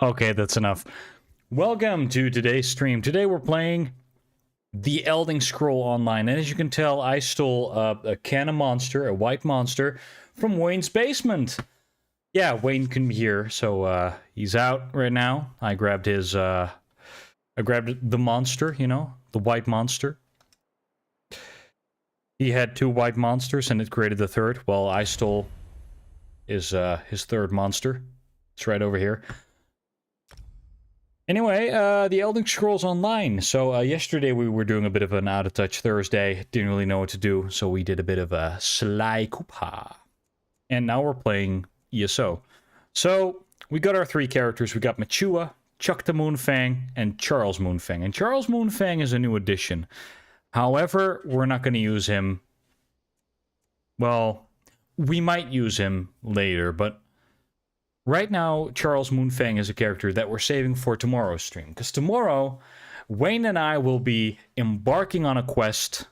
Okay, that's enough. Welcome to today's stream. Today we're playing The Elder Scroll Online. And as you can tell, I stole a can of monster, a white monster, from Wayne's basement. Yeah, Wayne couldn't be here, so he's out right now. I grabbed his, I grabbed the monster, you know, the white monster. He had two white monsters and it created the third. Well, I stole his third monster. It's right over here. Anyway, the Elder Scrolls Online. So yesterday we were doing a bit of an Out of Touch Thursday. Didn't really know what to do, so we did a bit of a Sly Koopa. And now we're playing ESO. So we got our three characters. We got Machua, Chuck the Moonfang, and Charles Moonfang. And Charles Moonfang is a new addition. However, we're not going to use him. Well, we might use him later, but right now, Charles Moonfang is a character that we're saving for tomorrow's stream. Because tomorrow, Wayne and I will be embarking on a quest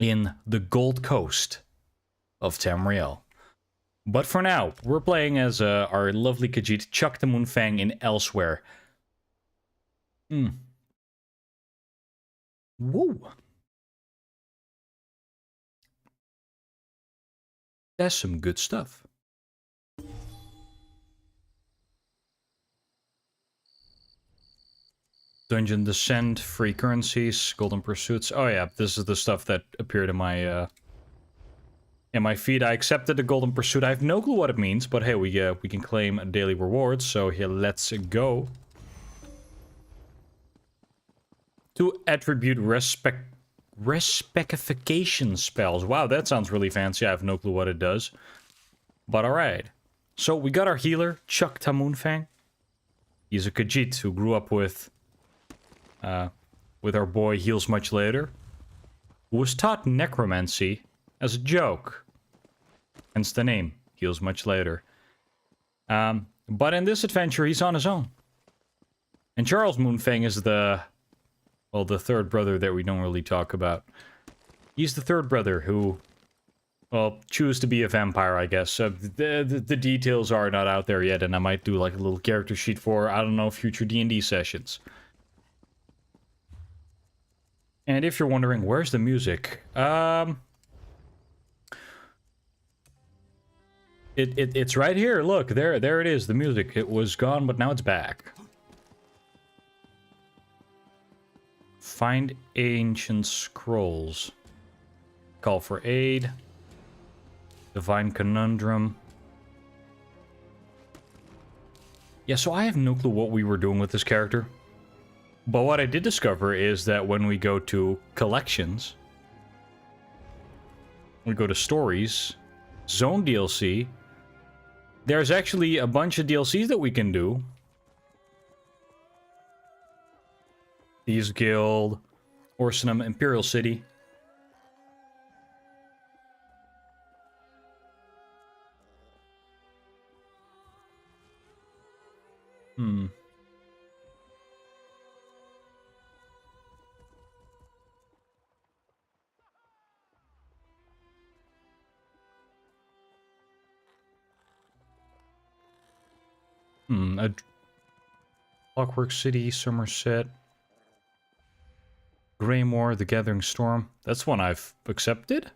in the Gold Coast of Tamriel. But for now, we're playing as our lovely Khajiit, Chuck the Moonfang, in Elsewhere. Woo! That's some good stuff. Dungeon Descent, free currencies, golden pursuits. Oh yeah, this is the stuff that appeared in my feed. I accepted the golden pursuit. I have no clue what it means, but hey, we can claim daily rewards. So here, let's go. To attribute respecification spells. Wow, that sounds really fancy. I have no clue what it does. But alright. So we got our healer, Chuck the Moonfang. He's a Khajiit who grew up with our boy Heals Much Later, who was taught necromancy as a joke. Hence the name, Heals Much Later. But in this adventure, he's on his own. And Charles Moonfang is the third brother that we don't really talk about. He's the third brother who, well, choose to be a vampire, I guess. The details are not out there yet, and I might do like a little character sheet for, I don't know, future D&D sessions. And if you're wondering, where's the music? It's right here. Look, there it is, the music. It was gone, but now it's back. Find ancient scrolls. Call for aid. Divine conundrum. Yeah, so I have no clue what we were doing with this character. But what I did discover is that when we go to collections, we go to stories, zone DLC, there's actually a bunch of DLCs that we can do. Thieves Guild, Orsenum, Imperial City. Clockwork City, Somerset, Greymoor, The Gathering Storm. That's one I've accepted.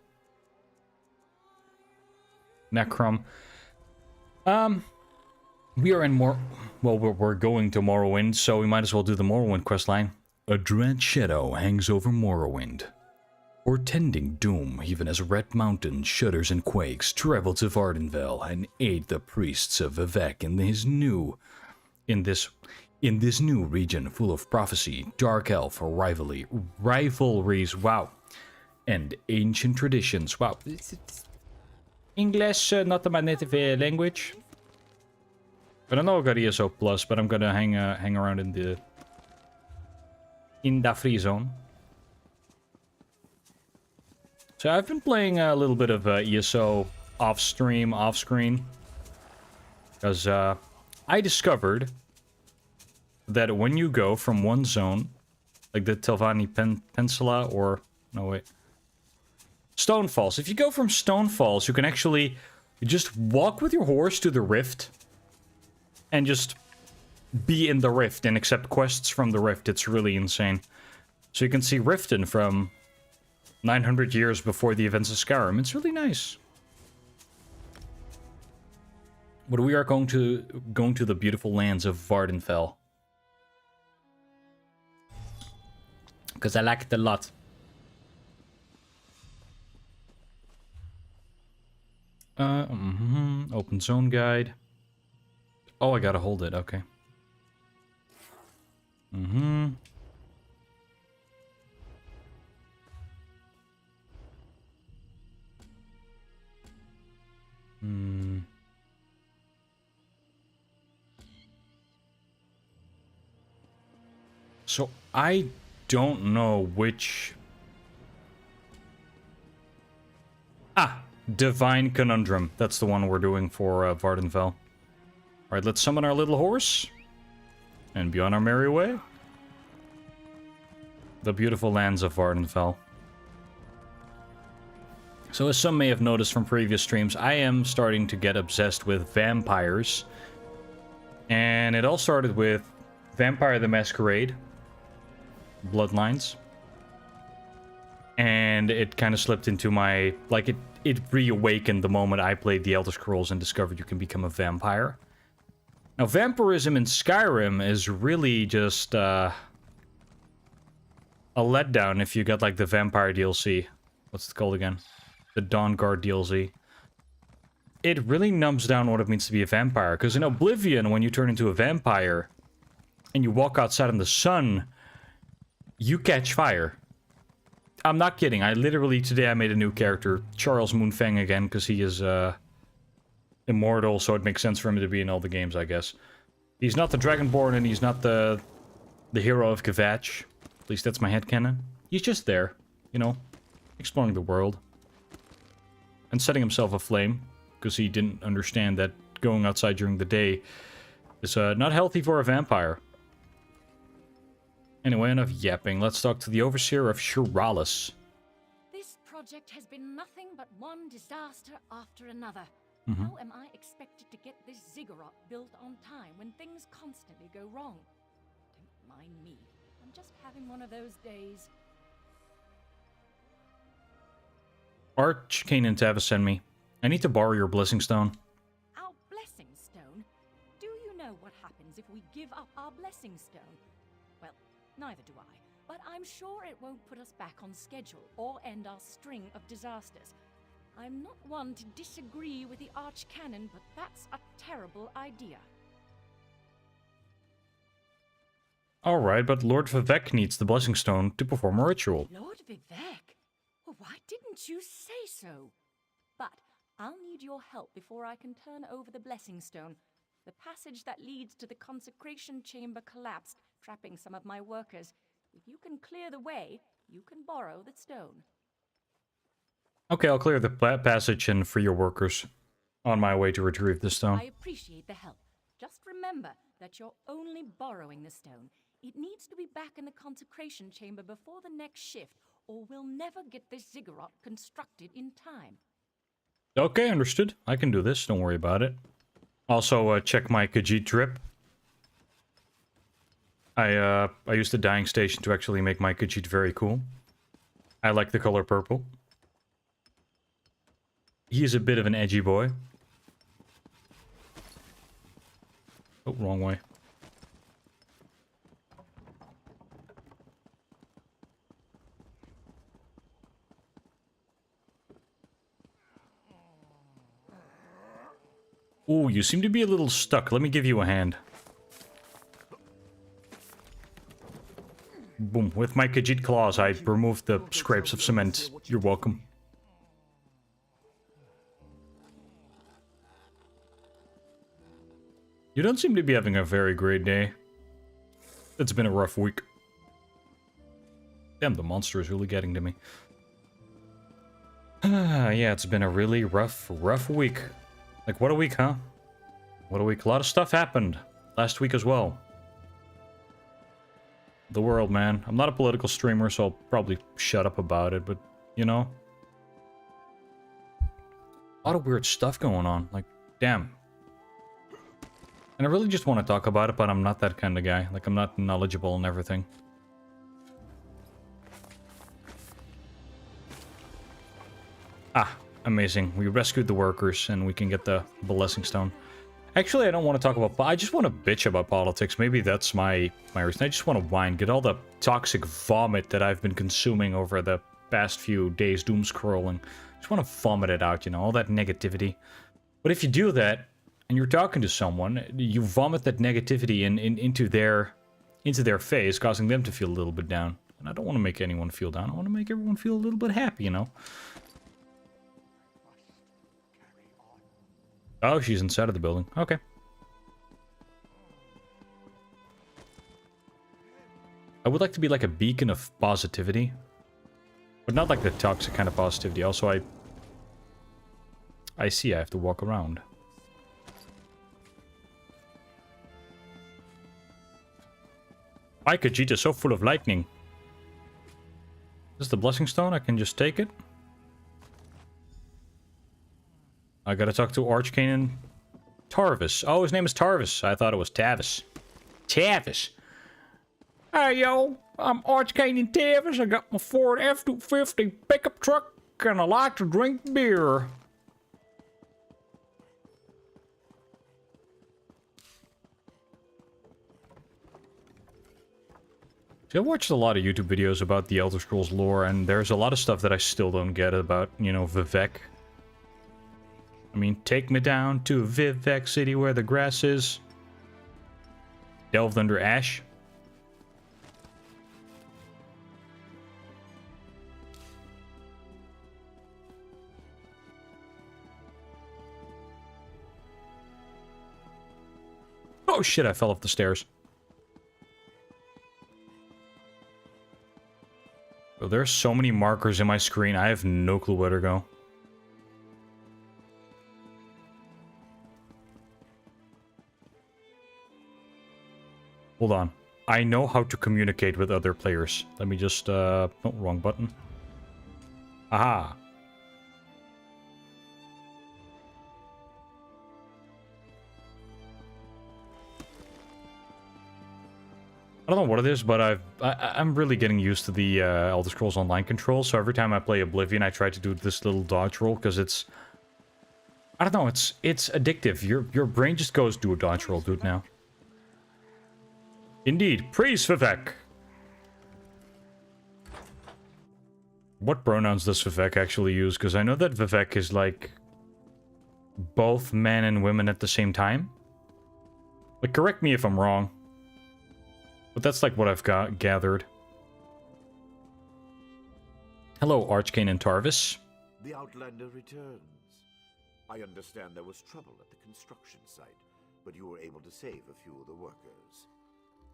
Necrom. We are in more... Well, we're going to Morrowind, so we might as well do the Morrowind questline. A dread shadow hangs over Morrowind, portending doom even as Red Mountain shudders and quakes. Travel to Vardenfell and aid the priests of Vivek in this new region full of prophecy, dark elf rivalries, wow, and ancient traditions. Wow, English, not my native language. But I know I got ESO plus, but I'm gonna hang around in the free zone. So I've been playing a little bit of ESO off screen, because I discovered that when you go from one zone, like the Telvanni Peninsula, or no wait, Stone Falls. If you go from Stone Falls, you can actually just walk with your horse to the rift. And just be in the rift and accept quests from the rift. It's really insane. So you can see Riften from 900 years before the events of Skyrim. It's really nice. But we are going to the beautiful lands of Vardenfell. Because I like it a lot. Open zone guide. Oh, I gotta hold it, okay. So, I don't know which... Divine Conundrum. That's the one we're doing for Vardenfell. Alright, let's summon our little horse. And be on our merry way. The beautiful lands of Vardenfell. So as some may have noticed from previous streams, I am starting to get obsessed with vampires. And it all started with Vampire the Masquerade. Bloodlines. And it kind of slipped into my... Like, it reawakened the moment I played the Elder Scrolls and discovered you can become a vampire. Now, vampirism in Skyrim is really just a letdown if you got, like, the Vampire DLC. What's it called again? The Dawnguard DLC. It really numbs down what it means to be a vampire. Because in Oblivion, when you turn into a vampire and you walk outside in the sun, you catch fire. I'm not kidding. I literally, today I made a new character. Charles Moonfang again, because he is, immortal, so it makes sense for him to be in all the games, I guess. He's not the Dragonborn, and he's not the hero of Kvatch. At least that's my headcanon. He's just there, you know, exploring the world. And setting himself aflame, because he didn't understand that going outside during the day is not healthy for a vampire. Anyway, enough yapping. Let's talk to the Overseer of Shiralis. This project has been nothing but one disaster after another. How am I expected to get this ziggurat built on time when things constantly go wrong? Don't mind me. I'm just having one of those days. Archcanon Tavis sent me. I need to borrow your Blessing Stone. Our Blessing Stone? Do you know what happens if we give up our Blessing Stone? Well, neither do I. But I'm sure it won't put us back on schedule or end our string of disasters. I'm not one to disagree with the Archcanon, but that's a terrible idea. Alright, but Lord Vivek needs the Blessing Stone to perform a ritual. Lord Vivek? Well, why didn't you say so? But I'll need your help before I can turn over the Blessing Stone. The passage that leads to the consecration chamber collapsed, trapping some of my workers. If you can clear the way, you can borrow the stone. Okay, I'll clear the passage and free your workers. On my way to retrieve the stone. I appreciate the help. Just remember that you're only borrowing the stone. It needs to be back in the consecration chamber before the next shift, or we'll never get this ziggurat constructed in time. Okay, understood. I can do this, don't worry about it. Also, check my Khajiit drip. I used the dyeing station to actually make my Khajiit very cool. I like the color purple. He is a bit of an edgy boy. wrong way. Ooh, you seem to be a little stuck. Let me give you a hand. Boom. With my Khajiit claws, I removed the scrapes of cement. You're welcome. You don't seem to be having a very great day. It's been a rough week. Damn, the monster is really getting to me. Yeah, it's been a really rough week. Like, what a week, huh? What a week. A lot of stuff happened last week as well. The world, man. I'm not a political streamer, so I'll probably shut up about it, but, you know. A lot of weird stuff going on. Like, damn. And I really just want to talk about it, but I'm not that kind of guy. Like, I'm not knowledgeable and everything. Ah, amazing. We rescued the workers, and we can get the blessing stone. Actually, I don't want to talk about... I just want to bitch about politics. Maybe that's my reason. I just want to whine. Get all the toxic vomit that I've been consuming over the past few days, doom scrolling. Just want to vomit it out, you know, all that negativity. But if you do that, and you're talking to someone, you vomit that negativity into their face, causing them to feel a little bit down. And I don't want to make anyone feel down. I want to make everyone feel a little bit happy, you know? Oh, she's inside of the building. Okay. I would like to be like a beacon of positivity. But not like the toxic kind of positivity. Also, I see I have to walk around. My Khajiit is so full of lightning. Is this the blessing stone? I can just take it. I gotta talk to Archcanon Tarvis. Oh, his name is Tarvis. I thought it was Tavis. Tavis. Hey, yo. I'm Archcanon Tavis. I got my Ford F-250 pickup truck, and I like to drink beer. See, I watched a lot of YouTube videos about the Elder Scrolls lore, and there's a lot of stuff that I still don't get about, you know, Vivec. I mean, take me down to Vivec City where the grass is delved under ash. Oh shit, I fell off the stairs. Oh, there's so many markers in my screen, I have no clue where to go. Hold on. I know how to communicate with other players. Let me just, no, wrong button. Aha. I don't know what it is, but I'm really getting used to the Elder Scrolls Online controls. So every time I play Oblivion, I try to do this little dodge roll because it's, I don't know, it's addictive. Your brain just goes do a dodge roll, dude. Now. Indeed, praise Vivec. What pronouns does Vivec actually use? Because I know that Vivec is like both men and women at the same time. Like, correct me if I'm wrong. But that's like what I've gathered. Hello, Archcanon Tarvis. The Outlander returns. I understand there was trouble at the construction site, but you were able to save a few of the workers.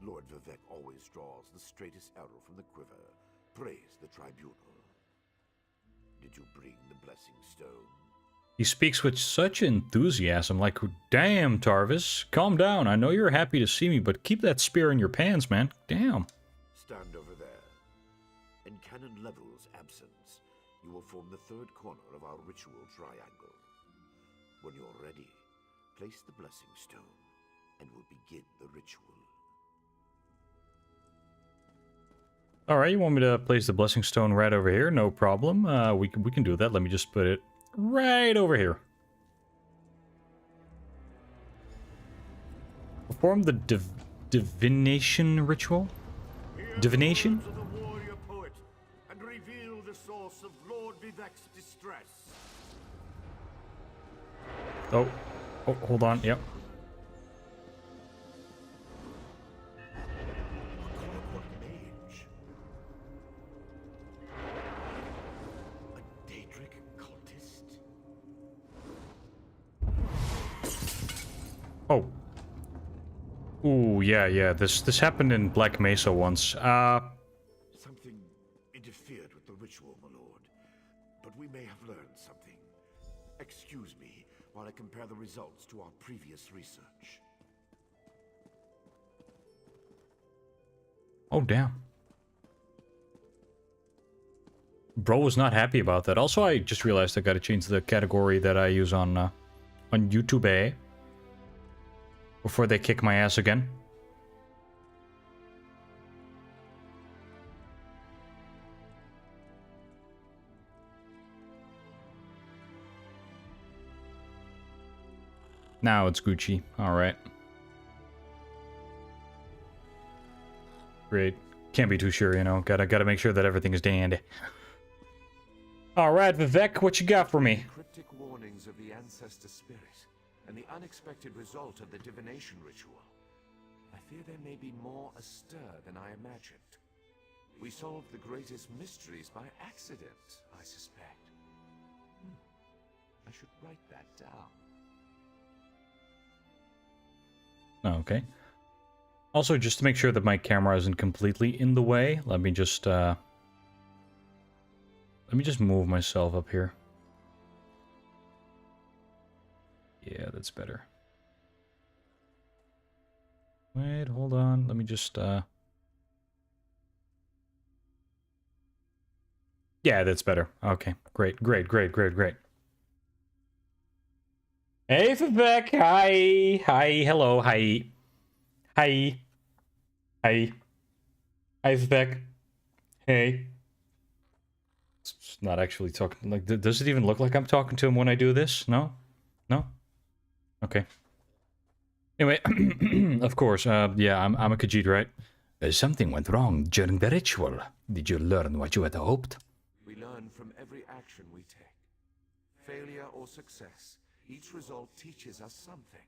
Lord Vivec always draws the straightest arrow from the quiver. Praise the tribunal. Did you bring the blessing stone? He speaks with such enthusiasm, like, damn, Tarvis, calm down. I know you're happy to see me, but keep that spear in your pants, man. Damn. Stand over there. In Canon Level's absence, you will form the third corner of our ritual triangle. When you're ready, place the blessing stone, and we'll begin the ritual. Alright, you want me to place the blessing stone right over here? No problem. We can do that. Let me just put it right over here. Perform the divination ritual? Divination? Hear the words of the warrior poet and reveal the source of Lord Vivek's distress. Oh. Oh, hold on. Yep. What mage? A Daedric cultist? Oh. Ooh, yeah. This happened in Black Mesa once. Something interfered with the ritual, my lord. But we may have learned something. Excuse me while I compare the results to our previous research. Oh, damn. Bro was not happy about that. Also, I just realized I gotta change the category that I use on YouTube, eh? Before they kick my ass again. Now it's Gucci. Alright. Great. Can't be too sure, you know. Gotta make sure that everything is dandy. Alright, Vivek, what you got for me? Cryptic warnings of the ancestor spirit and the unexpected result of the divination ritual. I fear there may be more astir than I imagined. We solved the greatest mysteries by accident, I suspect. I should write that down. Okay. Also, just to make sure that my camera isn't completely in the way, let me just move myself up here. Yeah, that's better. Wait, hold on. Let me just yeah, that's better. Okay, great. Hey, Vivek. Hi, hello, hi. Hi, Vivek. Hey. It's not actually talking. Like, does it even look like I'm talking to him when I do this? No? Okay. Anyway, of course, yeah, I'm a Khajiit, right? Something went wrong during the ritual. Did you learn what you had hoped? We learn from every action we take. Failure or success, each result teaches us something.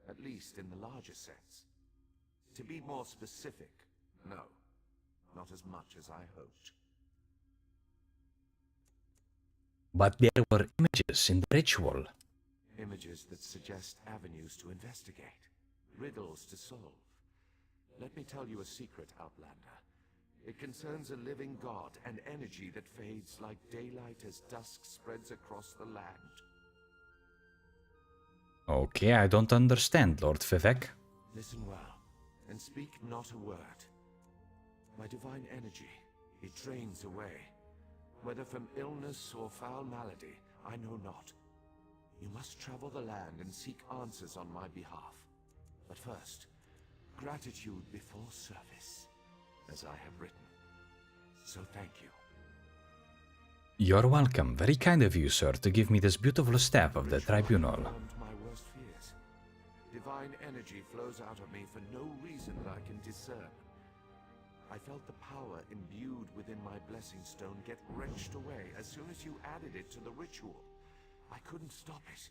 At least in the larger sense. To be more specific, no. Not as much as I hoped. But there were images in the ritual. Images that suggest avenues to investigate. Riddles to solve. Let me tell you a secret, Outlander. It concerns a living god and energy that fades like daylight as dusk spreads across the land. Okay, I don't understand, Lord Vivek. Listen well, and speak not a word. My divine energy, it drains away. Whether from illness or foul malady, I know not. You must travel the land and seek answers on my behalf. But first, gratitude before service, as I have written. So thank you. You're welcome. Very kind of you, sir, to give me this beautiful staff of the tribunal. Confirmed my worst fears. Divine energy flows out of me for no reason that I can discern. I felt the power imbued within my blessing stone get wrenched away as soon as you added it to the ritual. I couldn't stop it.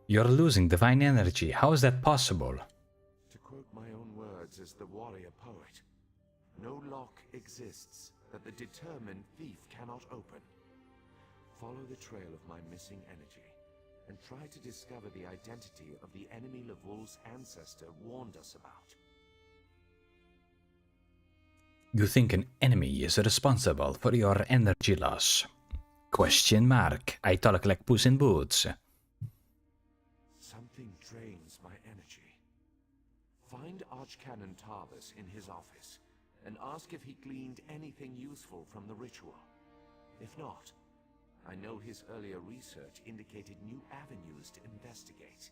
You're losing divine energy. How is that possible? To quote my own words as the warrior poet, no lock exists that the determined thief cannot open. Follow the trail of my missing energy, and try to discover the identity of the enemy Lavul's ancestor warned us about. You think an enemy is responsible for your energy loss? Question mark. I talk like Puss in Boots. Something drains my energy. Find Archcanon Tarvis in his office, and ask if he gleaned anything useful from the ritual. If not, I know his earlier research indicated new avenues to investigate.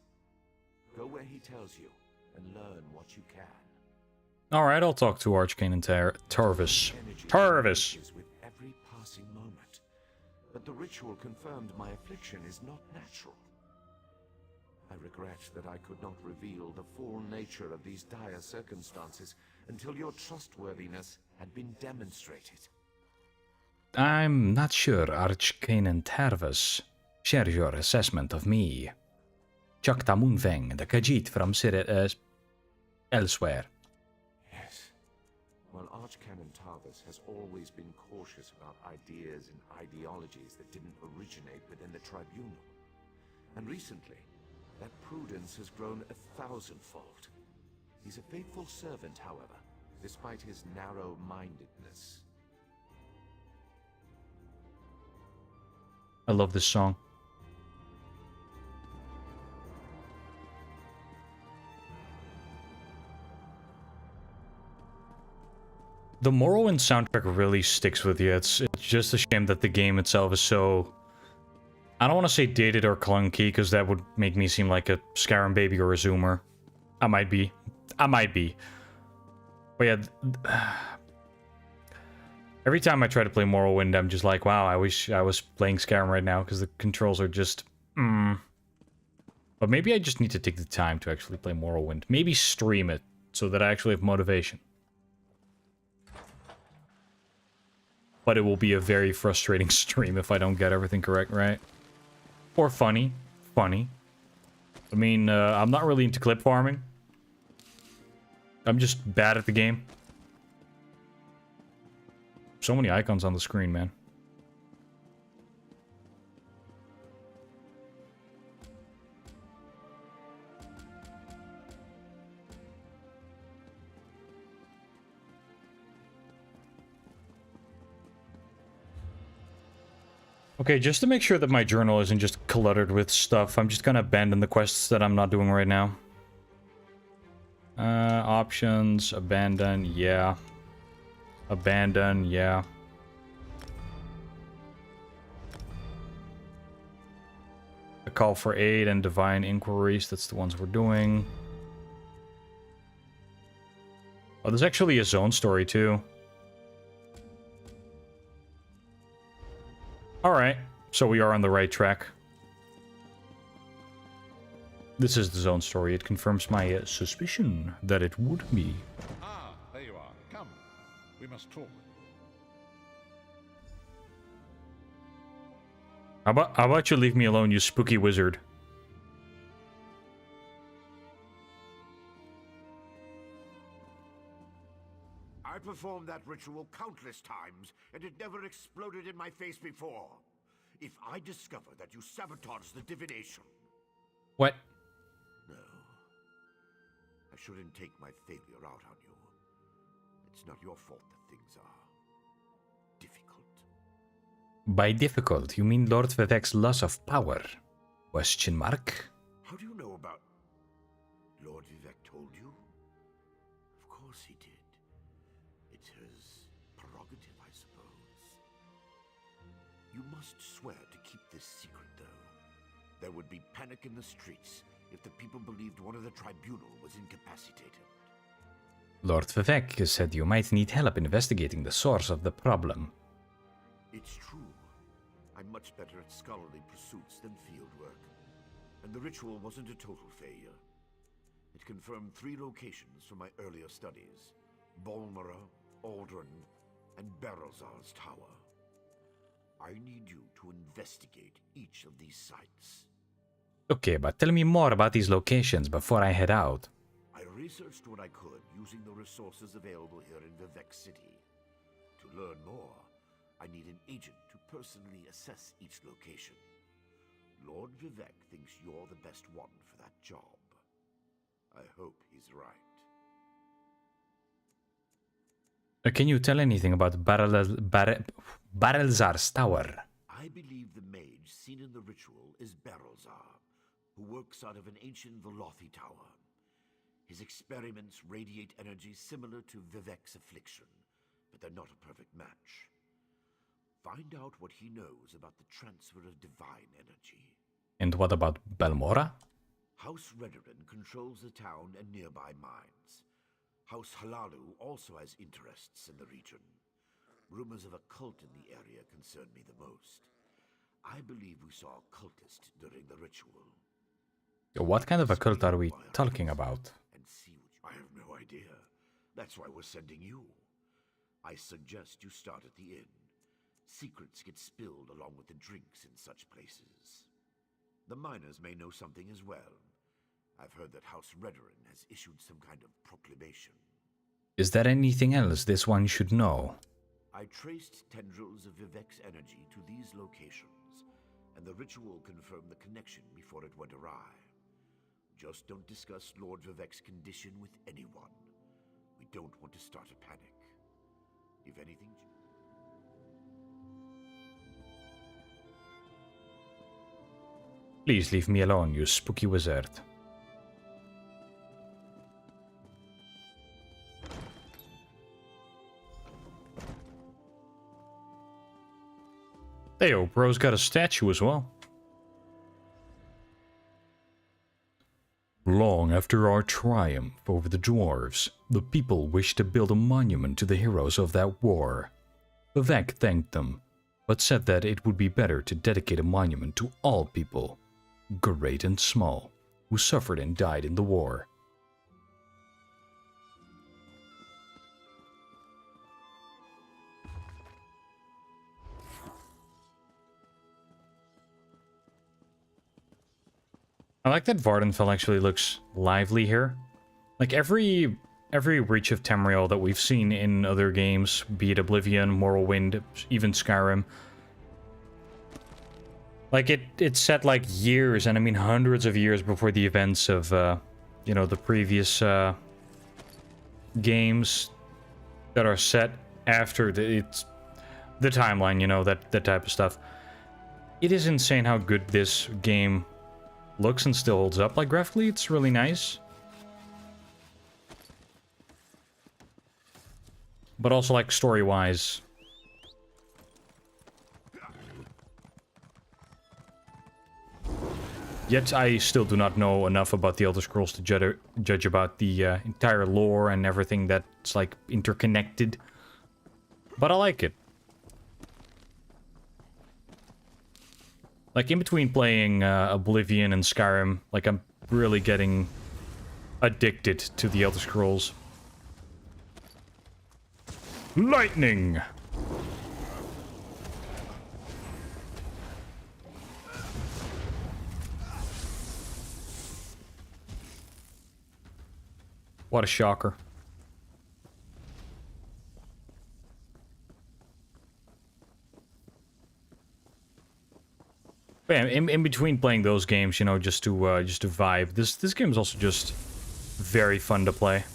Go where he tells you, and learn what you can. Alright, I'll talk to Archcanon Tarvis. Energy Tarvis! changes with every passing moment. but the ritual confirmed my affliction is not natural. I regret that I could not reveal the full nature of these dire circumstances until your trustworthiness had been demonstrated. I'm not sure Archcanon Tarvus share your assessment of me. Chukta Munfeng, the Khajiit from elsewhere. Yes. While Archcanon Tarvus has always been cautious about ideas and ideologies that didn't originate within the tribunal. And recently, that prudence has grown 1,000-fold. He's a faithful servant, however, despite his narrow-mindedness. I love this song. The Morrowind soundtrack really sticks with you. It's just a shame that the game itself is so... I don't want to say dated or clunky, because that would make me seem like a Skyrim baby or a Zoomer. I might be. But yeah... Every time I try to play Morrowind, I'm just like, wow, I wish I was playing Skyrim right now, because the controls are just... But maybe I just need to take the time to actually play Morrowind. Maybe stream it, so that I actually have motivation. But it will be a very frustrating stream if I don't get everything correct, right? Or funny. Funny. I mean, I'm not really into clip farming. I'm just bad at the game. So many icons on the screen, man. Okay, just to make sure that my journal isn't just cluttered with stuff, I'm just gonna abandon the quests that I'm not doing right now. Options, abandon, yeah. Abandon, yeah. A call for aid and divine inquiries, that's the ones we're doing. Oh, there's actually a zone story too. Alright, so we are on the right track. This is the zone story. It confirms my suspicion that it would be. Ah, there you are. Come, we must talk. How about you leave me alone, you spooky wizard? I performed that ritual countless times, and it never exploded in my face before. If I discover that you sabotaged the divination... What? No. I shouldn't take my failure out on you. It's not your fault that things are... difficult. By difficult, you mean Lord Vivek's loss of power? Question mark? How do you know about... Lord Vivek told you? Of course he did. It's his prerogative, I suppose. You must swear to keep this secret, though. There would be panic in the streets if the people believed one of the tribunal was incapacitated. Lord Vivek said you might need help investigating the source of the problem. It's true. I'm much better at scholarly pursuits than fieldwork. And the ritual wasn't a total failure. It confirmed 3 locations from my earlier studies. Bolmora, Aldrin, and Berelzar's tower. I need you to investigate each of these sites. Okay, but tell me more about these locations before I head out. I researched what I could using the resources available here in Vivek City. To learn more, I need an agent to personally assess each location. Lord Vivek thinks you're the best one for that job. I hope he's right. Can you tell anything about Berelzar's tower? I believe the mage seen in the ritual is Berelzar, who works out of an ancient Velothi tower. His experiments radiate energy similar to Vivek's affliction, but they're not a perfect match. Find out what he knows about the transfer of divine energy. And what about Balmora? House Redoran controls the town and nearby mines. House Halalu also has interests in the region. Rumors of a cult in the area concern me the most. I believe we saw a cultist during the ritual. What kind of a cult are we talking about? And see what I have no idea. That's why we're sending you. I suggest you start at the inn. Secrets get spilled along with the drinks in such places. The miners may know something as well. I've heard that House Redoran has issued some kind of proclamation. Is there anything else this one should know? I traced tendrils of Vivek's energy to these locations, and the ritual confirmed the connection before it went awry. Just don't discuss Lord Vivek's condition with anyone. We don't want to start a panic. If anything... Please leave me alone, you spooky wizard. Theo, bro's got a statue as well. Long after our triumph over the dwarves, the people wished to build a monument to the heroes of that war. Vivek thanked them, but said that it would be better to dedicate a monument to all people, great and small, who suffered and died in the war. I like that Vardenfell actually looks lively here. Like every reach of Tamriel that we've seen in other games, be it Oblivion, Morrowind, even Skyrim. Like it's set like years, and I mean hundreds of years before the events of, you know, the previous games that are set after the timeline, you know, that type of stuff. It is insane how good this game looks and still holds up. Like graphically, it's really nice. But also like story-wise. Yet I still do not know enough about the Elder Scrolls to judge about the entire lore and everything that's like interconnected. But I like it. Like, in between playing Oblivion and Skyrim, like, I'm really getting addicted to the Elder Scrolls. Lightning! What a shocker. But yeah, in between playing those games, you know, just to vibe. This game is also just very fun to play.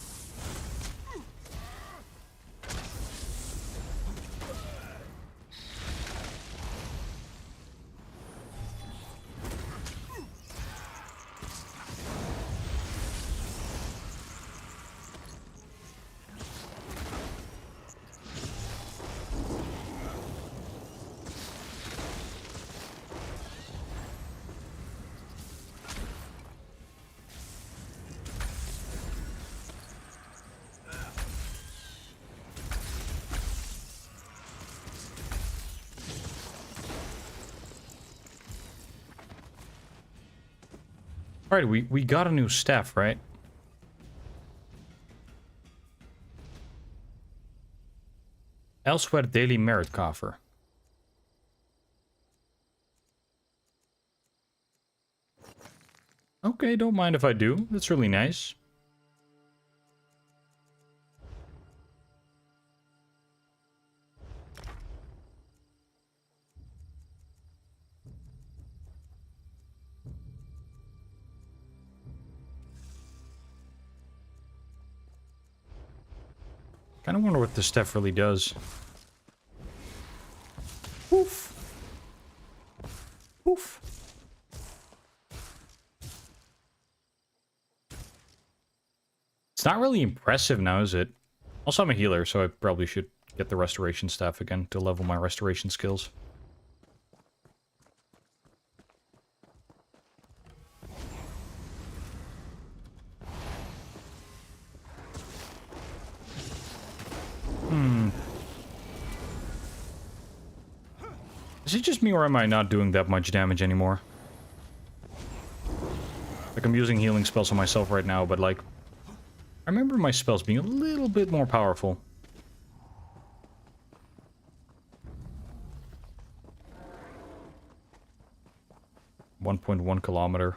Alright, we got a new staff, right? Elsewhere daily merit coffer. Okay, don't mind if I do. That's really nice. Kind of wonder what this stuff really does. Woof. Woof. It's not really impressive now, is it? Also, I'm a healer, so I probably should get the restoration staff again to level my restoration skills. Is it just me or am I not doing that much damage anymore? Like, I'm using healing spells on myself right now, but like... I remember my spells being a little bit more powerful. .1 kilometer.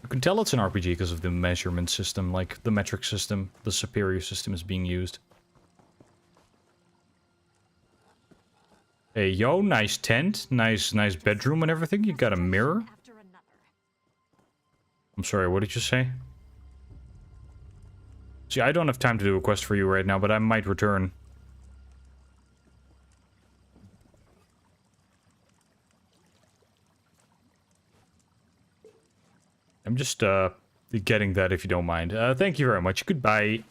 You can tell it's an RPG because of the measurement system, like the metric system, the superior system is being used. Hey, yo, nice tent, nice bedroom and everything. You got a mirror? I'm sorry, what did you say? See, I don't have time to do a quest for you right now, but I might return. I'm just, getting that if you don't mind. Thank you very much. Goodbye.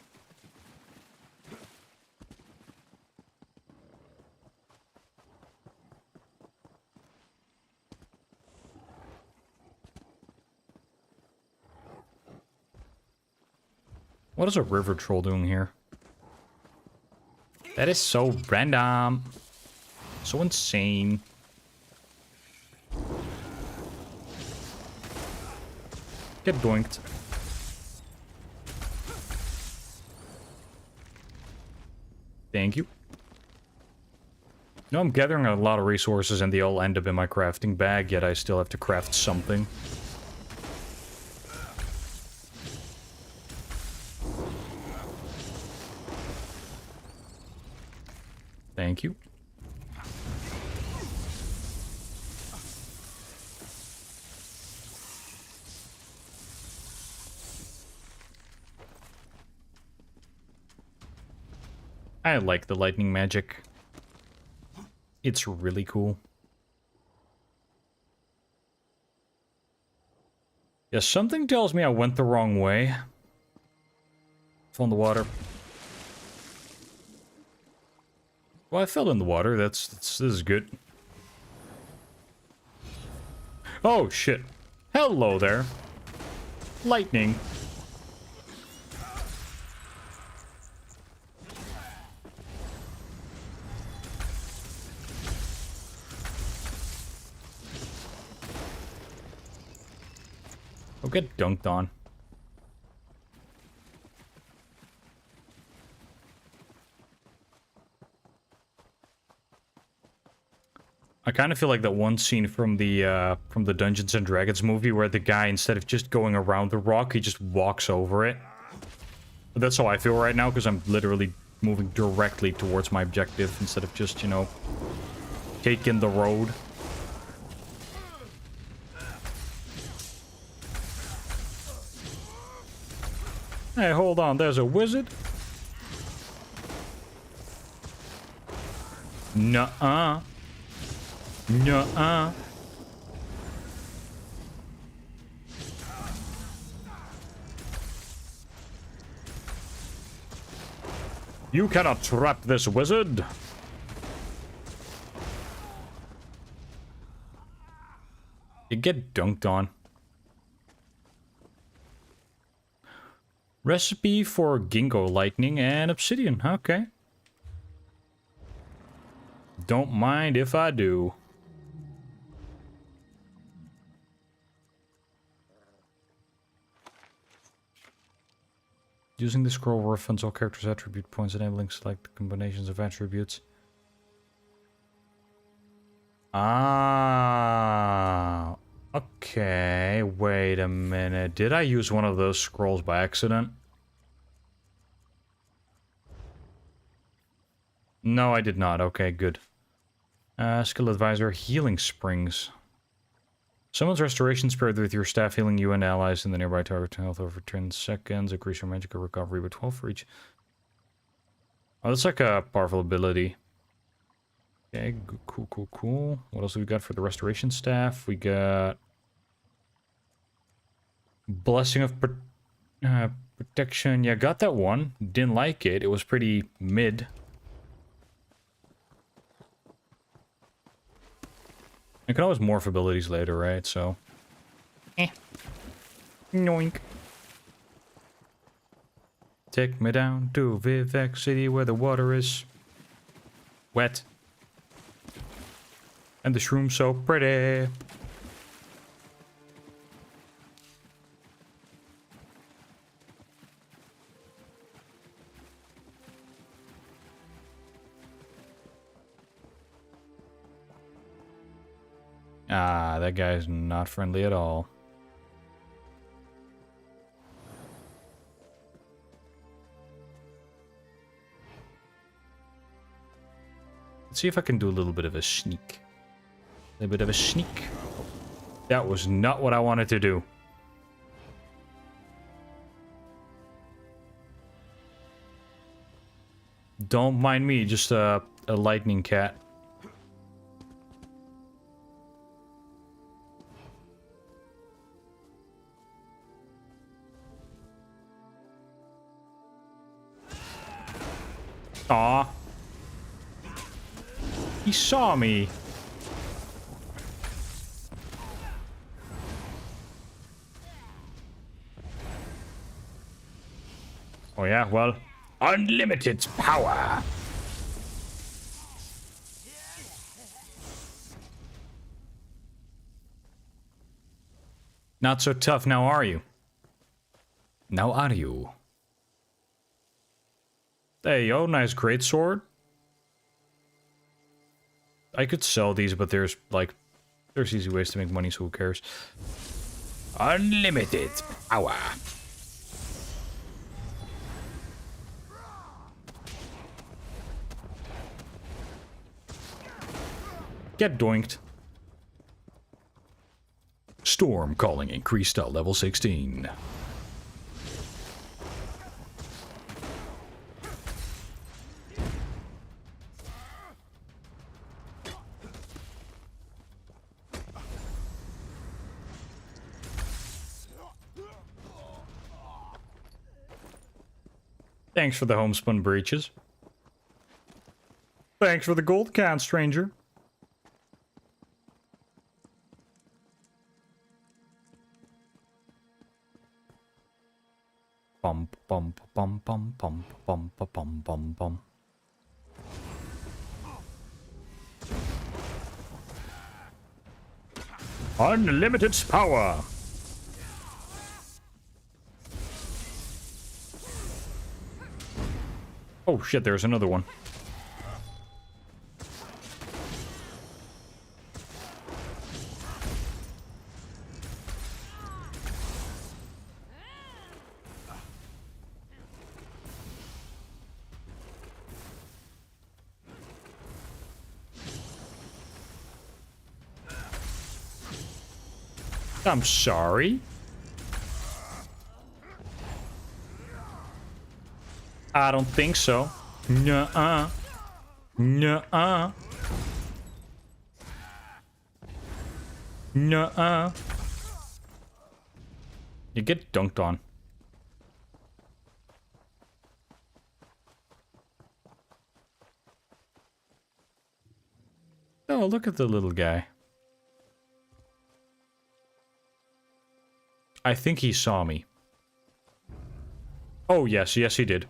What is a river troll doing here? That is so random. So insane. Get doinked. Thank you. No, I'm gathering a lot of resources and they all end up in my crafting bag, yet I still have to craft something. Thank you. I like the lightning magic. It's really cool. Yeah, something tells me I went the wrong way. Fell in the water. Well, I fell in the water. This is good. Oh, shit. Hello there. Lightning. Oh, get dunked on. I kind of feel like that one scene from the Dungeons and Dragons movie where the guy, instead of just going around the rock, he just walks over it. But that's how I feel right now, because I'm literally moving directly towards my objective instead of just, you know, taking the road. Hey, hold on, there's a wizard? Nuh-uh. Nuh-uh. You cannot trap this wizard. You get dunked on. Recipe for Ginkgo lightning and obsidian. Okay. Don't mind if I do. Using the scroll refunds all characters' attribute points, enabling select combinations of attributes. Ah. Okay, wait a minute. Did I use one of those scrolls by accident? No, I did not. Okay, good. Skill advisor, healing springs. Summons restoration spirit with your staff, healing you and allies in the nearby target health over 10 seconds. Increase your magical recovery by 12 for each. Oh, that's like a powerful ability. Okay, cool. What else have we got for the restoration staff? We got Blessing of Protection. Yeah, got that one. Didn't like it. It was pretty mid. I can always morph abilities later, right? So. Noink. Take me down to Vivek City where the water is wet And the shroom's so pretty. Ah, that guy's not friendly at all. Let's see if I can do a little bit of a sneak. A little bit of a sneak. That was not what I wanted to do. Don't mind me, just a lightning cat. Aw. He saw me. Oh yeah, well, unlimited power. Not so tough now, are you? Now are you? Hey, yo, nice greatsword. I could sell these, but there's easy ways to make money, so who cares? Unlimited power. Get doinked. Storm calling increased to level 16. Thanks for the homespun breeches. Thanks for the gold can, stranger. Bum bum bum bum bum bum bum bum bum. Unlimited power. Oh shit, there's another one. I'm sorry. I don't think so. Nuh-uh. Nuh-uh. Nuh-uh. You get dunked on. Oh, look at the little guy. I think he saw me. Oh, yes, yes, he did.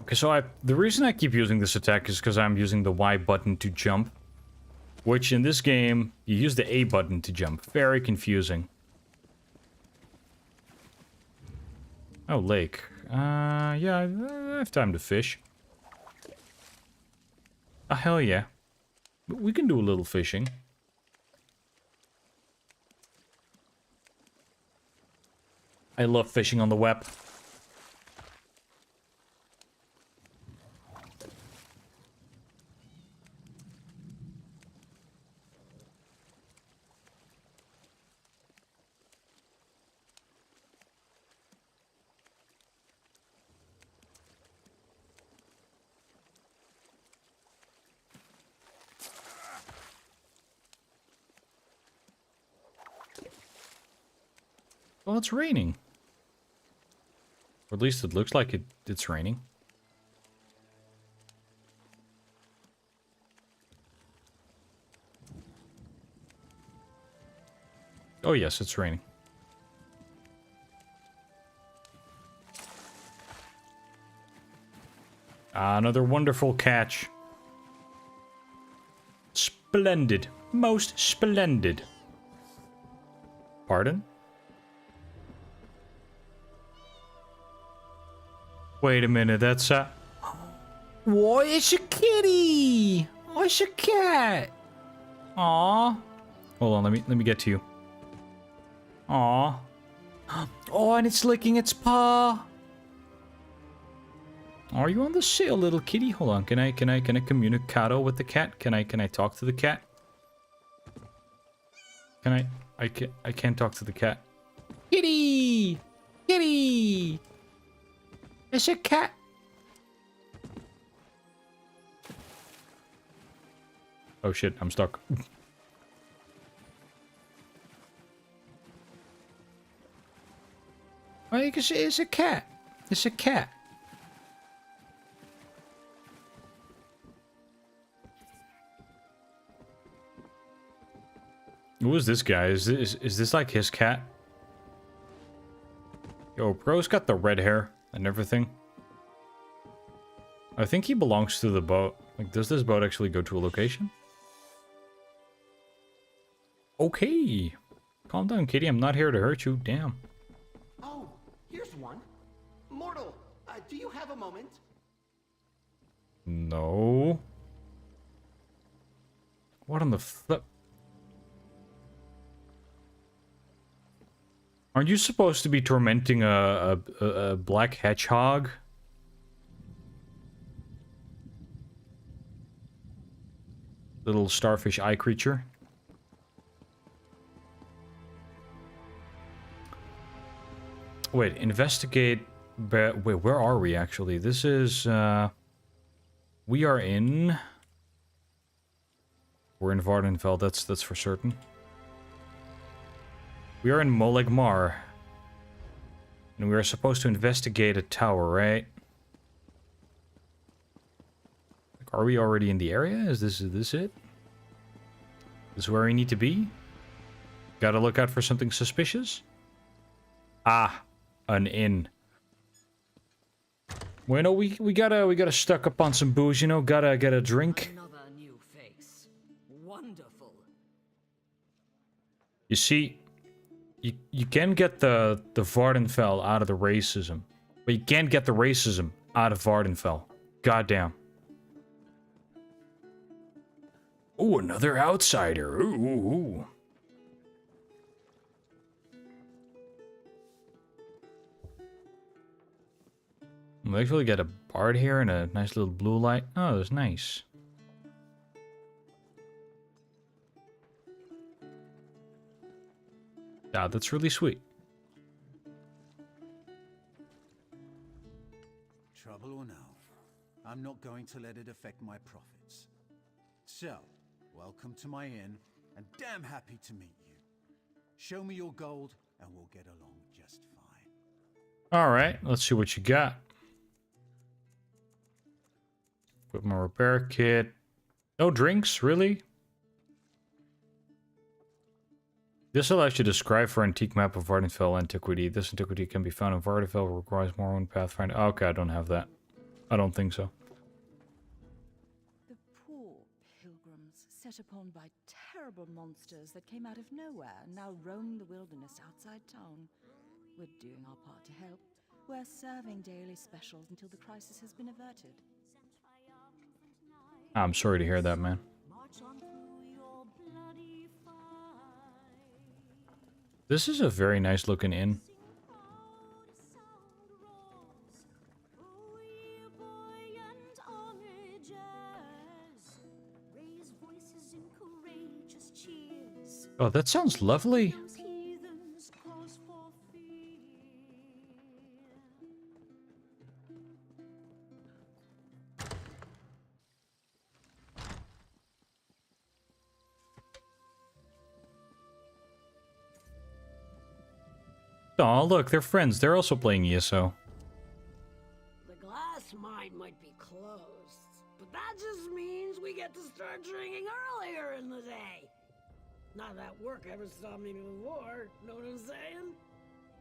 Okay, so the reason I keep using this attack is because I'm using the Y button to jump. Which, in this game, you use the A button to jump. Very confusing. Oh, lake. Yeah, I have time to fish. Oh, hell yeah. We can do a little fishing. I love fishing on the web. Well, it's raining. Or at least it looks like it's raining. Oh yes, it's raining. Another wonderful catch. Splendid. Most splendid. Pardon? Wait a minute, that's Whoa, it's a kitty! Oh, it's a cat! Aw. Hold on, let me get to you. Aw. Oh, and it's licking its paw. Are you on the sail, little kitty? Hold on, can I communicado with the cat? Can I talk to the cat? Can I can't talk to the cat. Kitty! Kitty! It's a cat. Oh shit, I'm stuck. Well, you can see it's a cat. It's a cat. Who is this guy? Is this like his cat? Yo, bro's got the red hair and everything. I think he belongs to the boat. Like, does this boat actually go to a location? Okay. Calm down, kitty. I'm not here to hurt you. Damn. Oh, here's one. Mortal, do you have a moment? No. What on the flip? Aren't you supposed to be tormenting a black hedgehog? Little starfish eye creature. Wait, investigate. Wait, where are we actually? This is. We are in. We're in Vardenfell. That's for certain. We are in Molegmar. And we are supposed to investigate a tower, right? Like, are we already in the area? Is this it? This is where we need to be? Gotta look out for something suspicious? Ah, an inn. Bueno, we gotta stock up on some booze, you know, gotta get a drink. Another new face. Wonderful. You see, you can get the Vardenfell out of the racism, but you can't get the racism out of Vardenfell. Goddamn. Ooh, another outsider. Ooh. We actually get a bard here and a nice little blue light. Oh, that's nice. Yeah, that's really sweet. Trouble or no, I'm not going to let it affect my profits. So, welcome to my inn, and damn happy to meet you. Show me your gold, and we'll get along just fine. Alright, let's see what you got. Equipment repair kit. No drinks, really? This allows you to describe for antique map of Vardenfell antiquity. This antiquity can be found in Vardenfell, requires more own Pathfinder. Oh, okay, I don't have that. I don't think so. The poor pilgrims, set upon by terrible monsters that came out of nowhere and now roam the wilderness outside town. We're doing our part to help. We're serving daily specials until the crisis has been averted. I'm sorry to hear that, man. This is a very nice looking inn. Oh, that sounds lovely. Oh, look, they're friends. They're also playing ESO. The glass mine might be closed, but that just means we get to start drinking earlier in the day. Not that work ever stopped me before, know what I'm saying?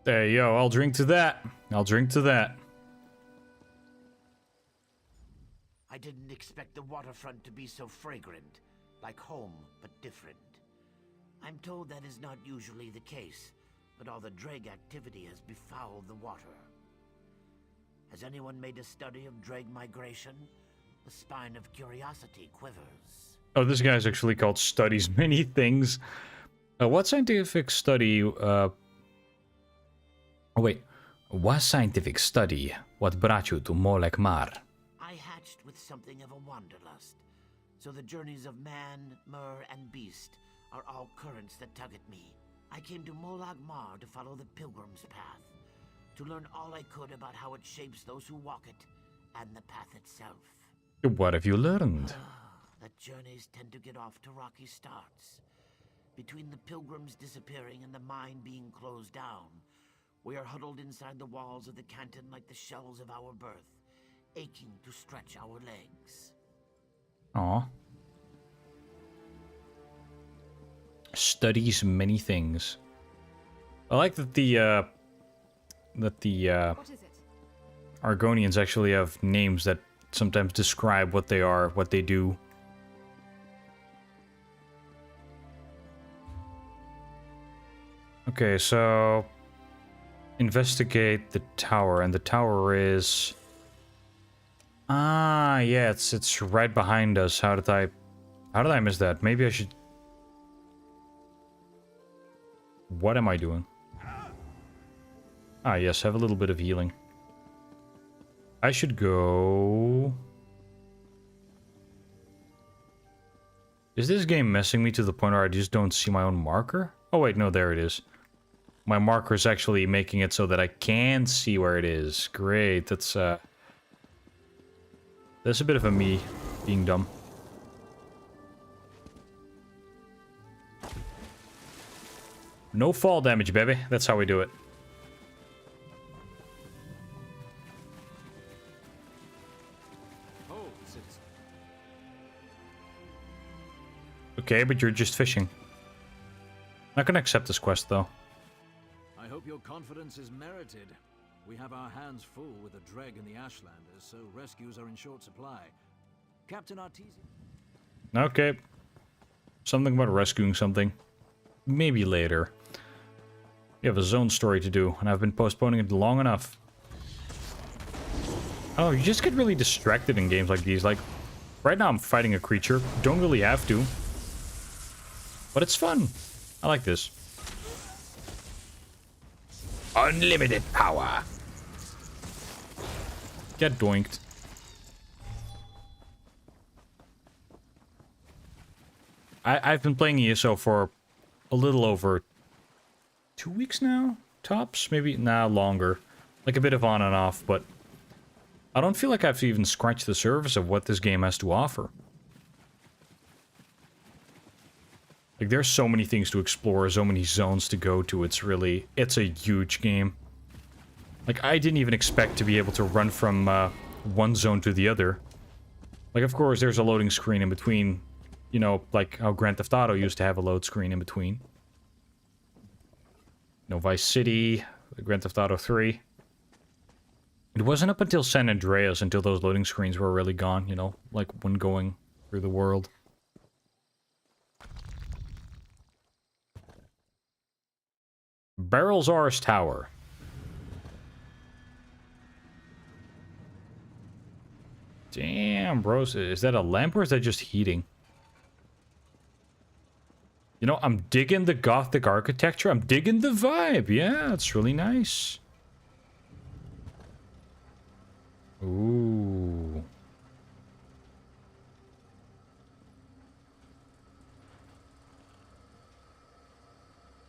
There you go. I'll drink to that. I'll drink to that. I didn't expect the waterfront to be so fragrant. Like home, but different. I'm told that is not usually the case, but all the dreg activity has befouled the water. Has anyone made a study of dreg migration? The spine of curiosity quivers. Oh, this guy's actually called Studies Many Things. What scientific study, Oh wait. What scientific study? What brought you to Molek Mar? I hatched with something of a wanderlust. So the journeys of man, mer, and beast are all currents that tug at me. I came to Molag Mar to follow the pilgrim's path. To learn all I could about how it shapes those who walk it, and the path itself. What have you learned? That journeys tend to get off to rocky starts. Between the pilgrims disappearing and the mine being closed down, we are huddled inside the walls of the canton like the shells of our birth, aching to stretch our legs. Aw. Studies many things. I like that the What is it? Argonians actually have names that sometimes describe what they are, what they do. Okay, so investigate the tower, and the tower is yeah, it's right behind us. How did I miss that? Maybe I should. What am I doing? Ah, yes, have a little bit of healing. I should go. Is this game messing me to the point where I just don't see my own marker? Oh wait, no, there it is. My marker is actually making it so that I can see where it is. Great, that's a bit of a me being dumb. No fall damage, baby. That's how we do it. Okay, but you're just fishing. Not gonna accept this quest, though. I hope your confidence is merited. We have our hands full with the Dreg and the Ashlanders, so rescues are in short supply. Captain Artesian... Okay. Something about rescuing something. Maybe later. We have a zone story to do, and I've been postponing it long enough. Oh, you just get really distracted in games like these. Like, right now I'm fighting a creature. Don't really have to. But it's fun. I like this. Unlimited power. Get doinked. I've been playing ESO for a little over 2 weeks now? Tops? Maybe, nah, longer. Like a bit of on and off, but I don't feel like I've even scratched the surface of what this game has to offer. Like, there's so many things to explore, so many zones to go to, it's a huge game. Like, I didn't even expect to be able to run from one zone to the other. Like, of course, there's a loading screen in between, you know, like how Grand Theft Auto used to have a load screen in between. You know, Vice City, Grand Theft Auto 3. It wasn't up until San Andreas until those loading screens were really gone, you know, like when going through the world. Barrelzar's Tower. Damn, bros. Is that a lamp or is that just heating? You know, I'm digging the Gothic architecture. I'm digging the vibe. Yeah, it's really nice. Ooh.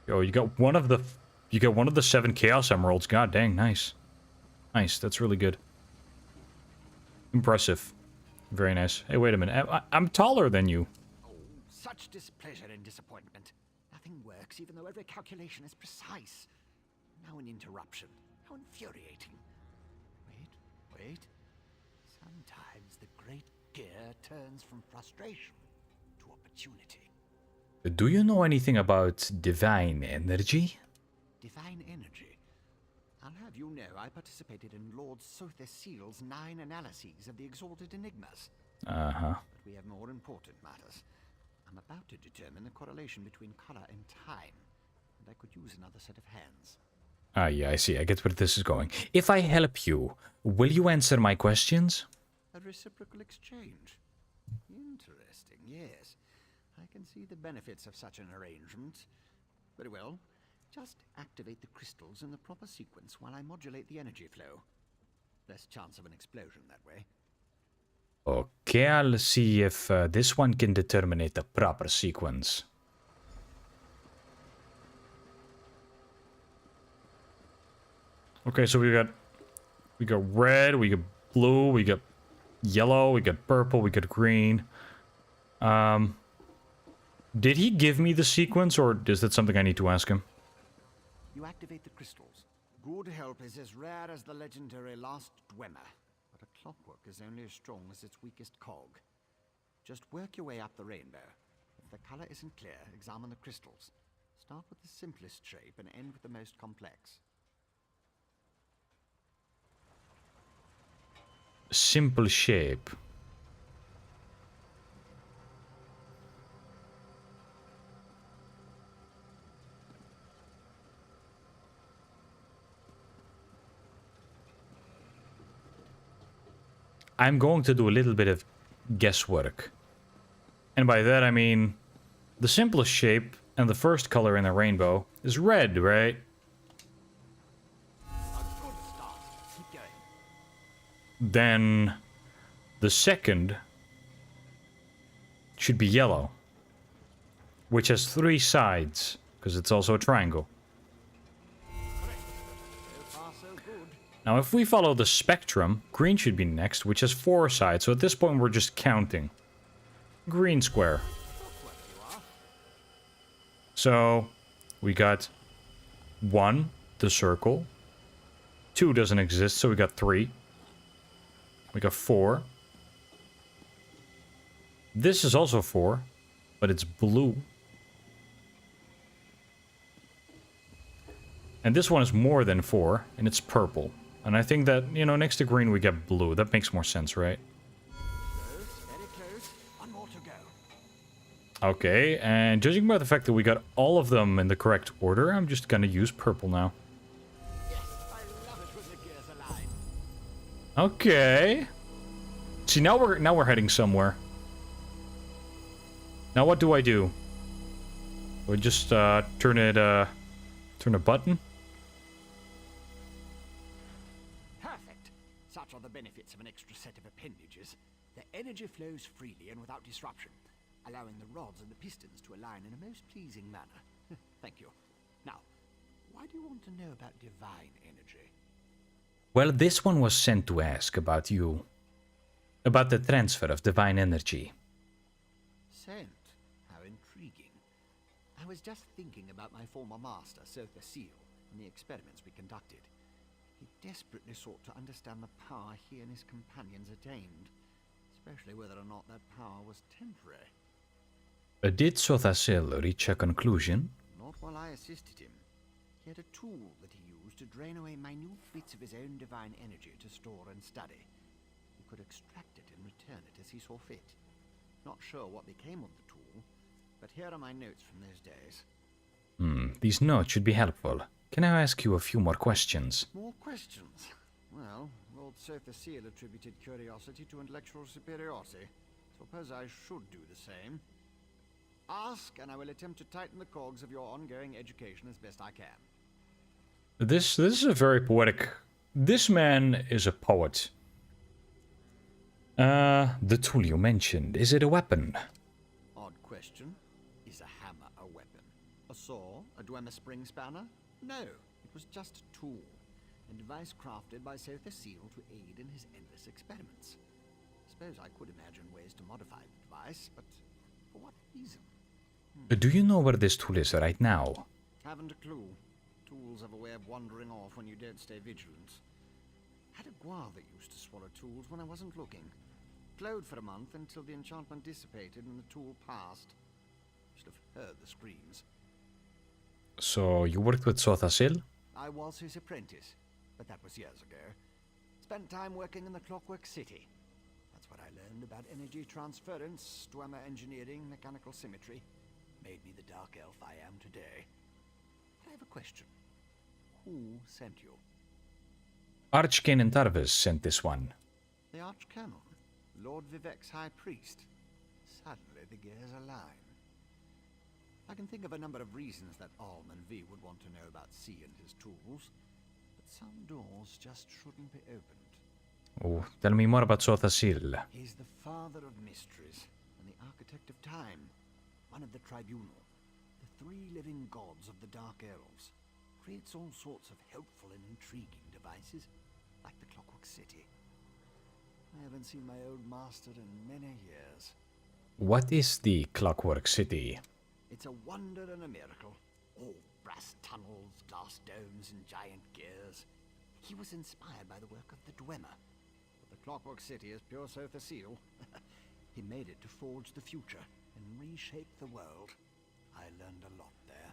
Yo, you got one of the 7 Chaos Emeralds. God dang, nice. Nice, that's really good. Impressive. Very nice. Hey, wait a minute. I'm taller than you. Oh, such displeasure and disappointment. Nothing works even though every calculation is precise. Now an interruption. How infuriating. Wait. Sometimes the great gear turns from frustration to opportunity. Do you know anything about divine energy? Divine energy. I'll have you know I participated in Lord Sother Seal's 9 analyses of the exalted enigmas. Uh-huh. But we have more important matters. I'm about to determine the correlation between color and time, and I could use another set of hands. Ah, yeah, I see. I get where this is going. If I help you, will you answer my questions? A reciprocal exchange. Interesting, yes. I can see the benefits of such an arrangement. Very well. Just activate the crystals in the proper sequence while I modulate the energy flow. Less chance of an explosion that way. Okay, I'll see if this one can determine the proper sequence. Okay, so we got red, we got blue, we got yellow, we got purple, we got green. Did he give me the sequence, or is that something I need to ask him? You activate the crystals. Good help is as rare as the legendary Last Dwemer, but a clockwork is only as strong as its weakest cog. Just work your way up the rainbow. If the color isn't clear, examine the crystals. Start with the simplest shape and end with the most complex. Simple shape. I'm going to do a little bit of guesswork. And by that I mean the simplest shape and the first color in a rainbow is red, right? Then the second should be yellow, which has 3 sides, because it's also a triangle. Now, if we follow the spectrum, green should be next, which has 4 sides. So at this point, we're just counting. Green square. So we got 1, the circle. 2 doesn't exist, so we got 3. We got 4. This is also 4, but it's blue. And this one is more than 4, and it's purple. And I think that, you know, next to green we get blue. That makes more sense, right? Close, very close. One more to go. Okay, and judging by the fact that we got all of them in the correct order, I'm just gonna use purple now. Yes, I love it when the gears align. Okay. See, now we're heading somewhere. Now what do I do? Do I just turn a button? Perfect. Such are the benefits of an extra set of appendages. The energy flows freely and without disruption, allowing the rods and the pistons to align in a most pleasing manner. Thank you. Now, why do you want to know about divine energy? Well, this one was sent to ask about you. About the transfer of divine energy. Sent? How intriguing. I was just thinking about my former master, Sother Seal, and the experiments we conducted. He desperately sought to understand the power he and his companions attained, especially whether or not that power was temporary. Did Sothasil reach a conclusion? Not while I assisted him. He had a tool that he used to drain away minute bits of his own divine energy to store and study. He could extract it and return it as he saw fit. Not sure what became of the tool, but here are my notes from those days. These notes should be helpful. Can I ask you a few more questions? More questions? Well, Lord Sother Seal attributed curiosity to intellectual superiority. Suppose I should do the same. Ask, and I will attempt to tighten the cogs of your ongoing education as best I can. This is a very poetic... This man is a poet. The tool you mentioned, is it a weapon? Odd question. Is a hammer a weapon? A saw? A Dwemer spring spanner? No, it was just a tool. A device crafted by Sother Seal to aid in his endless experiments. Suppose I could imagine ways to modify the device, but for what reason? Do you know where this tool is right now? Haven't a clue. Tools have a way of wandering off when you don't stay vigilant. Had a guar that used to swallow tools when I wasn't looking. Glowed for a month until the enchantment dissipated and the tool passed. Must have heard the screams. So you worked with Sothasil? I was his apprentice, but that was years ago. Spent time working in the Clockwork City. That's what I learned about energy transference, Dwemer engineering, mechanical symmetry. Made me the dark elf I am today. I have a question. Who sent you? Archcanon Tarvis sent this one. The Archcanon, Lord Vivek's High Priest. Suddenly the gears align. I can think of a number of reasons that Alman V would want to know about C and his tools, but some doors just shouldn't be opened. Oh, tell me more about Sothasil. He's the father of mysteries and the architect of time, one of the tribunal, the three living gods of the Dark Elves. Creates all sorts of helpful and intriguing devices, like the Clockwork City. I haven't seen my old master in many years. What is the Clockwork City? It's a wonder and a miracle. All brass tunnels, glass domes, and giant gears. He was inspired by the work of the Dwemer. But the Clockwork City is pure Sothasil. He made it to forge the future and reshape the world. I learned a lot there.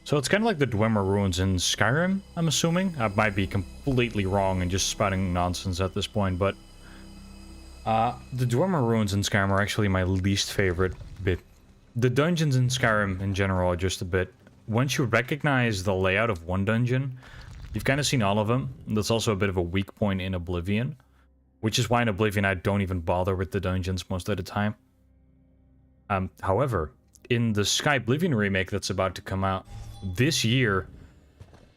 So it's kind of like the Dwemer ruins in Skyrim, I'm assuming. I might be completely wrong and just spouting nonsense at this point, but the Dwemer ruins in Skyrim are actually my least favorite bit. The dungeons in Skyrim in general are just a bit... Once you recognize the layout of one dungeon, you've kind of seen all of them. That's also a bit of a weak point in Oblivion, which is why in Oblivion I don't even bother with the dungeons most of the time. However, in the Sky Oblivion remake that's about to come out this year,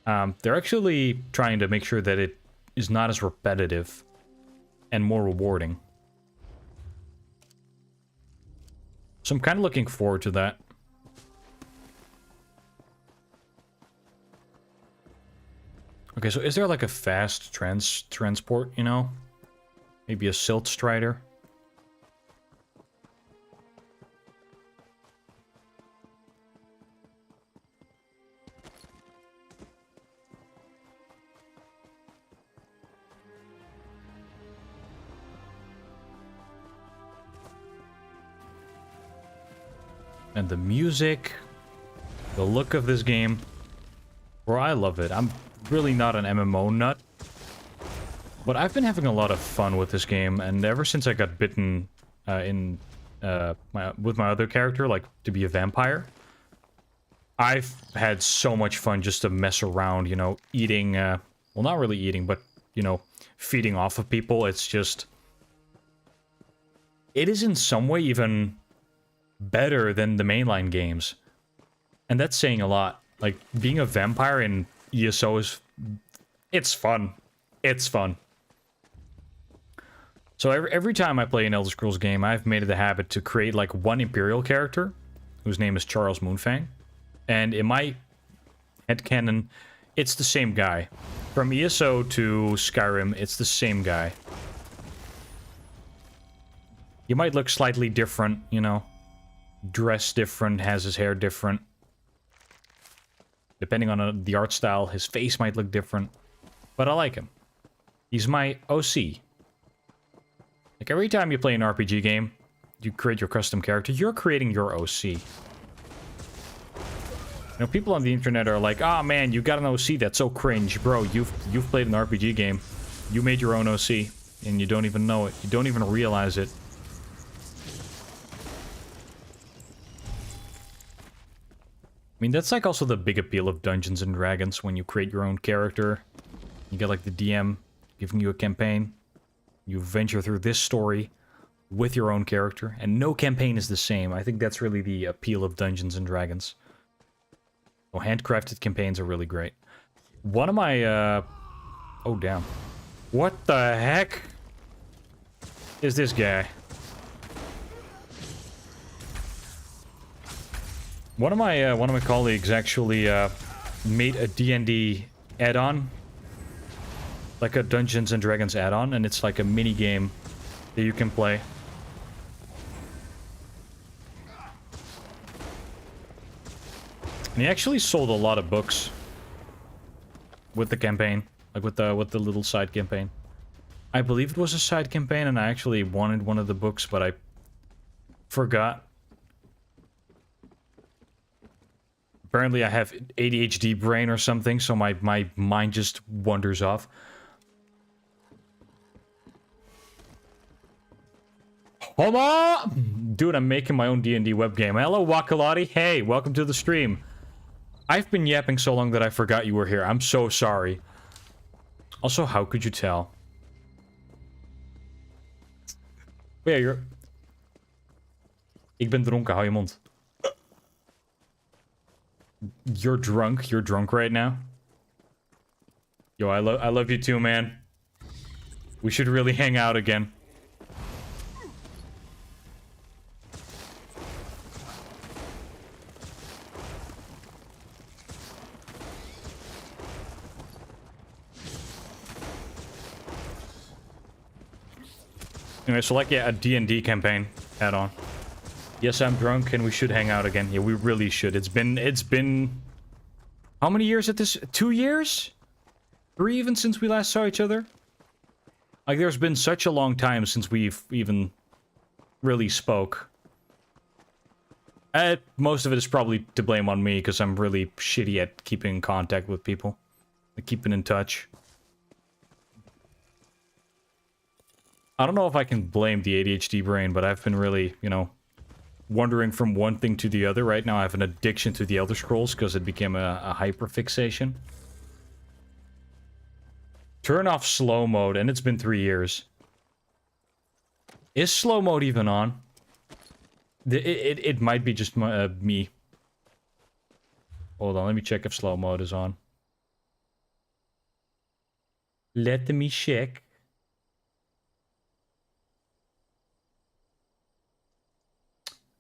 they're actually trying to make sure that it is not as repetitive and more rewarding. So I'm kind of looking forward to that. Okay, so is there like a fast transport, you know? Maybe a Silt Strider? And the music, the look of this game, bro, I love it. I'm really not an MMO nut, but I've been having a lot of fun with this game, and ever since I got bitten with my other character, like to be a vampire, I've had so much fun just to mess around, you know, eating, well, not really eating, but, you know, feeding off of people. It's just, it is in some way even better than the mainline games, and that's saying a lot. Like, being a vampire in ESO is, it's fun. It's fun. So every time I play an Elder Scrolls game, I've made it a habit to create like one Imperial character, whose name is Charles Moonfang, and in my headcanon, it's the same guy. From ESO to Skyrim, it's the same guy. He might look slightly different, you know, dress different, has his hair different. Depending on the art style, his face might look different. But I like him. He's my OC. Like, every time you play an RPG game, you create your custom character, you're creating your OC. You know, people on the internet are like, "Ah, man, you got an OC, that's so cringe." Bro, you've played an RPG game. You made your own OC, and you don't even know it. You don't even realize it. I mean, that's like also the big appeal of Dungeons and Dragons, when you create your own character. You get like the DM giving you a campaign. You venture through this story with your own character, and no campaign is the same. I think that's really the appeal of Dungeons and Dragons. So handcrafted campaigns are really great. One of my, oh, damn. What the heck is this guy? One of my colleagues actually made a D&D add-on, like a Dungeons and Dragons add-on, and it's like a mini game that you can play. And he actually sold a lot of books with the campaign, like with the little side campaign. I believe it was a side campaign, and I actually wanted one of the books, but I forgot. Apparently I have ADHD brain or something, so my mind just wanders off. Hold on! Dude, I'm making my own D&D web game. Hello, Wakalati. Hey, welcome to the stream. I've been yapping so long that I forgot you were here. I'm so sorry. Also, how could you tell? Yeah, you're... Ik ben dronken, hou je mond. You're drunk? You're drunk right now? Yo, I love you too, man. We should really hang out again. Anyway, so like, yeah, a D&D campaign add-on. Yes, I'm drunk and we should hang out again. Yeah, we really should. It's been... How many years at this? 2 years? 3 even since we last saw each other? Like, there's been such a long time since we've even really spoke. Most of it is probably to blame on me, because I'm really shitty at keeping in contact with people. Like, keeping in touch. I don't know if I can blame the ADHD brain, but I've been really, you know, wandering from one thing to the other. Right now I have an addiction to the Elder Scrolls because it became a hyperfixation. Turn off slow mode, and it's been 3 years. Is slow mode even on? It might be just me. Hold on, let me check if slow mode is on. Let me check.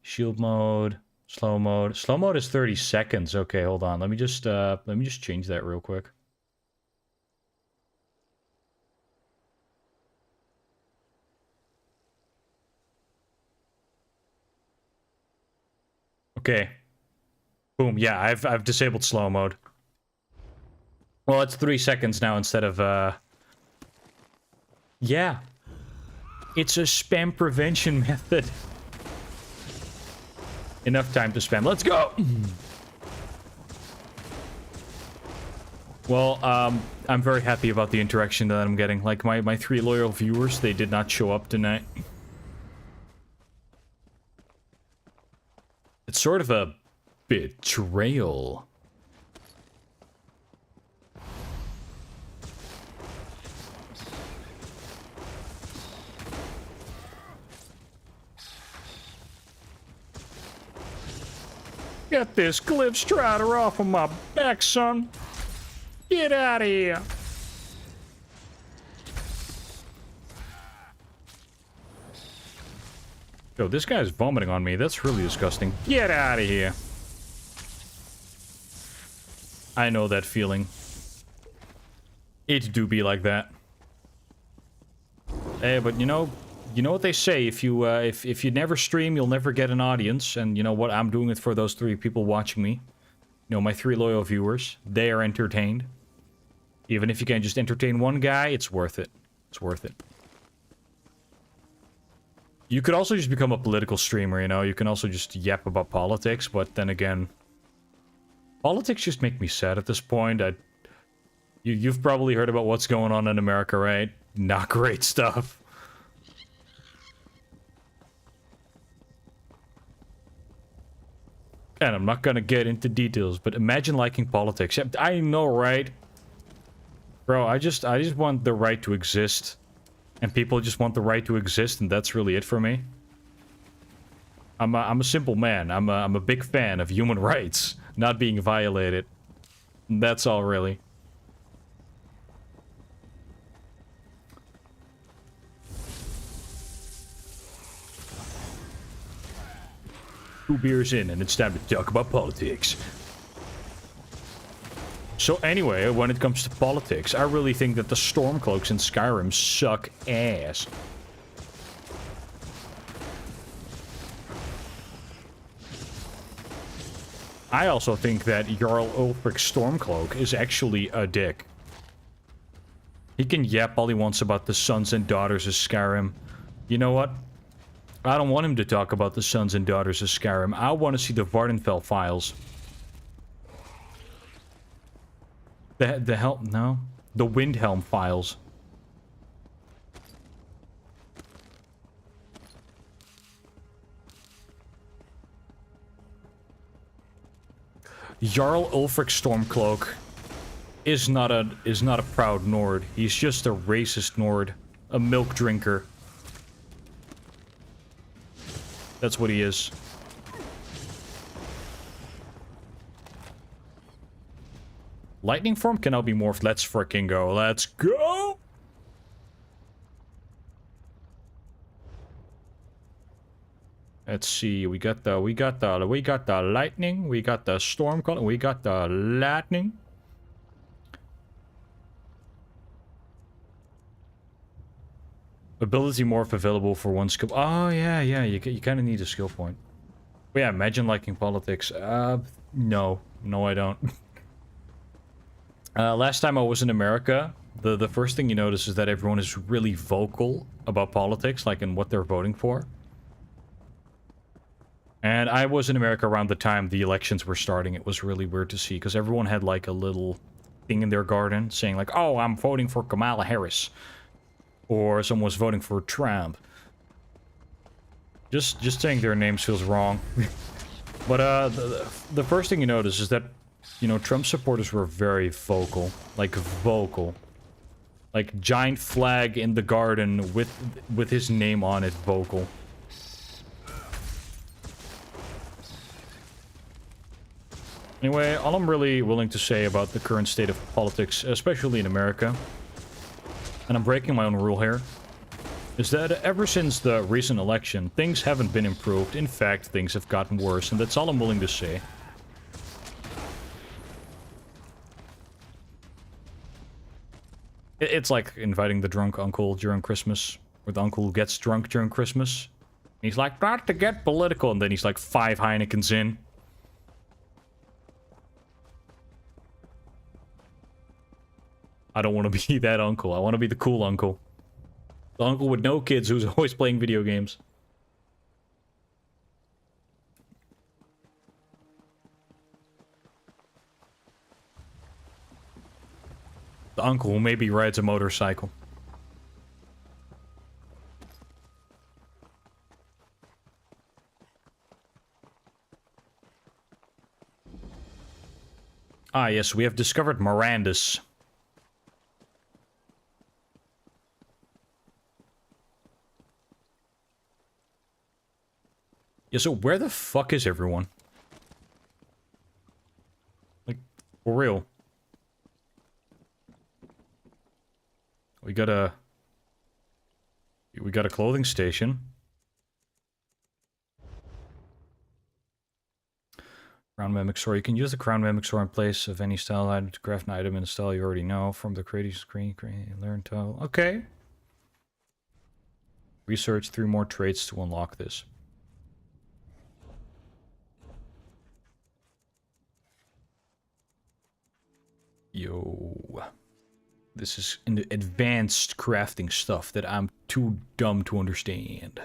Shield mode, slow mode. Slow mode is 30 seconds. Okay, hold on. Let me just change that real quick. Okay. Boom. Yeah, I've disabled slow mode. Well, it's 3 seconds now instead of yeah. It's a spam prevention method. Enough time to spam. Let's go! Well, I'm very happy about the interaction that I'm getting. Like, my 3 loyal viewers, they did not show up tonight. It's sort of a betrayal. Get this Glyph Strider off of my back, son. Get out of here. Yo, this guy's vomiting on me. That's really disgusting. Get out of here. I know that feeling. It do be like that. Hey, but you know what they say, if you never stream, you'll never get an audience. And you know what? I'm doing it for those 3 people watching me. You know, my 3 loyal viewers. They are entertained. Even if you can just entertain one guy, it's worth it. It's worth it. You could also just become a political streamer, you know? You can also just yap about politics, but then again... Politics just make me sad at this point. You've probably heard about what's going on in America, right? Not great stuff. And I'm not gonna get into details, but imagine liking politics. I know, right? Bro, I just want the right to exist. And people just want the right to exist, and that's really it for me. I'm a simple man. I'm a big fan of human rights not being violated. That's all, really. Two beers in, and it's time to talk about politics. So anyway, when it comes to politics, I really think that the Stormcloaks in Skyrim suck ass. I also think that Jarl Ulfric's Stormcloak is actually a dick. He can yap all he wants about the sons and daughters of Skyrim. You know what? I don't want him to talk about the sons and daughters of Skyrim. I want to see the Vardenfell files. The helm, no. The Windhelm files. Jarl Ulfric Stormcloak is not a proud Nord. He's just a racist Nord, a milk drinker. That's what he is. Lightning form can now be morphed. Let's fricking go. Let's go. Let's see. We got the lightning. We got the storm color. We got the lightning. Ability morph available for one skill. Oh yeah. You kind of need a skill point. But yeah, imagine liking politics. No, I don't. Last time I was in America, the first thing you notice is that everyone is really vocal about politics, like in what they're voting for. And I was in America around the time the elections were starting. It was really weird to see, because everyone had like a little thing in their garden saying like, oh, I'm voting for Kamala Harris. Or someone was voting for Trump. Just saying their names feels wrong. But the first thing you notice is that, you know, Trump supporters were very vocal. Like, vocal. Like, giant flag in the garden with his name on it, vocal. Anyway, all I'm really willing to say about the current state of politics, especially in America, and I'm breaking my own rule here, is that ever since the recent election, things haven't been improved. In fact, things have gotten worse, and that's all I'm willing to say. It's like inviting the drunk uncle during Christmas, where the uncle gets drunk during Christmas. And he's like, not to get political, and then he's like 5 Heinekens in. I don't want to be that uncle. I want to be the cool uncle. The uncle with no kids who's always playing video games. The uncle who maybe rides a motorcycle. Ah, yes, we have discovered Mirandus. Yeah, so where the fuck is everyone? Like, for real. We got a clothing station. Crown Mimic-Sword. You can use the Crown Mimic-Sword in place of any style item to craft an item in a style you already know. From the creative screen, learn to... Okay. Research 3 more traits to unlock this. Yo. This is advanced crafting stuff that I'm too dumb to understand.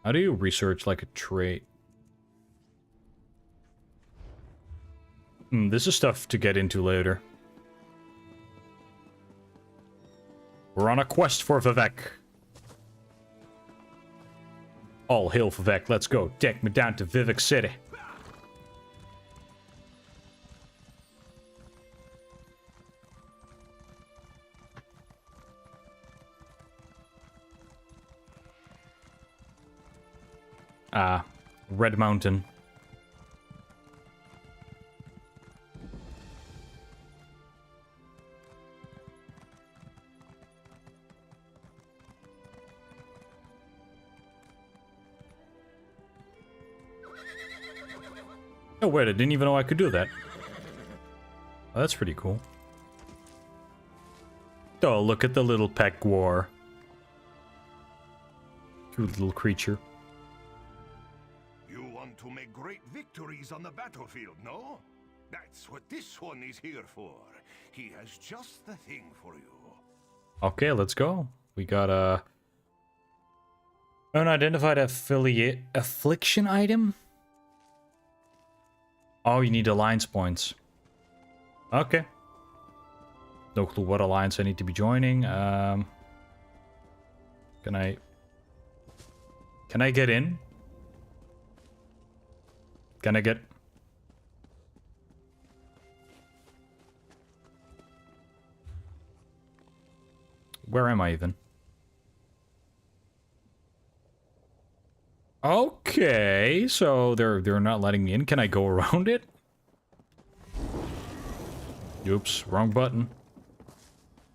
How do you research like a trait? This is stuff to get into later. We're on a quest for Vivek. All hail Vivek, let's go. Take me down to Vivek City. Ah, Red Mountain. Oh wait, I didn't even know I could do that. Oh, that's pretty cool. Oh, look at the little pet war. Cute little creature. To make great victories on the battlefield, no? That's what this one is here for. He has just the thing for you. Okay, let's go. We got a unidentified affiliate affliction item. Oh, you need alliance points. Okay. No clue what alliance I need to be joining. Can I get in? Can I get... Where am I even? Okay, so they're not letting me in. Can I go around it? Oops, wrong button.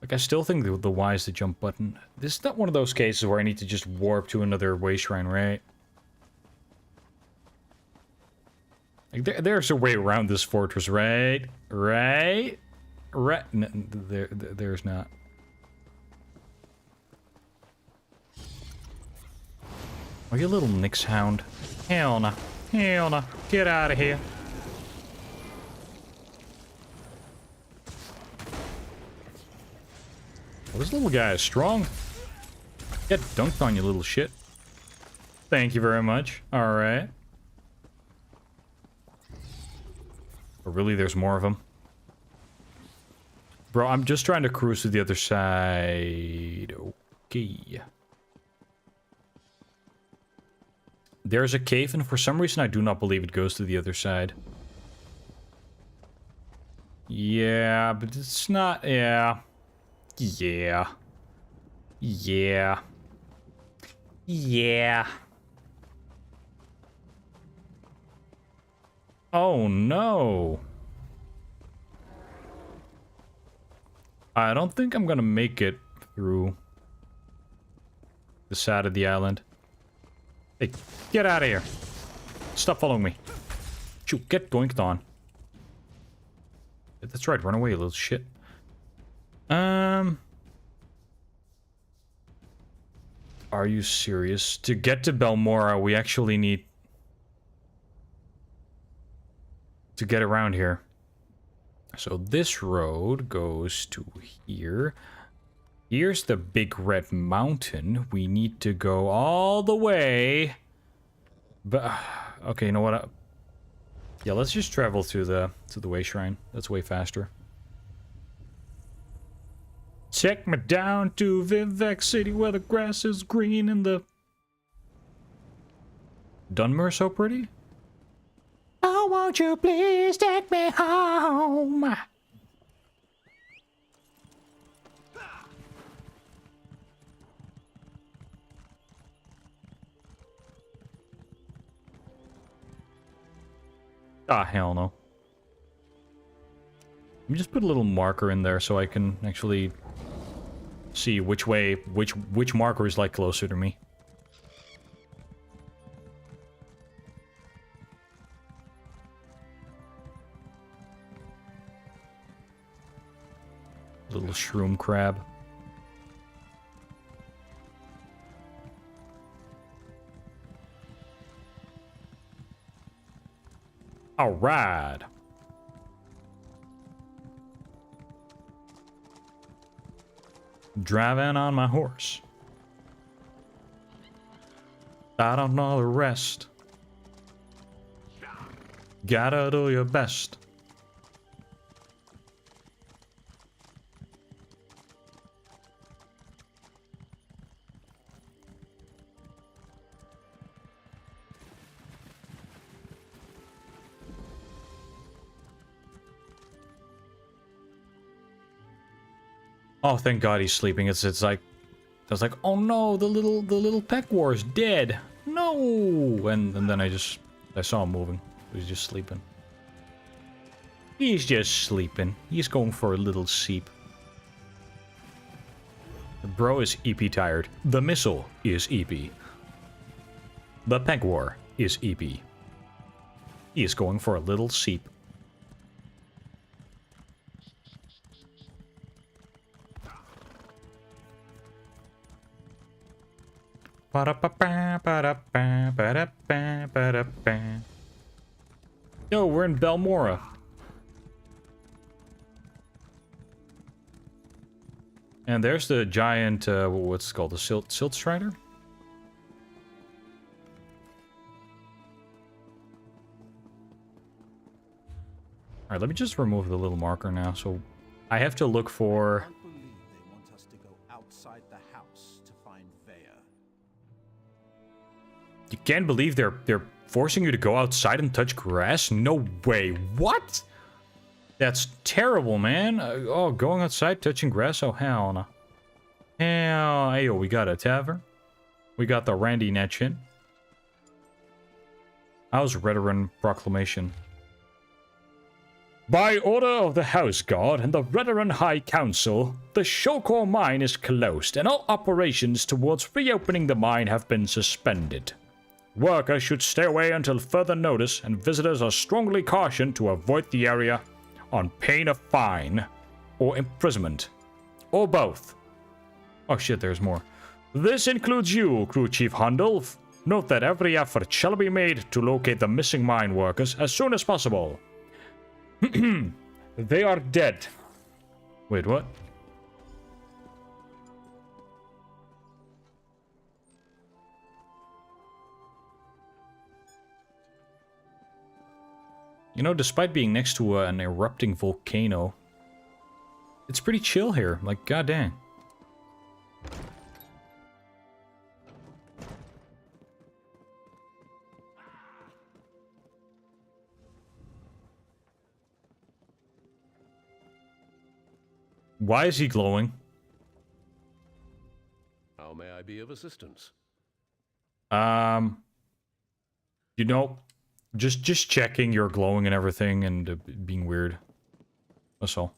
Like, I still think the Y is the jump button. This is not one of those cases where I need to just warp to another way shrine, right? Like, there's a way around this fortress, right? Right? Right? No, there's not. Are you a little Nyx hound? Hell no. Hell no. Get out of here. Well, this little guy is strong. Get dunked on, you little shit. Thank you very much. Alright. But really, there's more of them. Bro, I'm just trying to cruise to the other side. Okay. There's a cave, and for some reason I do not believe it goes to the other side. Yeah, but it's not... Yeah. Yeah. Yeah. Yeah. Oh, no. I don't think I'm gonna make it through the side of the island. Hey, get out of here. Stop following me. Shoot, get doinked on. That's right, run away, you little shit. Are you serious? To get to Belmora, we actually need to get around here. So this road goes to here. Here's the big red mountain. We need to go all the way. But okay, you know what? Yeah, let's just travel to the way shrine. That's way faster. Take me down to Vivek City where the grass is green and the Dunmer so pretty. Oh, won't you please take me home? Ah, hell no. Let me just put a little marker in there so I can actually see which way, which marker is like closer to me. Little shroom crab. All right. Driving on my horse. I don't know the rest. Gotta do your best. Oh, thank God he's sleeping. It's like, I was like, oh no, the little peck war is dead. No, and then I saw him moving. He's just sleeping. He's just sleeping. He's going for a little sleep. The bro is EP tired. The missile is EP. The peck war is EP. He is going for a little sleep. Yo, we're in Belmora. And there's the giant, what's it called? The Silt Strider? Alright, let me just remove the little marker now. So I have to look for... I believe they want us to go outside the house to find Vea. You can't believe they're forcing you to go outside and touch grass? No way. What? That's terrible, man. Oh, going outside, touching grass? Oh, hell no. Hell, ayo, we got a tavern. We got the Randy Netchin. How's Redoran Proclamation? By order of the House Guard and the Redoran High Council, the Shokor mine is closed and all operations towards reopening the mine have been suspended. Workers should stay away until further notice, and visitors are strongly cautioned to avoid the area on pain of fine or imprisonment, or both. Oh shit, there's more. This includes you, Crew Chief Hundle. Note that every effort shall be made to locate the missing mine workers as soon as possible. They are dead. Wait, what? You know, despite being next to an erupting volcano, it's pretty chill here. Like, goddamn. Why is he glowing? How may I be of assistance? You know, just checking you're glowing and everything and being weird. That's all.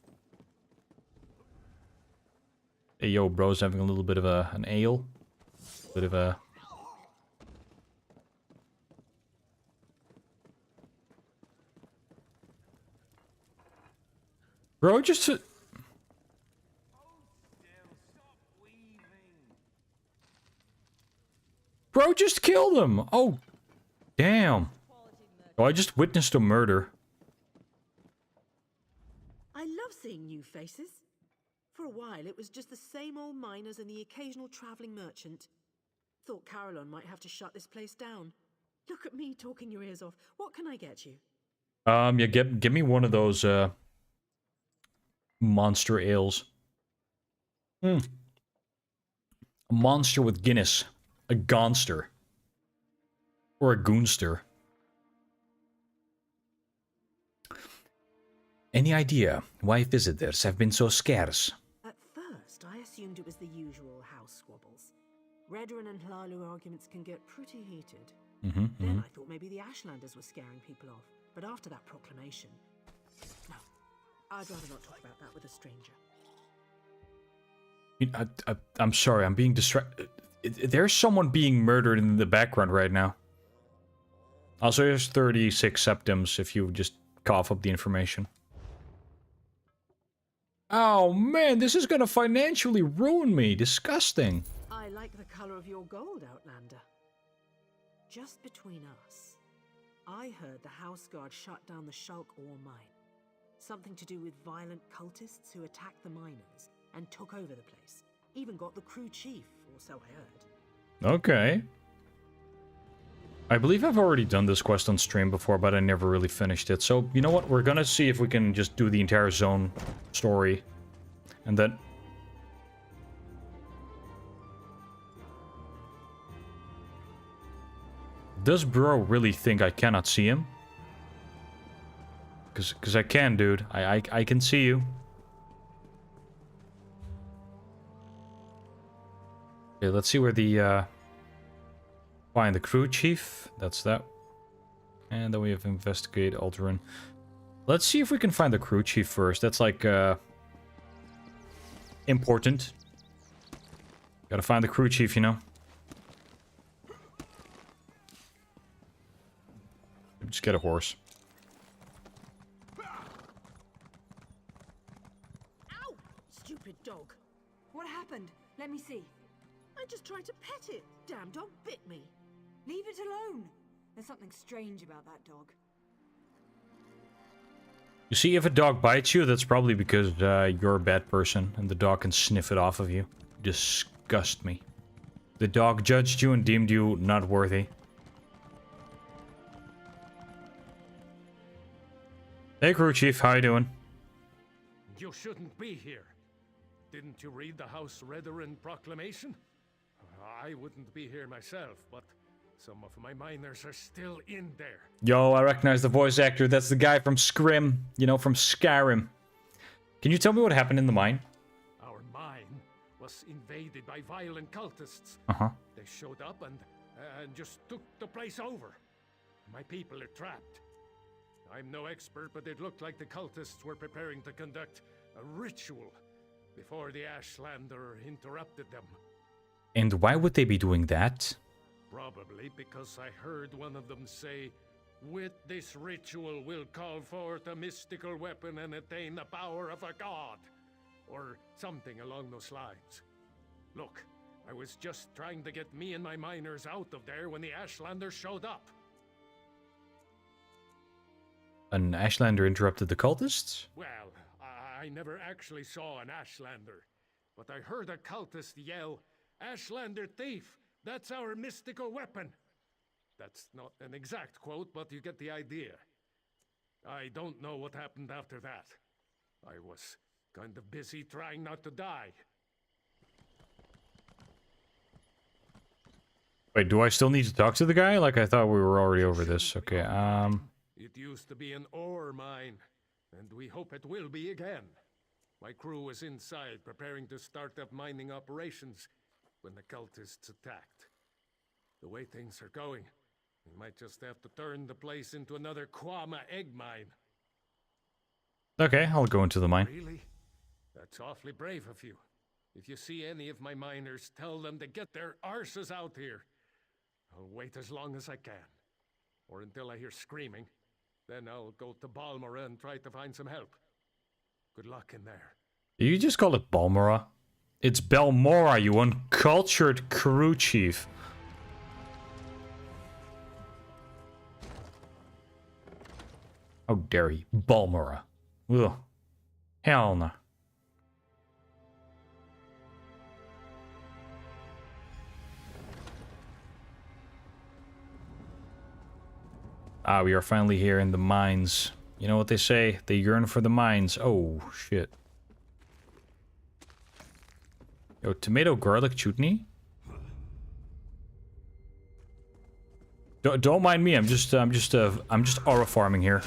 Hey, yo, bro's having a little bit of an ale. Bit of a... Bro, just... Bro just killed him! Oh, damn. Oh, I just witnessed a murder. I love seeing new faces. For a while, it was just the same old miners and the occasional traveling merchant. Thought Carolyn might have to shut this place down. Look at me talking your ears off. What can I get you? Yeah, give me one of those, monster ales. A monster with Guinness. A gonster. Or a goonster. Any idea why visitors have been so scarce? At first, I assumed it was the usual house squabbles. Redoran and Hlalu arguments can get pretty heated. Then I thought maybe the Ashlanders were scaring people off. But after that proclamation... No, I'd rather not talk about that with a stranger. I'm sorry, I'm being distracted. There's someone being murdered in the background right now. Also, there's 36 septims if you just cough up the information. Oh man, this is gonna financially ruin me. Disgusting. I like the color of your gold, Outlander. Just between us, I heard the House Guard shut down the Shulk ore mine. Something to do with violent cultists who attacked the miners and took over the place. Even got the crew chief, or so I heard. Okay. I believe I've already done this quest on stream before, but I never really finished it. So, you know what? We're gonna see if we can just do the entire zone story. And then... Does bro really think I cannot see him? Because I can, dude. I can see you. Okay, let's see where the, find the crew chief. That's that. And then we have investigate Alderaan. Let's see if we can find the crew chief first. That's like, important. Gotta find the crew chief, you know? Just get a horse. Ow! Stupid dog. What happened? Let me see. I just tried to pet it. Damn dog bit me. Leave it alone. There's something strange about that dog. You see, if a dog bites you, that's probably because you're a bad person and the dog can sniff it off of you. Disgust me. The dog judged you and deemed you not worthy. Hey, crew chief, how you doing? You shouldn't be here. Didn't you read the House Redarin proclamation? I wouldn't be here myself, but some of my miners are still in there. Yo, I recognize the voice actor. That's the guy from Scrim, you know, from Skyrim. Can you tell me what happened in the mine? Our mine was invaded by violent cultists. Uh-huh. They showed up and just took the place over. My people are trapped. I'm no expert, but it looked like the cultists were preparing to conduct a ritual before the Ashlander interrupted them. And why would they be doing that? Probably because I heard one of them say, "With this ritual we'll call forth a mystical weapon and attain the power of a god." Or something along those lines. Look, I was just trying to get me and my miners out of there when the Ashlander showed up. An Ashlander interrupted the cultists? Well, I never actually saw an Ashlander, but I heard a cultist yell, "Ashlander thief! That's our mystical weapon!" That's not an exact quote, but you get the idea. I don't know what happened after that. I was kind of busy trying not to die. Wait, do I still need to talk to the guy? Like, I thought we were already over this. Okay, It used to be an ore mine, and we hope it will be again. My crew was inside, preparing to start up mining operations when the cultists attacked. The way things are going, we might just have to turn the place into another Kwama egg mine. Okay, I'll go into the mine. Really? That's awfully brave of you. If you see any of my miners, tell them to get their arses out here. I'll wait as long as I can. Or until I hear screaming. Then I'll go to Balmora and try to find some help. Good luck in there. You just called it Balmora? It's Belmora, you uncultured crew chief. How dare he? Balmora. Ugh. Hell no. Ah, we are finally here in the mines. You know what they say? They yearn for the mines. Oh, shit. Yo, tomato garlic chutney? Don't mind me. I'm just aura farming here.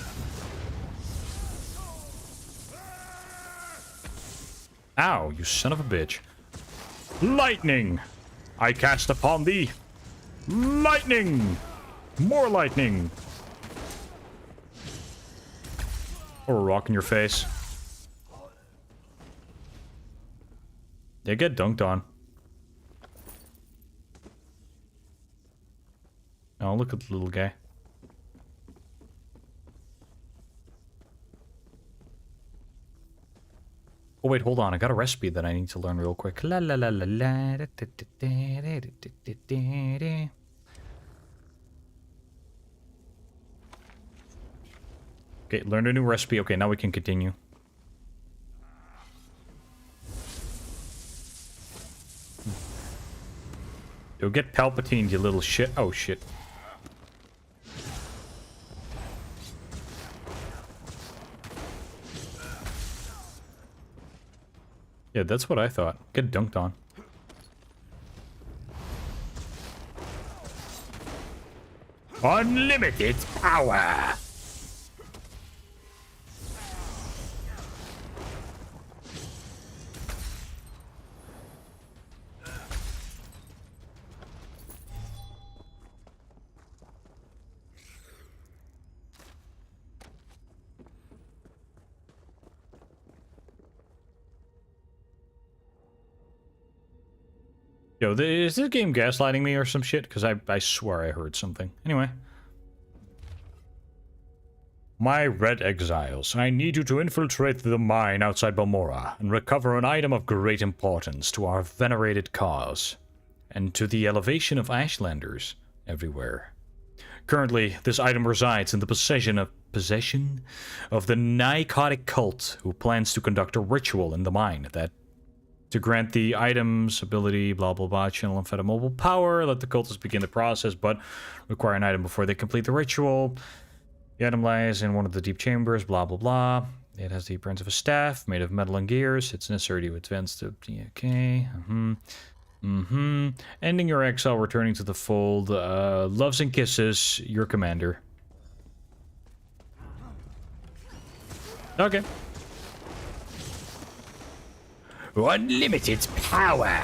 Ow, you son of a bitch. Lightning! I cast upon thee. Lightning! More lightning! Or a rock in your face. They get dunked on. Oh, look at the little guy. Oh wait, hold on. I got a recipe that I need to learn real quick. La la la la la. Okay, learned a new recipe. Okay, now we can continue. You'll get Palpatine, you little shit. Oh, shit. Yeah, that's what I thought. Get dunked on. Unlimited power! Yo, is this game gaslighting me or some shit? Because I swear I heard something. Anyway. My Red Exiles, I need you to infiltrate the mine outside Balmora and recover an item of great importance to our venerated cause, and to the elevation of Ashlanders everywhere. Currently, this item resides in the possession of the Nycotic cult, who plans to conduct a ritual in the mine that to grant the item's ability, blah blah blah, channel amphetamine power, let the cultists begin the process, but require an item before they complete the ritual. The item lies in one of the deep chambers, blah, blah, blah. It has the appearance of a staff made of metal and gears. It's necessary to advance to... Okay. Ending your exile, returning to the fold. Loves and kisses, your commander. Okay. Unlimited power!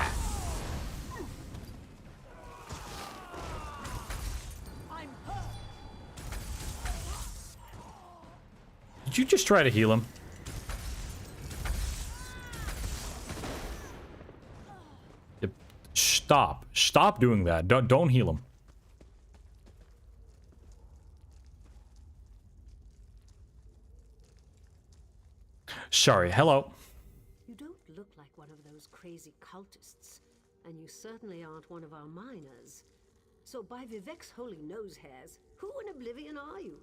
Did you just try to heal him? Stop. Stop doing that. Don't heal him. Sorry, hello. You don't look like one of those crazy cultists, and you certainly aren't one of our miners. So by Vivek's holy nose hairs, who in oblivion are you?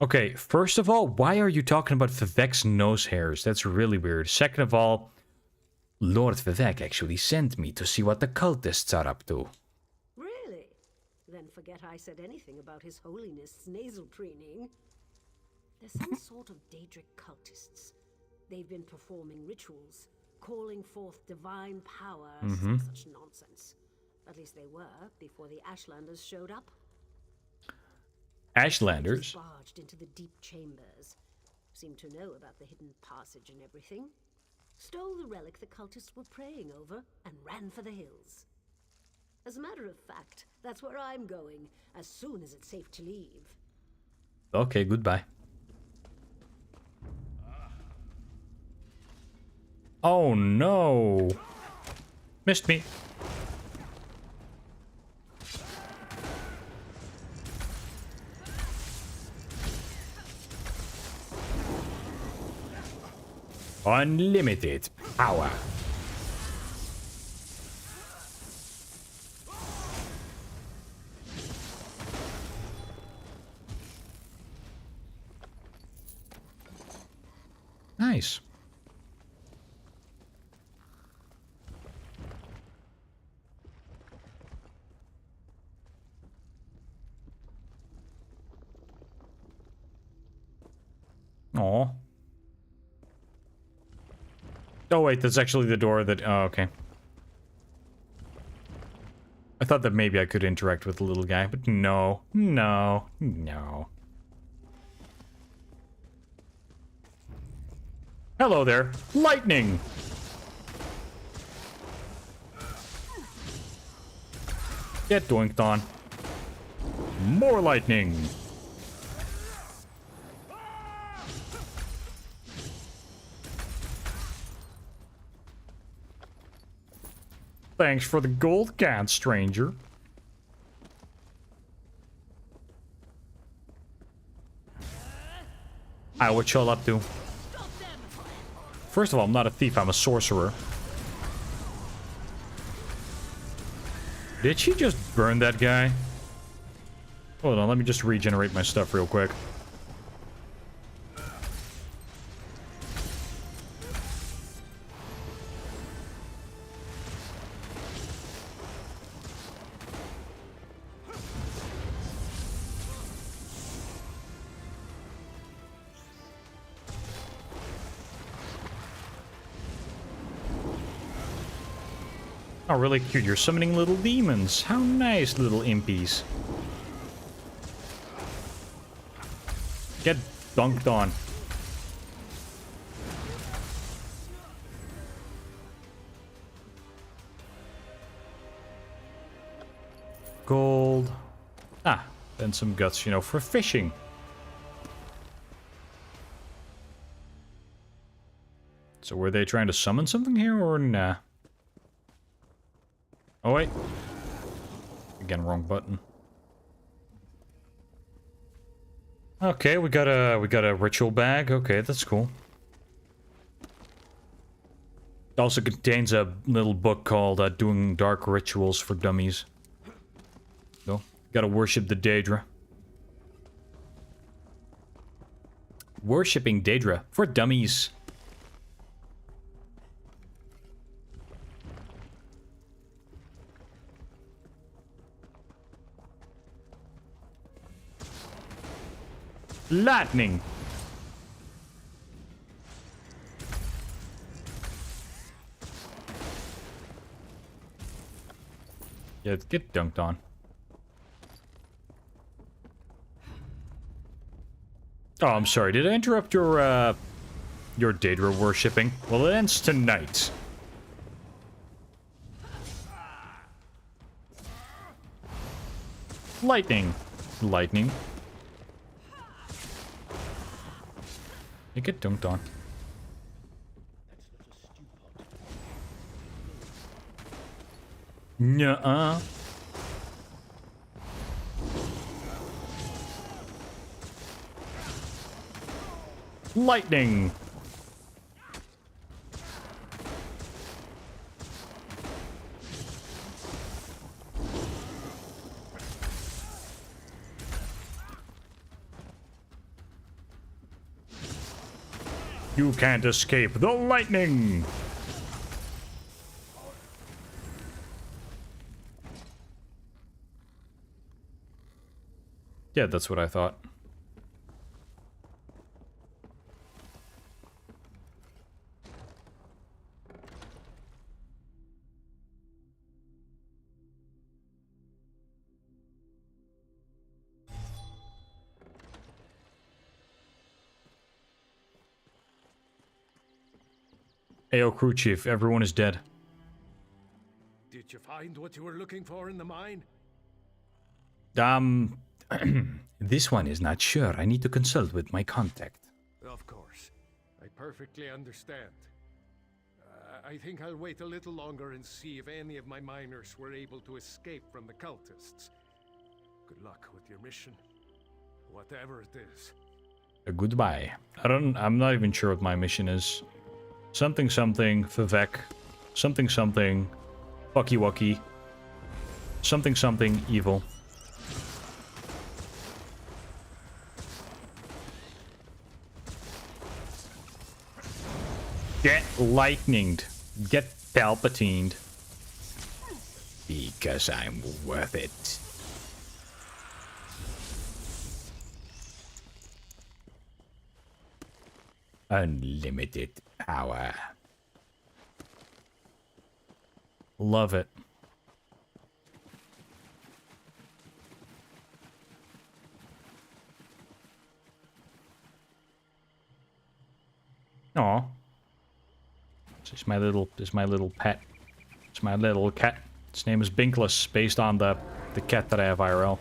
Okay, first of all, why are you talking about Vivek's nose hairs? That's really weird. Second of all, Lord Vivek actually sent me to see what the cultists are up to. Really? Then forget I said anything about His Holiness's nasal preening. There's some sort of Daedric cultists. They've been performing rituals, calling forth divine power, some such nonsense. At least they were, before the Ashlanders showed up. Ashlanders? Barged into the deep chambers. Seemed to know about the hidden passage and everything. Stole the relic the cultists were praying over and ran for the hills. As a matter of fact, that's where I'm going, as soon as it's safe to leave. Okay, goodbye. Oh no! Missed me. Unlimited power. Nice. Aw. Oh wait, that's actually the door that... Oh, okay. I thought that maybe I could interact with the little guy, but no. No. No. Hello there. Lightning! Get doinked on. More lightning! Thanks for the gold can, stranger. Hi, what y'all up to? First of all, I'm not a thief, I'm a sorcerer. Did she just burn that guy? Hold on, let me just regenerate my stuff real quick. Oh, really cute. You're summoning little demons. How nice, little impies. Get dunked on. Gold. Ah, and some guts, you know, for fishing. So were they trying to summon something here or nah? Oh wait. Again, wrong button. Okay, we got a ritual bag. Okay, that's cool. It also contains a little book called Doing Dark Rituals for Dummies. So, gotta worship the Daedra. Worshipping Daedra for dummies. Lightning. Yeah, get dunked on. Oh, I'm sorry. Did I interrupt your Daedra worshipping? Well, it ends tonight. Lightning. Lightning. You get dunked on. Nuh-uh. Lightning. You can't escape the lightning. Yeah, that's what I thought. Ayo, crew chief, everyone is dead. Did you find what you were looking for in the mine? This one is not sure. I need to consult with my contact. Of course. I perfectly understand. I think I'll wait a little longer and see if any of my miners were able to escape from the cultists. Good luck with your mission. Whatever it is. Goodbye. I'm not even sure what my mission is. Something something Vivek. Something something Fucky Wucky. Something something evil. Get lightninged. Get palpatined. Because I'm worth it. Unlimited power. Love it. Aw. This is my little pet. It's my little cat. Its name is Binkless, based on the cat that I have IRL.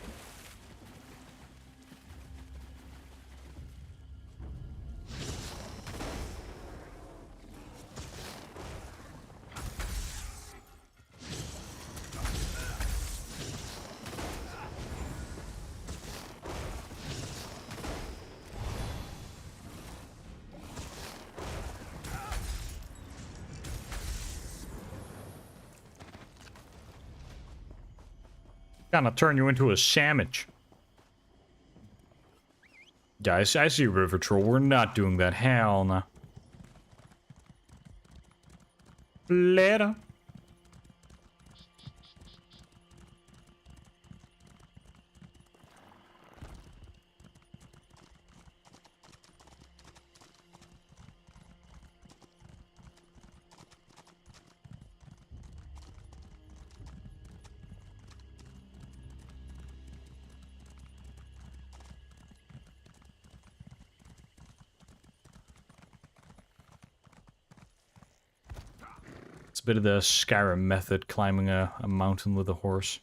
Gonna turn you into a sandwich. Guys, I see River Troll. We're not doing that. Hell no. Later. It's a bit of the Skyrim method, climbing a mountain with a horse.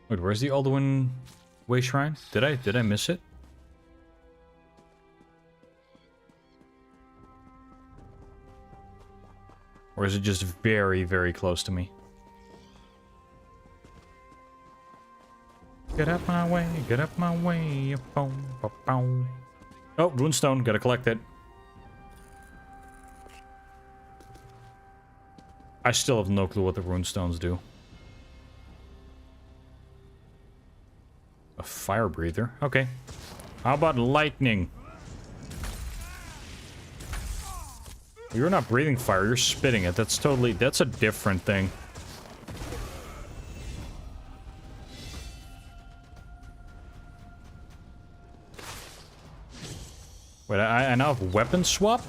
Wait, where's the Alduin Way Shrine? Did I miss it? Or is it just very, very close to me? Get up my way, get up my way. Boom, boom, boom. Oh, runestone, gotta collect it. I still have no clue what the runestones do. A fire breather. Okay. How about lightning? You're not breathing fire, you're spitting it. That's a different thing. Wait, I now have weapon swap?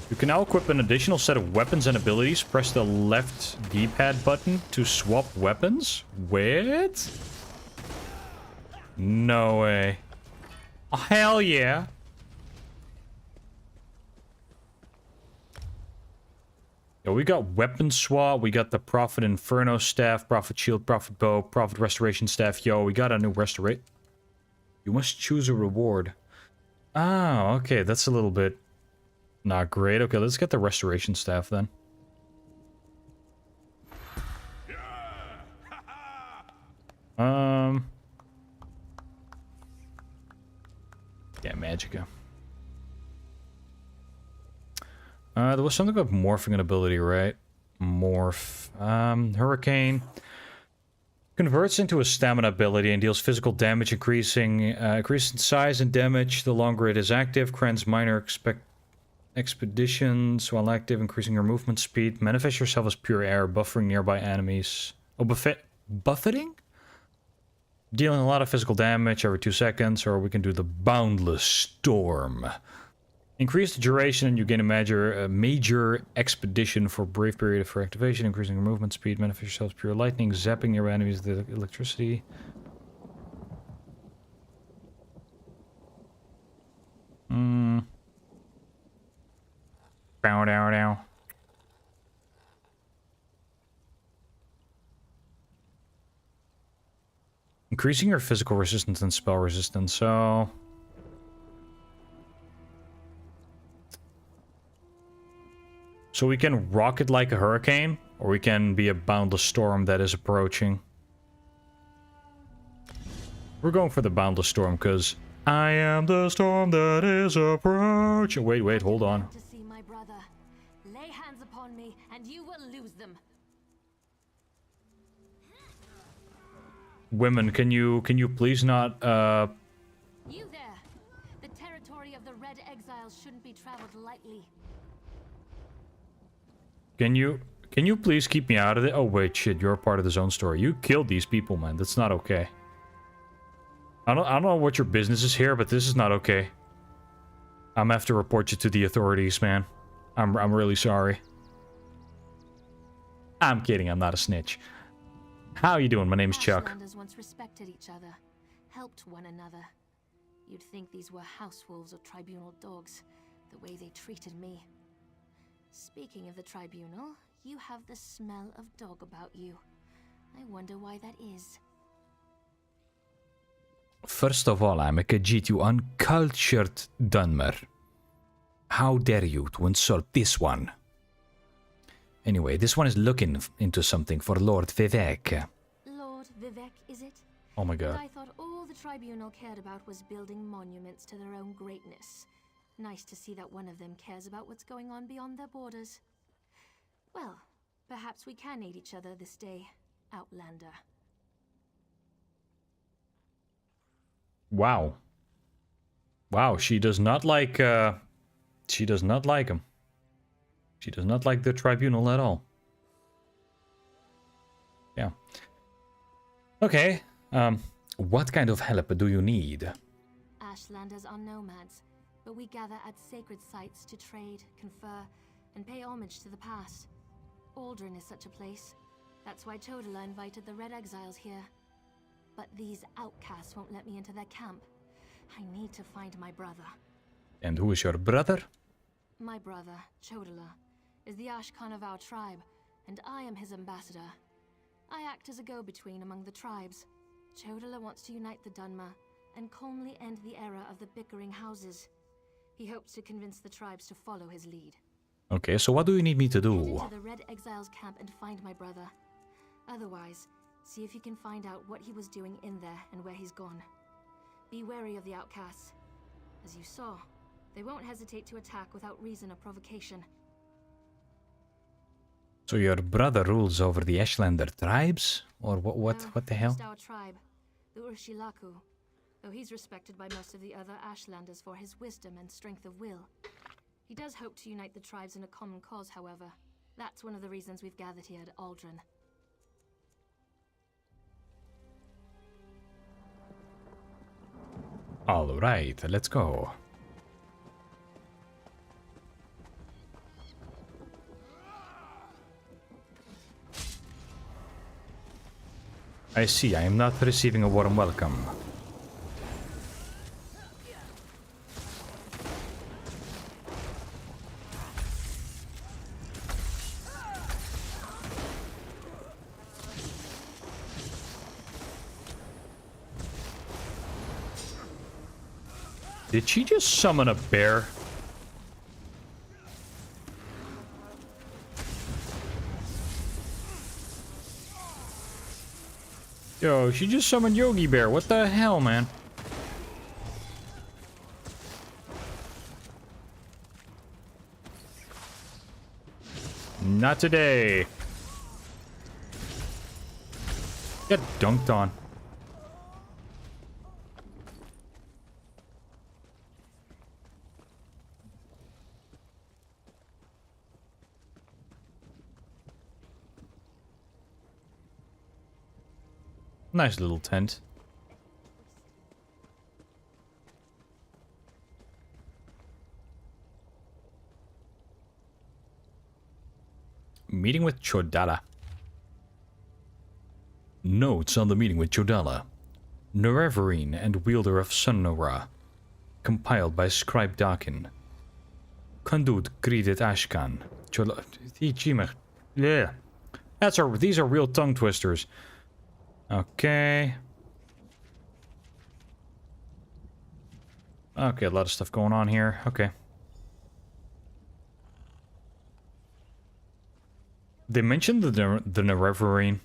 You can now equip an additional set of weapons and abilities. Press the left D-pad button to swap weapons? What? No way. Oh, hell yeah. Yo, we got weapon swap. We got the Prophet Inferno staff, Prophet Shield, Prophet Bow, Prophet Restoration staff. Yo, we got a new Restorate. You must choose a reward. Ah, okay. That's a little bit not great. Okay, let's get the Restoration staff then. Yeah, Magicka. There was something about morphing ability, right? Morph. Hurricane. Converts into a stamina ability and deals physical damage, increasing in size and damage the longer it is active. Grants minor expeditions while active, increasing your movement speed. Manifest yourself as pure air, buffering nearby enemies. Oh, buffeting? Dealing a lot of physical damage every 2 seconds, or we can do the Boundless Storm. Increase the duration and you gain a major expedition for a brief period for activation, increasing your movement speed, manifest yourself as pure lightning, zapping your enemies with the electricity. Bow down now. Increasing your physical resistance and spell resistance, so... So we can rocket like a hurricane, or we can be a boundless storm that is approaching. We're going for the boundless storm, because I am the storm that is approaching. Wait, hold on. To see my brother. Lay hands upon me, and you will lose them. Women, can you please not, You there! The territory of the Red Exiles shouldn't be traveled lightly. Can you please keep me out of it? Oh wait, shit, you're a part of the zone story. You killed these people, man. That's not okay. I don't know what your business is here, but this is not okay. I'm gonna have to report you to the authorities, man. I'm really sorry. I'm kidding, I'm not a snitch. How you doing? My name's Chuck. Ashlanders once respected each other, helped one another. You'd think these were house wolves or tribunal dogs, the way they treated me. Speaking of the tribunal, you have the smell of dog about you. I wonder why that is. First of all, I'm a Khajiit, you uncultured Dunmer. How dare you to insult this one? Anyway, this one is looking into something for Lord Vivek. Lord Vivek, is it? Oh my god. And I thought all the tribunal cared about was building monuments to their own greatness. Nice to see that one of them cares about what's going on beyond their borders. Well, perhaps we can aid each other this day, Outlander. Wow. Wow, she does not like, she does not like him. She does not like the tribunal at all. Yeah. Okay, what kind of help do you need? Ashlanders are nomads, but we gather at sacred sites to trade, confer, and pay homage to the past. Aldrin is such a place. That's why Chodala invited the Red Exiles here. But these outcasts won't let me into their camp. I need to find my brother. And who is your brother? My brother, Chodala, is the Ashkan of our tribe, and I am his ambassador. I act as a go-between among the tribes. Chodala wants to unite the Dunmer and calmly end the era of the bickering houses. He hopes to convince the tribes to follow his lead. Okay, so what do you need me to do? Head into the Red Exiles camp and find my brother. Otherwise, see if you can find out what he was doing in there and where he's gone. Be wary of the outcasts. As you saw, they won't hesitate to attack without reason or provocation. So your brother rules over the Ashlander tribes? Or what the hell? Just our tribe, the Urshilaku, though he's respected by most of the other Ashlanders for his wisdom and strength of will. He does hope to unite the tribes in a common cause, however. That's one of the reasons we've gathered here at Aldrin. Alright, let's go. I see, I am not receiving a warm welcome. Did she just summon a bear? Yo, she just summoned Yogi Bear. What the hell, man? Not today. Get dunked on. Nice little tent. Meeting with Chodala. Notes on the meeting with Chodala. Nerevarine and wielder of Sunnora. Compiled by Scribe Dakin. Kandut greeted Ashkan. Yeah. These are real tongue twisters. Okay. Okay, a lot of stuff going on here. Okay. They mentioned the Nerevarine.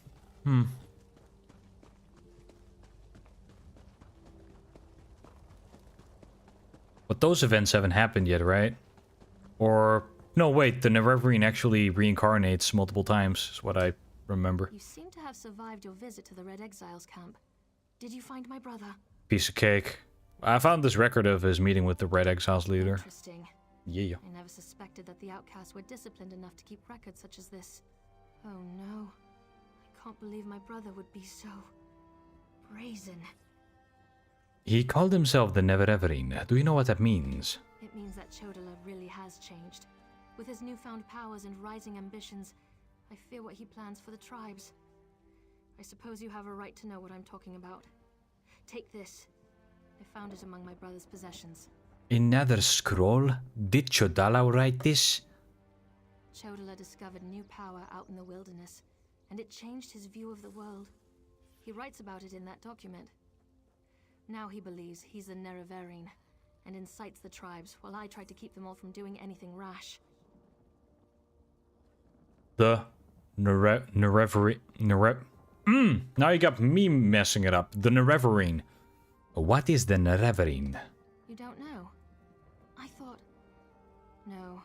But those events haven't happened yet, right? Or... No, wait, the Nerevarine actually reincarnates multiple times, is what I remember. You seem to have survived your visit to the Red Exiles camp. Did you find my brother? Piece of cake. I found this record of his meeting with the Red Exiles leader. Interesting. Yeah. I never suspected that the outcasts were disciplined enough to keep records such as this. Oh no. I can't believe my brother would be so... brazen. He called himself the Nerevarine. Do you know what that means? It means that Chodala really has changed. With his newfound powers and rising ambitions, I fear what he plans for the tribes. I suppose you have a right to know what I'm talking about. Take this. I found it among my brother's possessions. Another scroll? Did Chodala write this? Chodala discovered new power out in the wilderness, and it changed his view of the world. He writes about it in that document. Now he believes he's the Nerevarine, and incites the tribes, while I try to keep them all from doing anything rash. The Nerevarine... Now you got me messing it up. The Nerevarine. What is the Nerevarine? You don't know? I thought... No,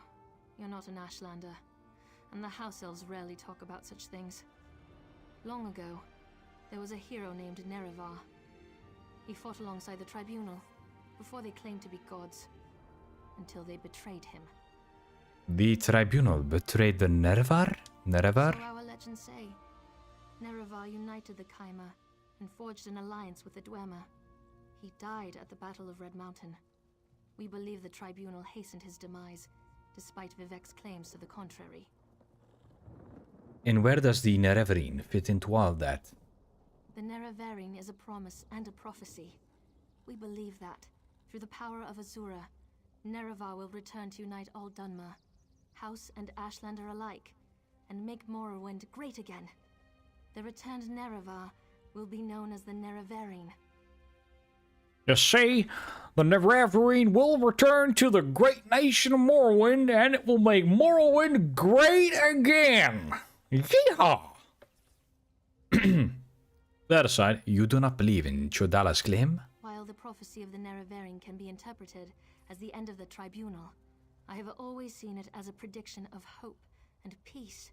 you're not an Ashlander. And the House Elves rarely talk about such things. Long ago, there was a hero named Nerevar. He fought alongside the Tribunal, before they claimed to be gods, until they betrayed him. The Tribunal betrayed the Nerevar? Nerevar? So our legends say. Nerevar united the Kaima and forged an alliance with the Dwemer. He died at the Battle of Red Mountain. We believe the Tribunal hastened his demise, despite Vivek's claims to the contrary. And where does the Nerevarine fit into all that? The Nerevarine is a promise and a prophecy. We believe that, through the power of Azura, Nerevar will return to unite all Dunmer, House and Ashlander alike, and make Morrowind great again. The returned Nerevar will be known as the Nerevarine. You see, the Nerevarine will return to the great nation of Morrowind, and it will make Morrowind great again! Yeehaw! That aside, you do not believe in Chodala's claim? While the prophecy of the Nerevarine can be interpreted as the end of the Tribunal, I have always seen it as a prediction of hope and peace.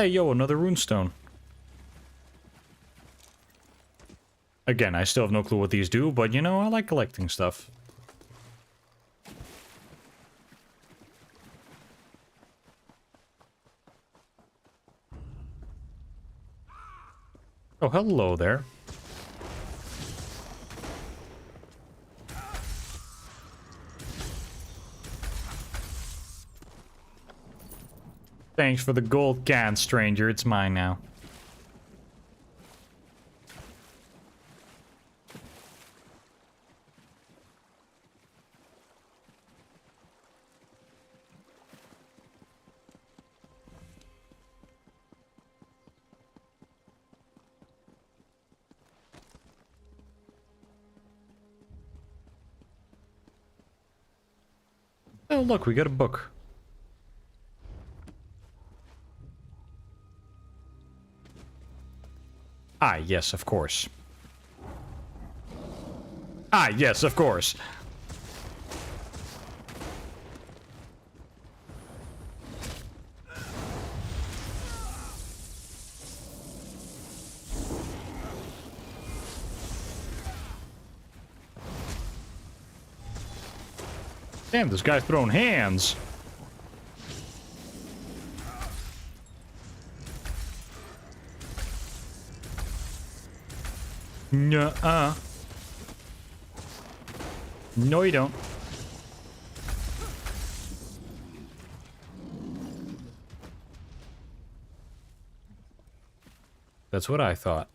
Hey, yo, another runestone. Again, I still have no clue what these do, but you know, I like collecting stuff. Oh, hello there. Thanks for the gold can, stranger. It's mine now. Oh, look, we got a book. Ah, yes, of course. Ah, yes, of course. Damn, this guy's throwing hands. Nuh-uh. No, you don't. That's what I thought.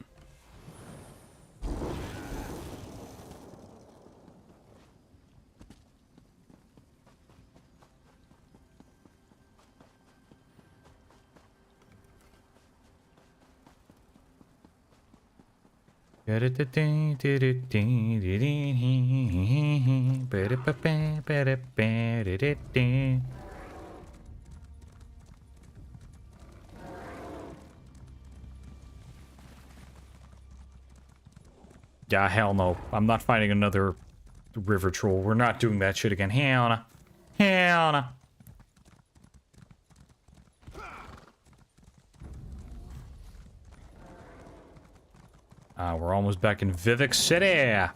Yeah, hell no. I'm not fighting another river troll. We're not doing that shit again. Hell no. Hell no. We're almost back in Vivek City.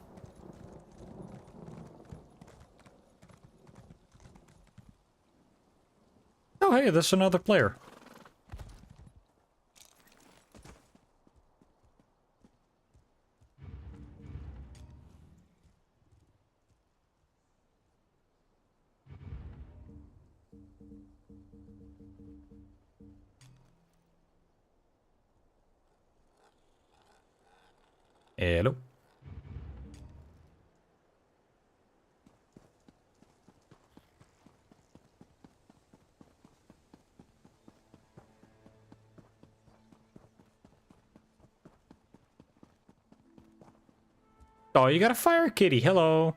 Oh, hey, there's another player. Hello. Oh, you got a fire kitty. Hello.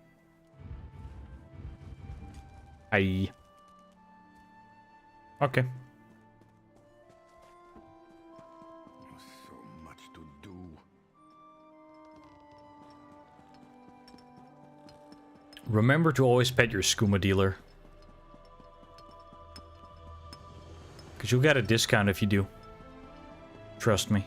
Hi. Okay. So much to do. Remember to always pet your skooma dealer. Because you'll get a discount if you do. Trust me.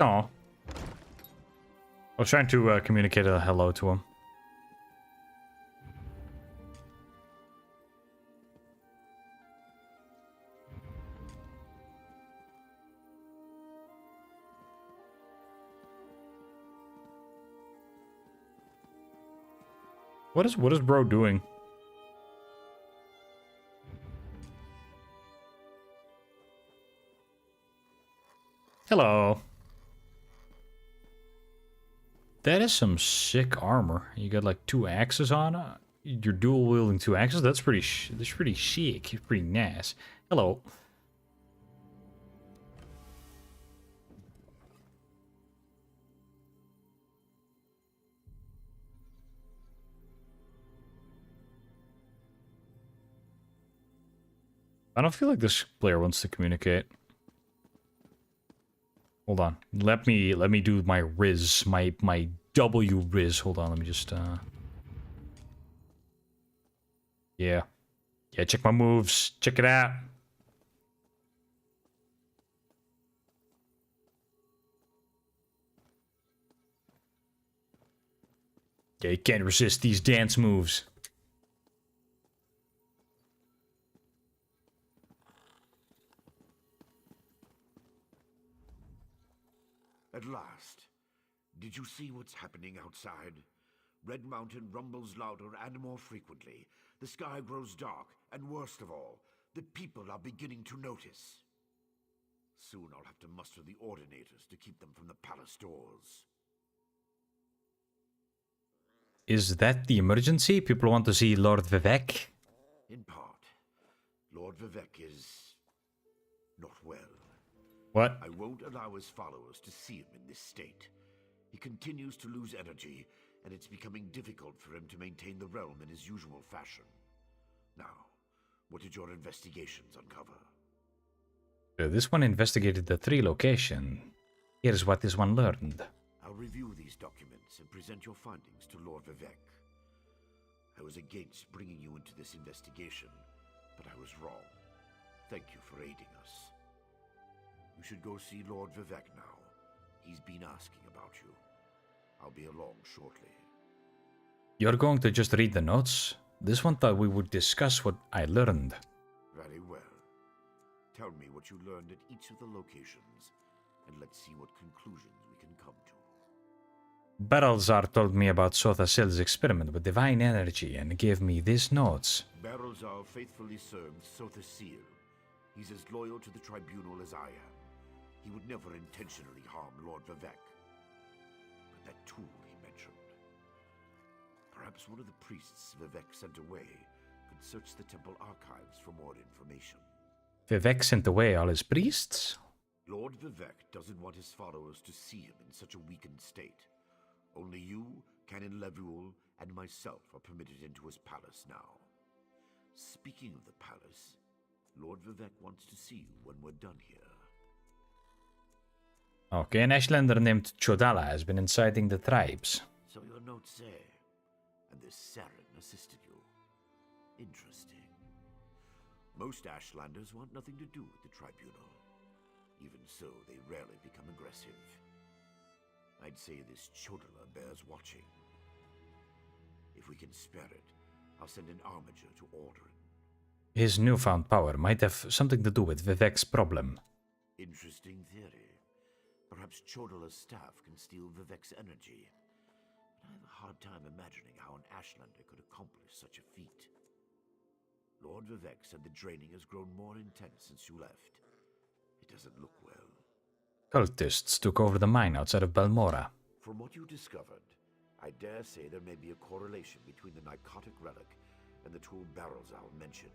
Oh. I was trying to communicate a hello to him. What is bro doing? Hello. That is some sick armor. You got like 2 axes on it. You're dual wielding 2 axes. That's pretty chic. Pretty nice. Hello. I don't feel like this player wants to communicate. Hold on. Let me do my Riz, my W Riz. Hold on, let me just Yeah. Yeah, check my moves. Check it out. Yeah, you can't resist these dance moves. At last. Did you see what's happening outside? Red Mountain rumbles louder and more frequently. The sky grows dark, and worst of all, the people are beginning to notice. Soon I'll have to muster the Ordinators to keep them from the palace doors. Is that the emergency? People want to see Lord Vivek? In part. Lord Vivek is not well. What? I won't allow his followers to see him in this state. He continues to lose energy, and it's becoming difficult for him to maintain the realm in his usual fashion. Now, what did your investigations uncover? This one investigated the 3 locations. Here's what this one learned. I'll review these documents and present your findings to Lord Vivek. I was against bringing you into this investigation, but I was wrong. Thank you for aiding us. You should go see Lord Vivek now. He's been asking about you. I'll be along shortly. You're going to just read the notes? This one thought we would discuss what I learned. Very well. Tell me what you learned at each of the locations, and let's see what conclusions we can come to. Barrelzar told me about Sothasil's experiment with divine energy and gave me these notes. Barrelzar faithfully served Sothasil. He's as loyal to the tribunal as I am. He would never intentionally harm Lord Vivek. But that tool he mentioned. Perhaps one of the priests Vivek sent away could search the temple archives for more information. Vivek sent away all his priests? Lord Vivek doesn't want his followers to see him in such a weakened state. Only you, Canon Levuel, and myself are permitted into his palace now. Speaking of the palace, Lord Vivek wants to see you when we're done here. Okay, an Ashlander named Chodala has been inciting the tribes. So your notes say, and this Saren assisted you. Interesting. Most Ashlanders want nothing to do with the tribunal. Even so, they rarely become aggressive. I'd say this Chodala bears watching. If we can spare it, I'll send an armiger to Aldrin. His newfound power might have something to do with Vivek's problem. Interesting theory. Perhaps Chodala's staff can steal Vivek's energy. But I have a hard time imagining how an Ashlander could accomplish such a feat. Lord Vivek said the draining has grown more intense since you left. It doesn't look well. Cultists took over the mine outside of Balmora. From what you discovered, I dare say there may be a correlation between the narcotic relic and the tool Barrelzal mentioned.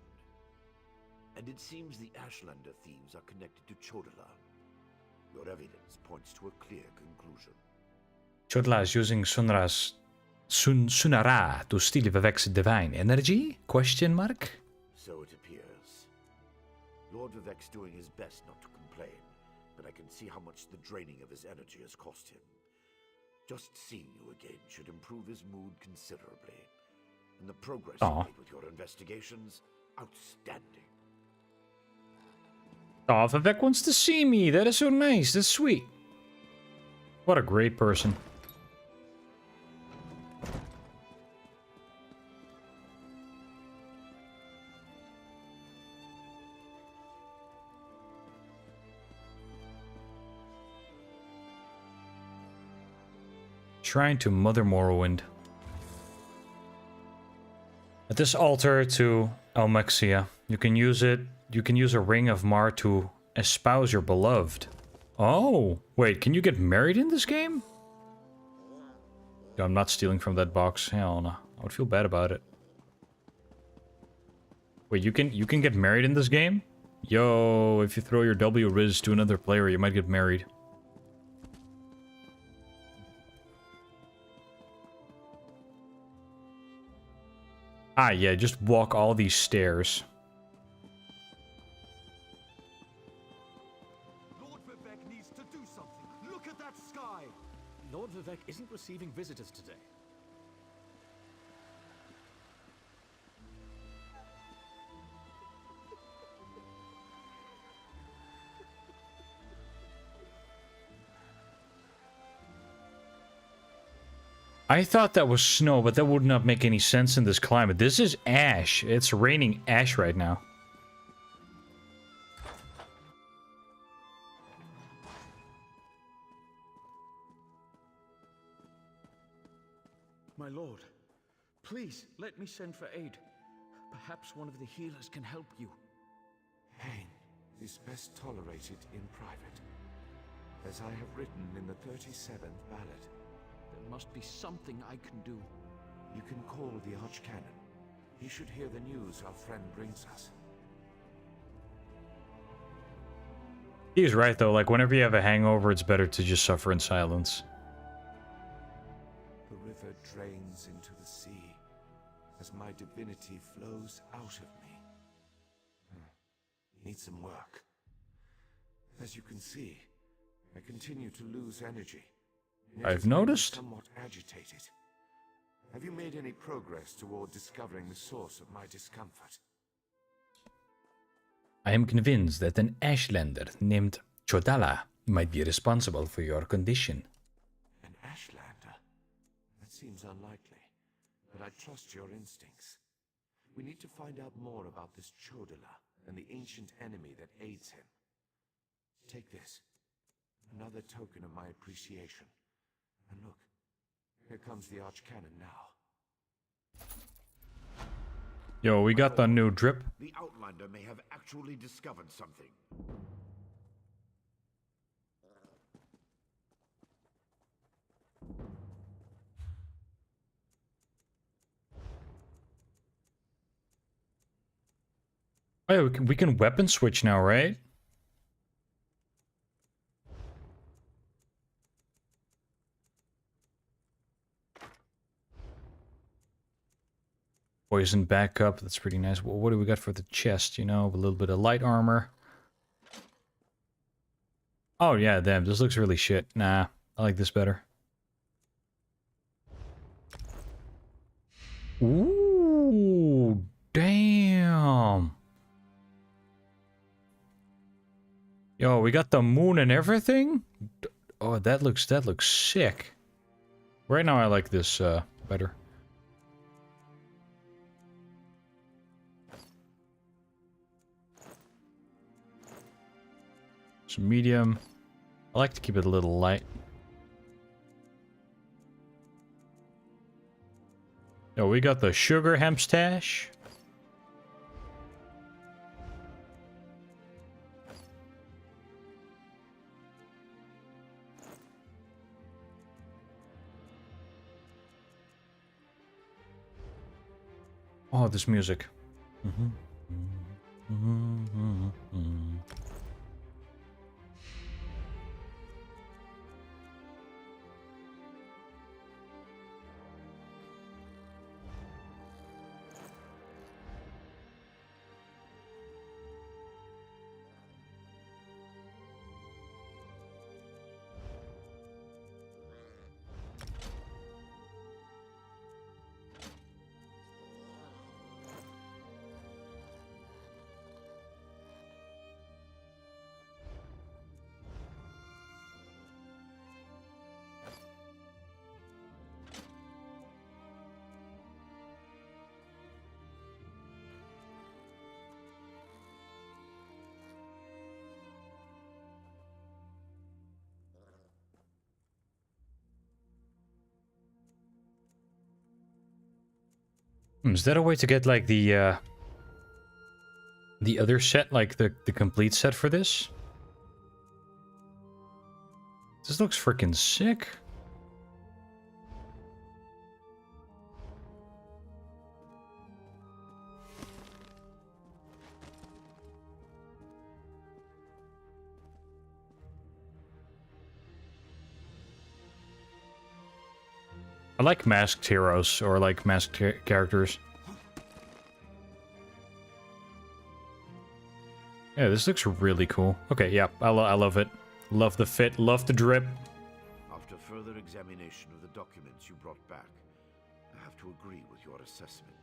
And it seems the Ashlander thieves are connected to Chodala. Your evidence points to a clear conclusion. Chodala is using Sunara to steal Vivek's divine energy? Question mark? So it appears. Lord Vivek's doing his best not to complain, but I can see how much the draining of his energy has cost him. Just seeing you again should improve his mood considerably. And the progress you made with your investigations, outstanding. Oh, Vivek wants to see me. That is so nice. That's sweet. What a great person. Shrine to Mother Morrowind. At this altar to Almexia, you can use it. You can use a ring of Mar to espouse your beloved. Oh, wait, can you get married in this game? Yeah, I'm not stealing from that box. Hell no. I would feel bad about it. Wait, you can get married in this game? Yo, if you throw your W Riz to another player, you might get married. Ah, yeah, just walk all these stairs. Lord Vivek needs to do something. Look at that sky. Lord Vivek isn't receiving visitors today. I thought that was snow, but that would not make any sense in this climate. This is ash. It's raining ash right now. My lord, please let me send for aid. Perhaps one of the healers can help you. Pain is best tolerated in private, as I have written in the 37th ballad. There must be something I can do. You can call the Archcanon. He should hear the news our friend brings us. He's right, though. Like, whenever you have a hangover, it's better to just suffer in silence. The river drains into the sea, as my divinity flows out of me. Need some work. As you can see, I continue to lose energy. I've noticed. Somewhat agitated. Have you made any progress toward discovering the source of my discomfort? I am convinced that an Ashlander named Chodala might be responsible for your condition. An Ashlander? That seems unlikely, but I trust your instincts. We need to find out more about this Chodala and the ancient enemy that aids him. Take this. Another token of my appreciation. And look, here comes the Archcanon now. Yo, we got the new drip. The Outlander may have actually discovered something. Oh, yeah, we can weapon switch now, right? Poison backup, that's pretty nice. Well, what do we got for the chest, you know? A little bit of light armor. Oh, yeah, damn, this looks really shit. Nah, I like this better. Ooh, damn. Yo, we got the moon and everything? Oh, that looks sick. Right now I like this better. Some medium. I like to keep it a little light. Oh, we got the sugar hemp stash. Oh, this music. Is that a way to get like the other set, like the complete set for this? This looks freaking sick. I like masked heroes, or like masked characters. Yeah, this looks really cool. Okay, yeah, I love it. Love the fit, love the drip. After further examination of the documents you brought back, I have to agree with your assessment.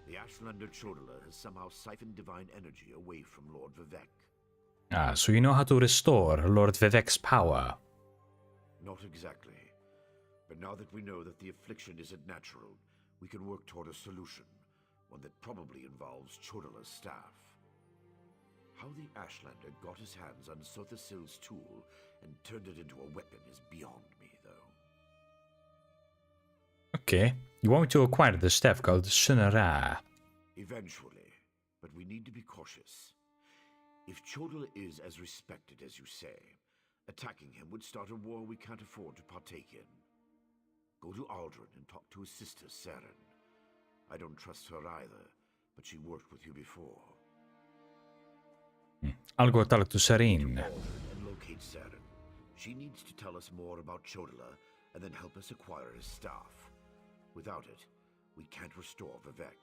The Ashlander Chodala has somehow siphoned divine energy away from Lord Vivek. Ah, so you know how to restore Lord Vivek's power. Not exactly. But now that we know that the affliction isn't natural, we can work toward a solution. One that probably involves Chodala's staff. How the Ashlander got his hands on Sothasil's tool and turned it into a weapon is beyond me, though. Okay, you want me to acquire the staff called Sunara. Eventually, but we need to be cautious. If Chodala is as respected as you say, attacking him would start a war we can't afford to partake in. Go to Aldrin and talk to his sister, Saren. I don't trust her either, but she worked with you before. I'll go talk to Sarin. And locate Saren. She needs to tell us more about Chodala and then help us acquire his staff. Without it, we can't restore Vivek.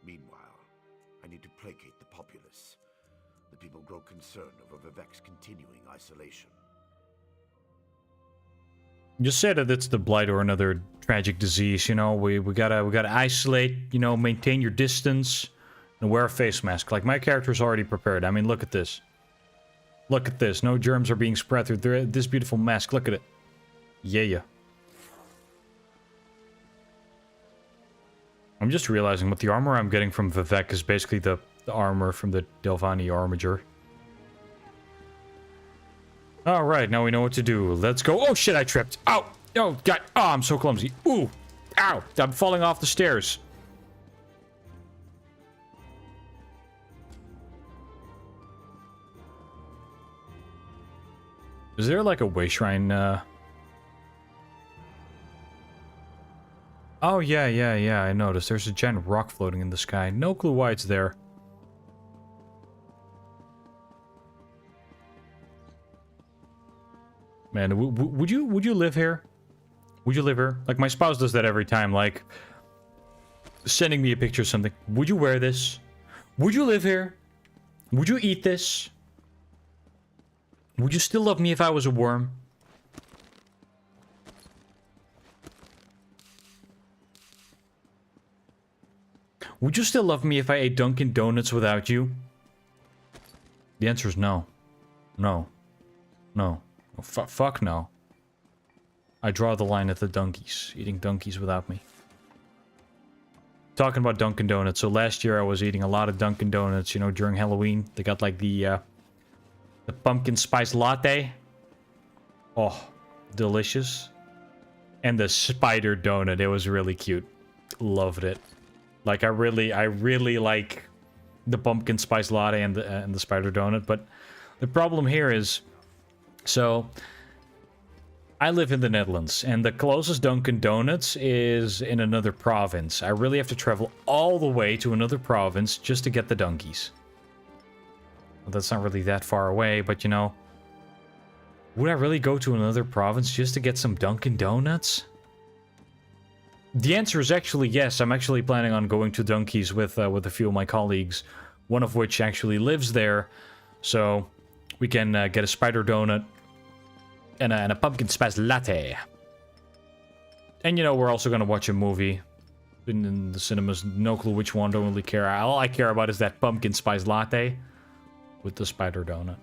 Meanwhile, I need to placate the populace. The people grow concerned over Vivek's continuing isolation. You said that it's the blight or another tragic disease, you know, we gotta isolate, you know, maintain your distance, and wear a face mask. Like, my character's already prepared. I mean, look at this. Look at this. No germs are being spread through this beautiful mask. Look at it. Yeah. I'm just realizing what the armor I'm getting from Vivek is basically the armor from the Delvani Armiger. Alright, now we know what to do. Let's go. Oh shit, I tripped. Ow! Oh, God. Oh, I'm so clumsy. Ooh! Ow! I'm falling off the stairs. Is there like a way shrine? Oh, yeah, I noticed. There's a giant rock floating in the sky. No clue why it's there. Man, would you live here? Would you live here? Like, my spouse does that every time, like, sending me a picture of something. Would you wear this? Would you live here? Would you eat this? Would you still love me if I was a worm? Would you still love me if I ate Dunkin' Donuts without you? The answer is no. No. No. Oh, fuck no. I draw the line at the donkeys. Eating donkeys without me. Talking about Dunkin' Donuts. So last year I was eating a lot of Dunkin' Donuts, you know, during Halloween. They got like the pumpkin spice latte. Oh, delicious. And the spider donut. It was really cute. Loved it. Like, I really like the pumpkin spice latte and the spider donut. But the problem here is, so I live in the Netherlands, and the closest Dunkin' Donuts is in another province. I really have to travel all the way to another province just to get the donkeys. Well, that's not really that far away, but you know, would I really go to another province just to get some Dunkin' Donuts? The answer is actually yes. I'm actually planning on going to Donkeys with a few of my colleagues, one of which actually lives there, so we can get a spider donut and a pumpkin spice latte. And you know, we're also gonna watch a movie in the cinemas. No clue which one. Don't really care. All I care about is that pumpkin spice latte with the spider donut.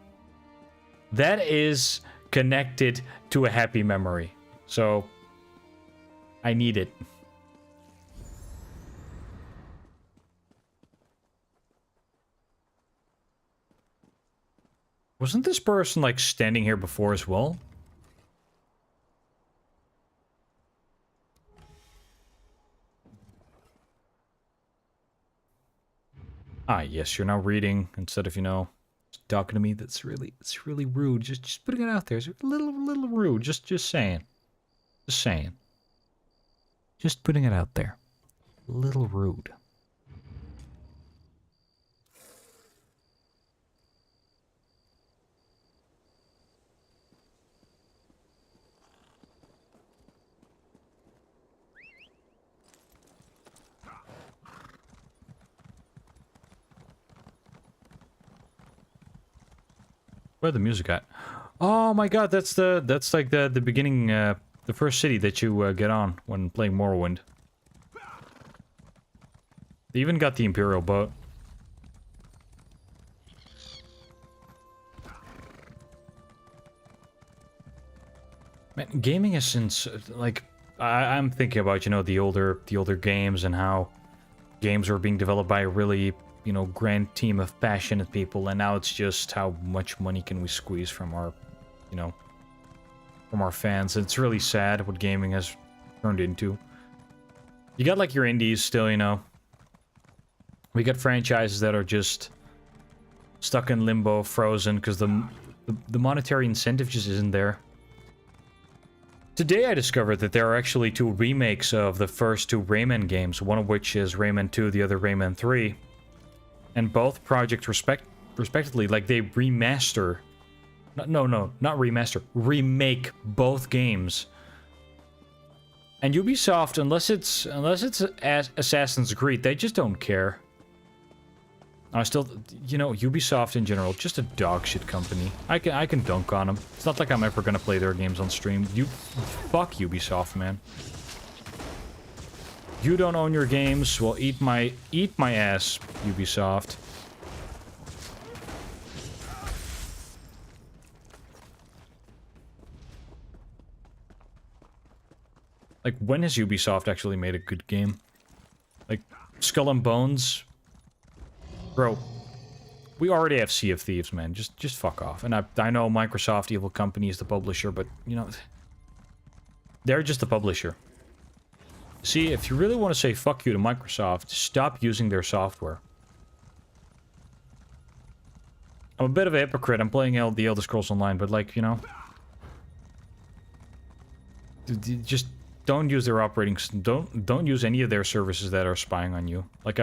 That is connected to a happy memory, so I need it. Wasn't this person, like, standing here before as well? Ah, yes, you're now reading instead of, you know, talking to me. It's really rude. Just putting it out there. It's a little rude. Just saying. Just saying. Just putting it out there. A little rude. Where the music at? Oh my god, that's like the beginning, the first city that you get on when playing Morrowind. They even got the Imperial boat. Man, gaming has since, like, I'm thinking about, you know, the older games and how games were being developed by a really, you know, grand team of passionate people, and now it's just how much money can we squeeze from our, you know, from our fans. It's really sad what gaming has turned into. You got, like, your indies still, you know. We got franchises that are just stuck in limbo, frozen, because the monetary incentive just isn't there. Today I discovered that there are actually 2 remakes of the first 2 Rayman games, one of which is Rayman 2, the other Rayman 3. And both projects respectively, like, they remaster... No, not remaster. Remake both games. And Ubisoft, unless it's Assassin's Creed, they just don't care. I still, you know, Ubisoft in general, just a dog shit company. I can dunk on them. It's not like I'm ever gonna play their games on stream. Fuck Ubisoft, man. You don't own your games. Well, eat my ass, Ubisoft. Like, when has Ubisoft actually made a good game? Like, Skull and Bones. Bro, we already have Sea of Thieves, man. Just fuck off. And I know Microsoft, evil company, is the publisher, but, you know, they're just the publisher. See, if you really want to say fuck you to Microsoft, stop using their software. I'm a bit of a hypocrite. I'm playing the Elder Scrolls Online, but, like, you know, just don't use their operating system. Don't use any of their services that are spying on you. Like,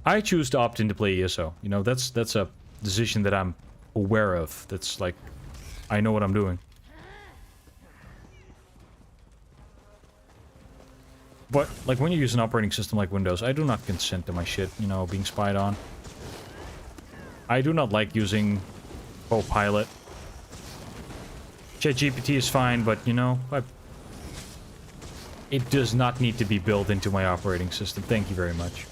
I choose to opt in to play ESO. You know, that's a decision that I'm aware of. That's like, I know what I'm doing. But, like, when you use an operating system like Windows, I do not consent to my shit, you know, being spied on. I do not like using Copilot. ChatGPT is fine, but, you know, it does not need to be built into my operating system. Thank you very much.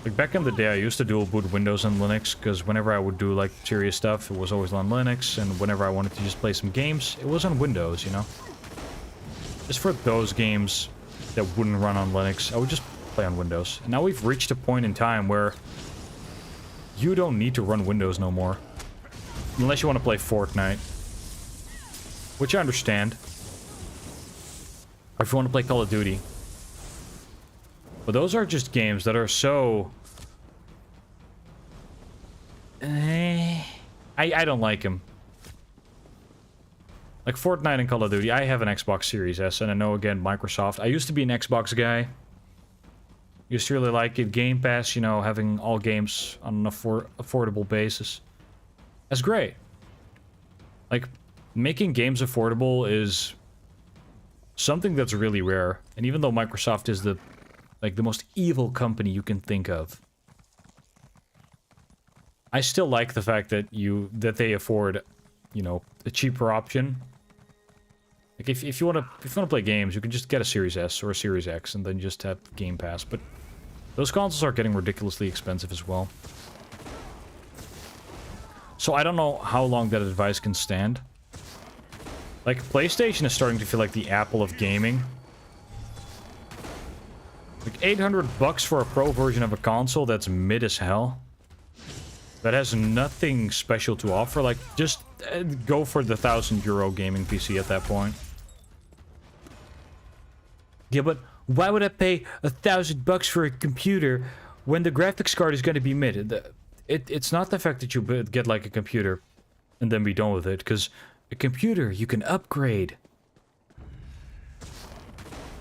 Like, back in the day, I used to dual boot Windows and Linux, because whenever I would do, like, serious stuff, it was always on Linux, and whenever I wanted to just play some games, it was on Windows, you know? Just for those games that wouldn't run on Linux, I would just play on Windows. And now we've reached a point in time where you don't need to run Windows no more. Unless you want to play Fortnite. Which I understand. Or if you want to play Call of Duty. But those are just games that are so... I don't like them. Like Fortnite and Call of Duty. I have an Xbox Series S, and I know, again, Microsoft. I used to be an Xbox guy. Used to really like it. Game Pass, you know, having all games on an affordable basis. That's great. Like, making games affordable is something that's really rare. And even though Microsoft is the most evil company you can think of, I still like the fact that they afford, you know, a cheaper option. Like, if you want to play games, you can just get a Series S or a Series X and then just have Game Pass. But those consoles are getting ridiculously expensive as well. So I don't know how long that advice can stand. Like, PlayStation is starting to feel like the Apple of gaming. Like, $800 for a pro version of a console that's mid as hell. That has nothing special to offer. Like, just go for the €1,000 gaming PC at that point. Yeah, but why would I pay $1,000 for a computer when the graphics card is going to be mid? It's not the fact that you get, like, a computer and then be done with it, because a computer you can upgrade.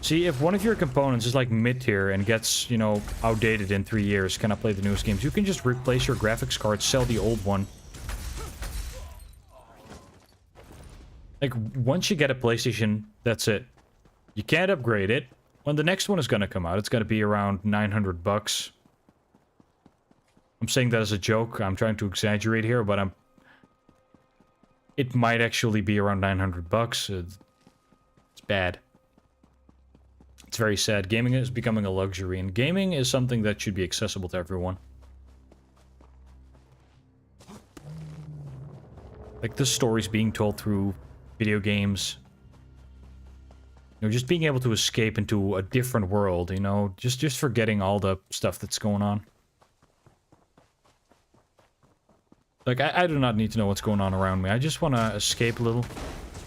See, if one of your components is, like, mid-tier and gets, you know, outdated in 3 years, cannot play the newest games, you can just replace your graphics card, sell the old one. Like, once you get a PlayStation, that's it. You can't upgrade it. When the next one is gonna come out, it's gonna be around $900. I'm saying that as a joke. I'm trying to exaggerate here, but it might actually be around 900 bucks. It's bad. It's very sad. Gaming is becoming a luxury, and gaming is something that should be accessible to everyone. Like the stories being told through video games. You know, just being able to escape into a different world, you know, just forgetting all the stuff that's going on. Like, I do not need to know what's going on around me. I just want to escape a little.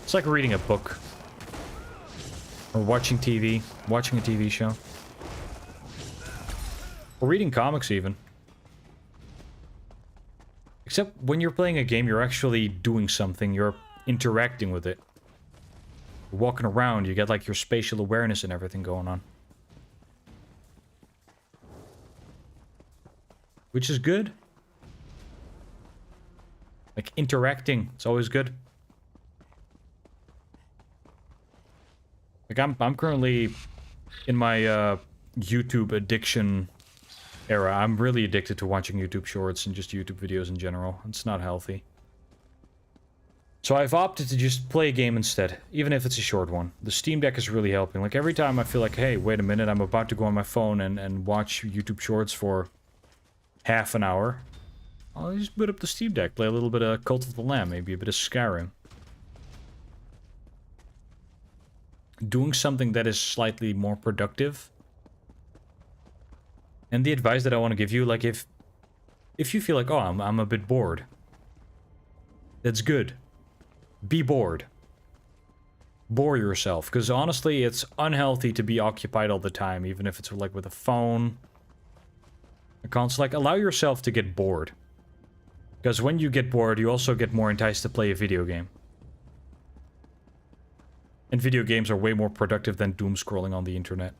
It's like reading a book. Or watching TV. Watching a TV show. Or reading comics, even. Except when you're playing a game, you're actually doing something. You're interacting with it. You're walking around, you get, like, your spatial awareness and everything going on. Which is good. Like, interacting, it's always good. Like, I'm currently in my, YouTube addiction era. I'm really addicted to watching YouTube shorts and just YouTube videos in general. It's not healthy. So I've opted to just play a game instead, even if it's a short one. The Steam Deck is really helping. Like, every time I feel like, hey, wait a minute, I'm about to go on my phone and watch YouTube shorts for half an hour, I'll just boot up the Steam Deck, play a little bit of Cult of the Lamb, maybe a bit of Skyrim. Doing something that is slightly more productive. And the advice that I want to give you, like, if you feel like, oh, I'm a bit bored, that's good. Be bored. Bore yourself, because honestly, it's unhealthy to be occupied all the time, even if it's like with a phone, a console. Like, allow yourself to get bored. Because when you get bored, you also get more enticed to play a video game. And video games are way more productive than doom scrolling on the internet.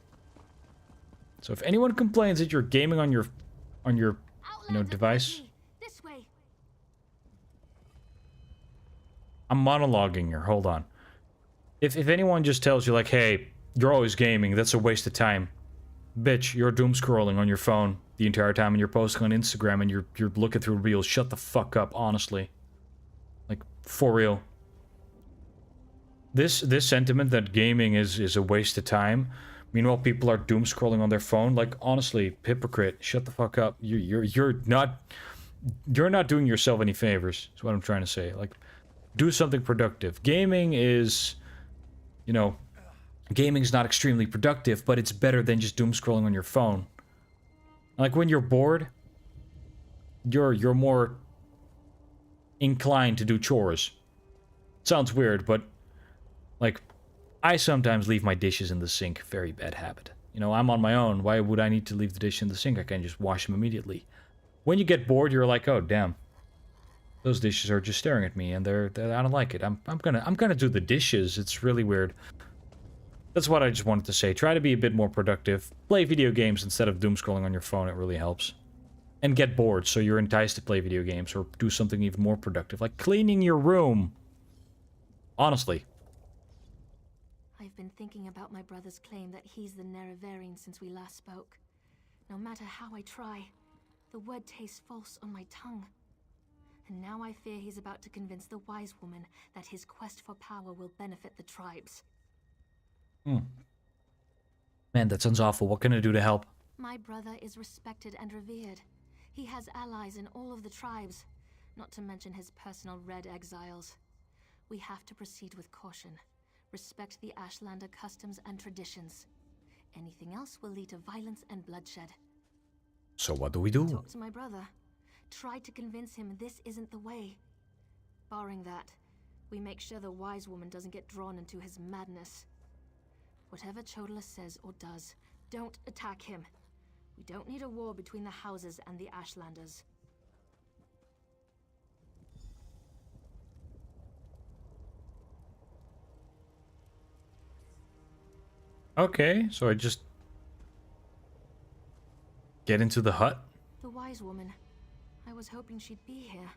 So if anyone complains that you're gaming on your device, This way. I'm monologuing here. Hold on. If anyone just tells you like, hey, you're always gaming, that's a waste of time. Bitch, you're doom scrolling on your phone the entire time and you're posting on Instagram and you're looking through reels. Shut the fuck up, honestly. Like, for real. This sentiment that gaming is a waste of time. Meanwhile, people are doom scrolling on their phone. Like, honestly, hypocrite. Shut the fuck up. You're not doing yourself any favors. Is what I'm trying to say. Like, do something productive. Gaming is, you know, gaming's not extremely productive, but it's better than just doom scrolling on your phone. Like, when you're bored, you're more inclined to do chores. Sounds weird, but like, I sometimes leave my dishes in the sink. Very bad habit. You know, I'm on my own. Why would I need to leave the dish in the sink? I can just wash them immediately. When you get bored, you're like, oh damn, those dishes are just staring at me, and they're I don't like it. I'm gonna do the dishes. It's really weird. That's what I just wanted to say. Try to be a bit more productive. Play video games instead of doom scrolling on your phone. It really helps. And get bored, so you're enticed to play video games or do something even more productive, like cleaning your room. Honestly. I've been thinking about my brother's claim that he's the Nerevarine since we last spoke. No matter how I try, the word tastes false on my tongue. And now I fear he's about to convince the wise woman that his quest for power will benefit the tribes. Man, that sounds awful. What can I do to help? My brother is respected and revered. He has allies in all of the tribes, not to mention his personal Red Exiles. We have to proceed with caution. Respect the Ashlander customs and traditions. Anything else will lead to violence and bloodshed. So what do we do? Talk to my brother. Try to convince him this isn't the way. Barring that, we make sure the wise woman doesn't get drawn into his madness. Whatever Chodala says or does, don't attack him. We don't need a war between the houses and the Ashlanders. Okay, so I just get into the hut? The wise woman. I was hoping she'd be here.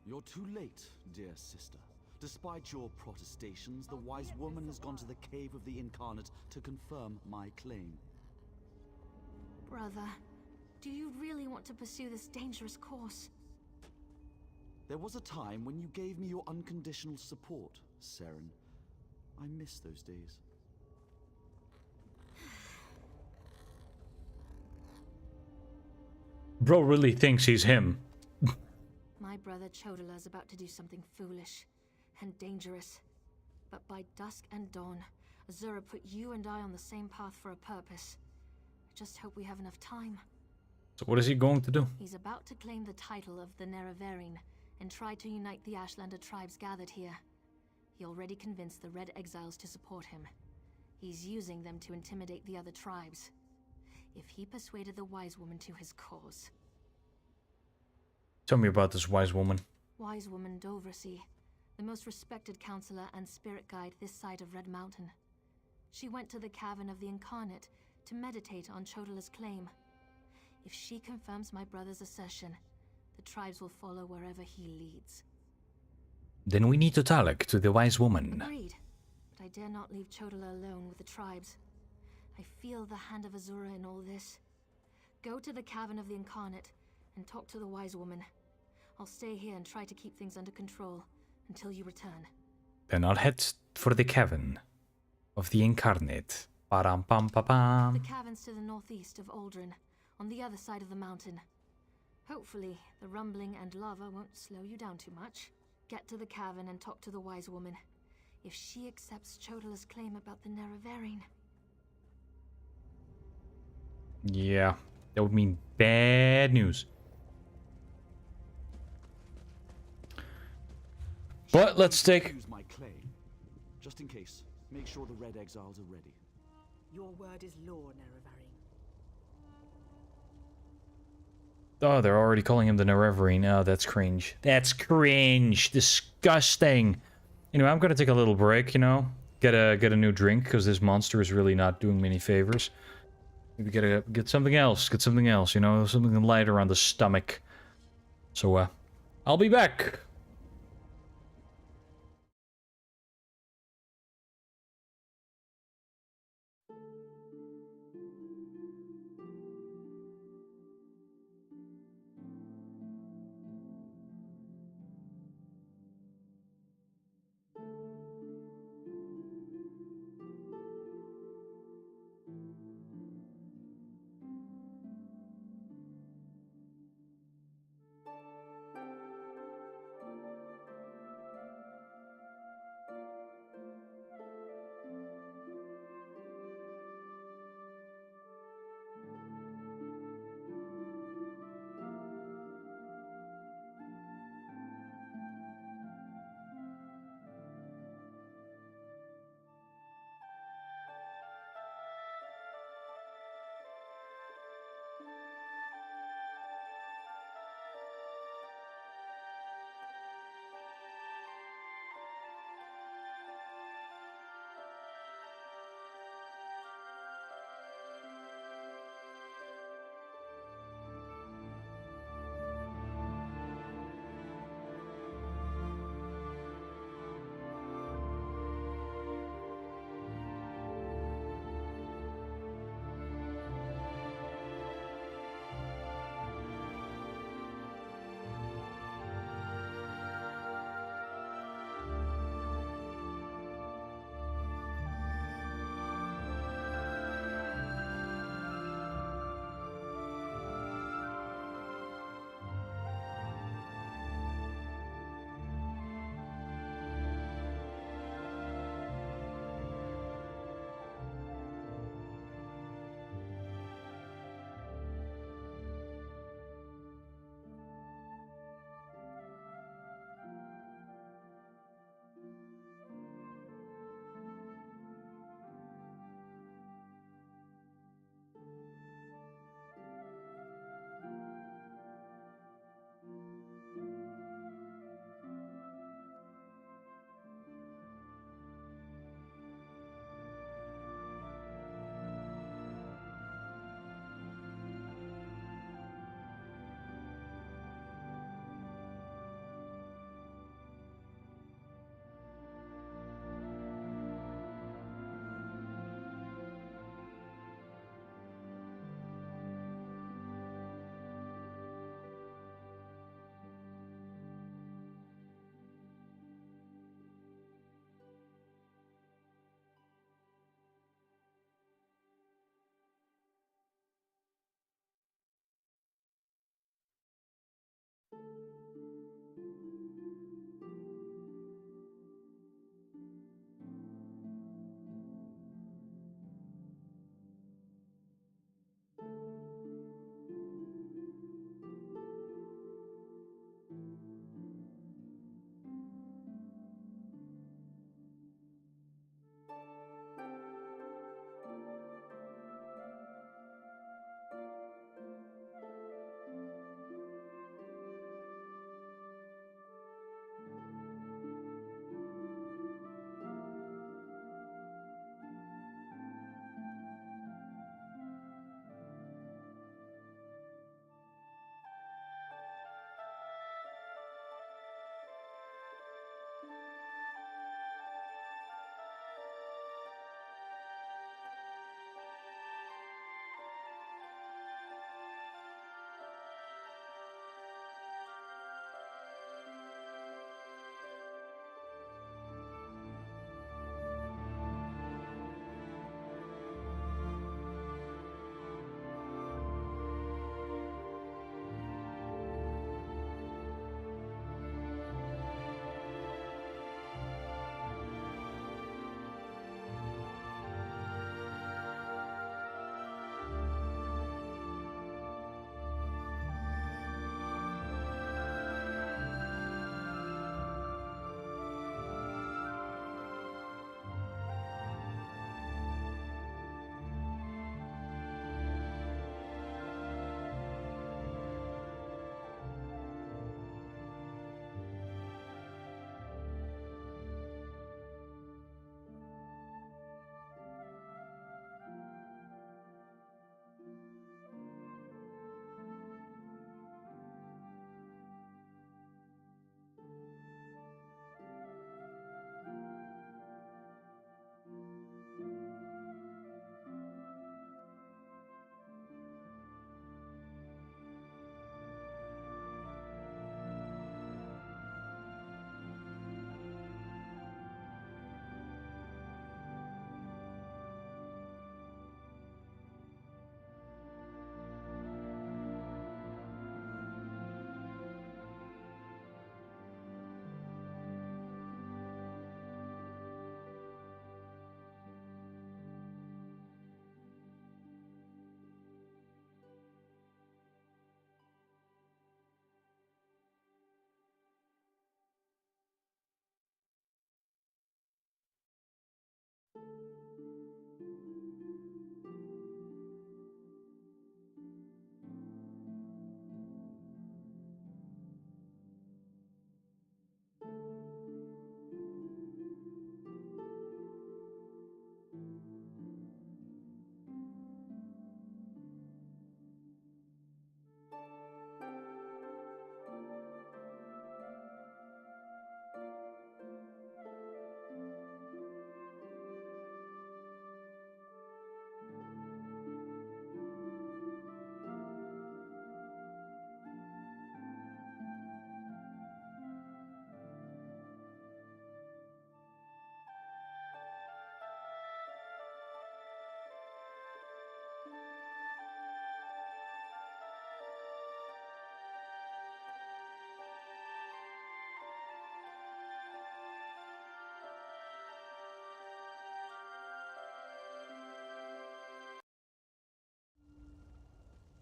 You're too late, dear sister. Despite your protestations, the wise woman has gone to the cave of the incarnate to confirm my claim. Brother, Do you really want to pursue this dangerous course? There was a time when you gave me your unconditional support, Seren. I miss those days. Bro really thinks he's him. My brother Chodala is about to do something foolish and dangerous. But by dusk and dawn, Azura put you and I on the same path for a purpose. I just hope we have enough time. So what is he going to do? He's about to claim the title of the Nerevarine and try to unite the Ashlander tribes gathered here. He already convinced the Red Exiles to support him. He's using them to intimidate the other tribes. If he persuaded the Wise Woman to his cause... Tell me about this wise woman. Wise Woman Dovrasi, the most respected counselor and spirit guide this side of Red Mountain. She went to the Cavern of the Incarnate to meditate on Chodala's claim. If she confirms my brother's assertion, the tribes will follow wherever he leads. Then we need to talk to the wise woman. Agreed, but I dare not leave Chodala alone with the tribes. I feel the hand of Azura in all this. Go to the Cavern of the Incarnate and talk to the Wise Woman. I'll stay here and try to keep things under control until you return. Then I'll head for the Cavern of the Incarnate. Ba-dum-pam-pa-pam. The cavern's to the northeast of Aldrin, on the other side of the mountain. Hopefully, the rumbling and lava won't slow you down too much. Get to the cavern and talk to the Wise Woman. If she accepts Chodala's claim about the Nerevarine... Yeah, that would mean bad news. But let's take... Use my claim. Just in case, make sure the Red Exiles are ready. Your word is law, Nerevarine. Oh, they're already calling him the Nerevarine. Oh, that's cringe. That's cringe. Disgusting. Anyway, I'm gonna take a little break, you know. Get a new drink, because this monster is really not doing me any favors. Maybe get something else. Get something else, you know. Something lighter on the stomach. So, I'll be back.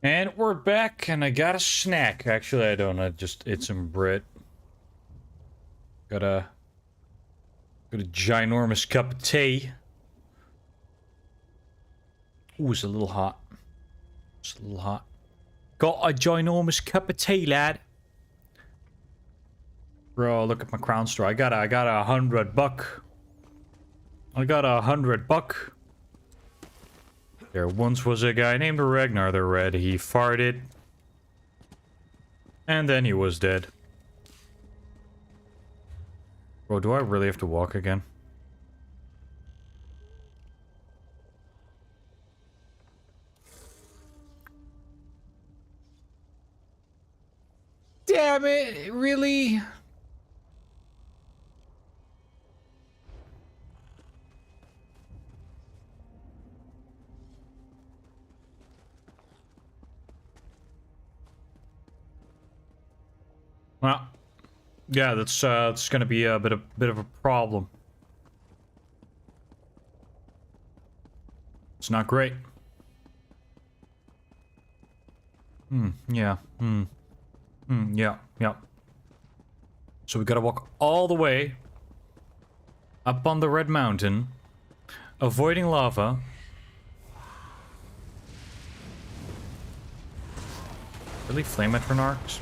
And we're back, and I got a snack. Actually, I don't. I just ate some bread. Got a ginormous cup of tea. Ooh, it's a little hot. It's a little hot. Got a ginormous cup of tea, lad. Bro, look at my crown store. I got a $100. I got a $100. There once was a guy named Ragnar the Red. He farted. And then he was dead. Bro, do I really have to walk again? Damn it, really? Well, yeah, that's gonna be a bit of a problem. It's not great. Yeah. Yeah. So we gotta walk all the way up on the Red Mountain, avoiding lava. Really, flame metronarchs?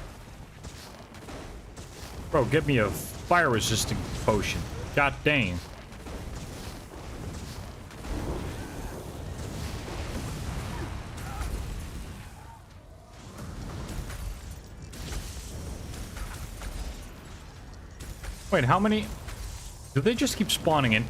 Bro, get me a fire-resistant potion. God dang. Wait, how many? Do they just keep spawning in?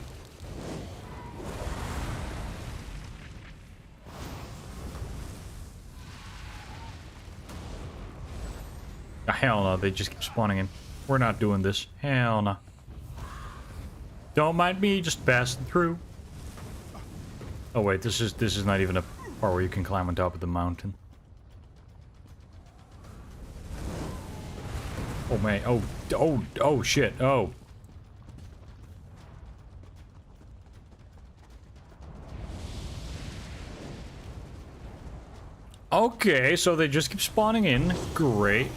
Oh, hell no, they just keep spawning in. We're not doing this. Hell no. Don't mind me just passing through. Oh wait, this is not even a part where you can climb on top of the mountain. Oh man, oh shit, oh. Okay, so they just keep spawning in. Great.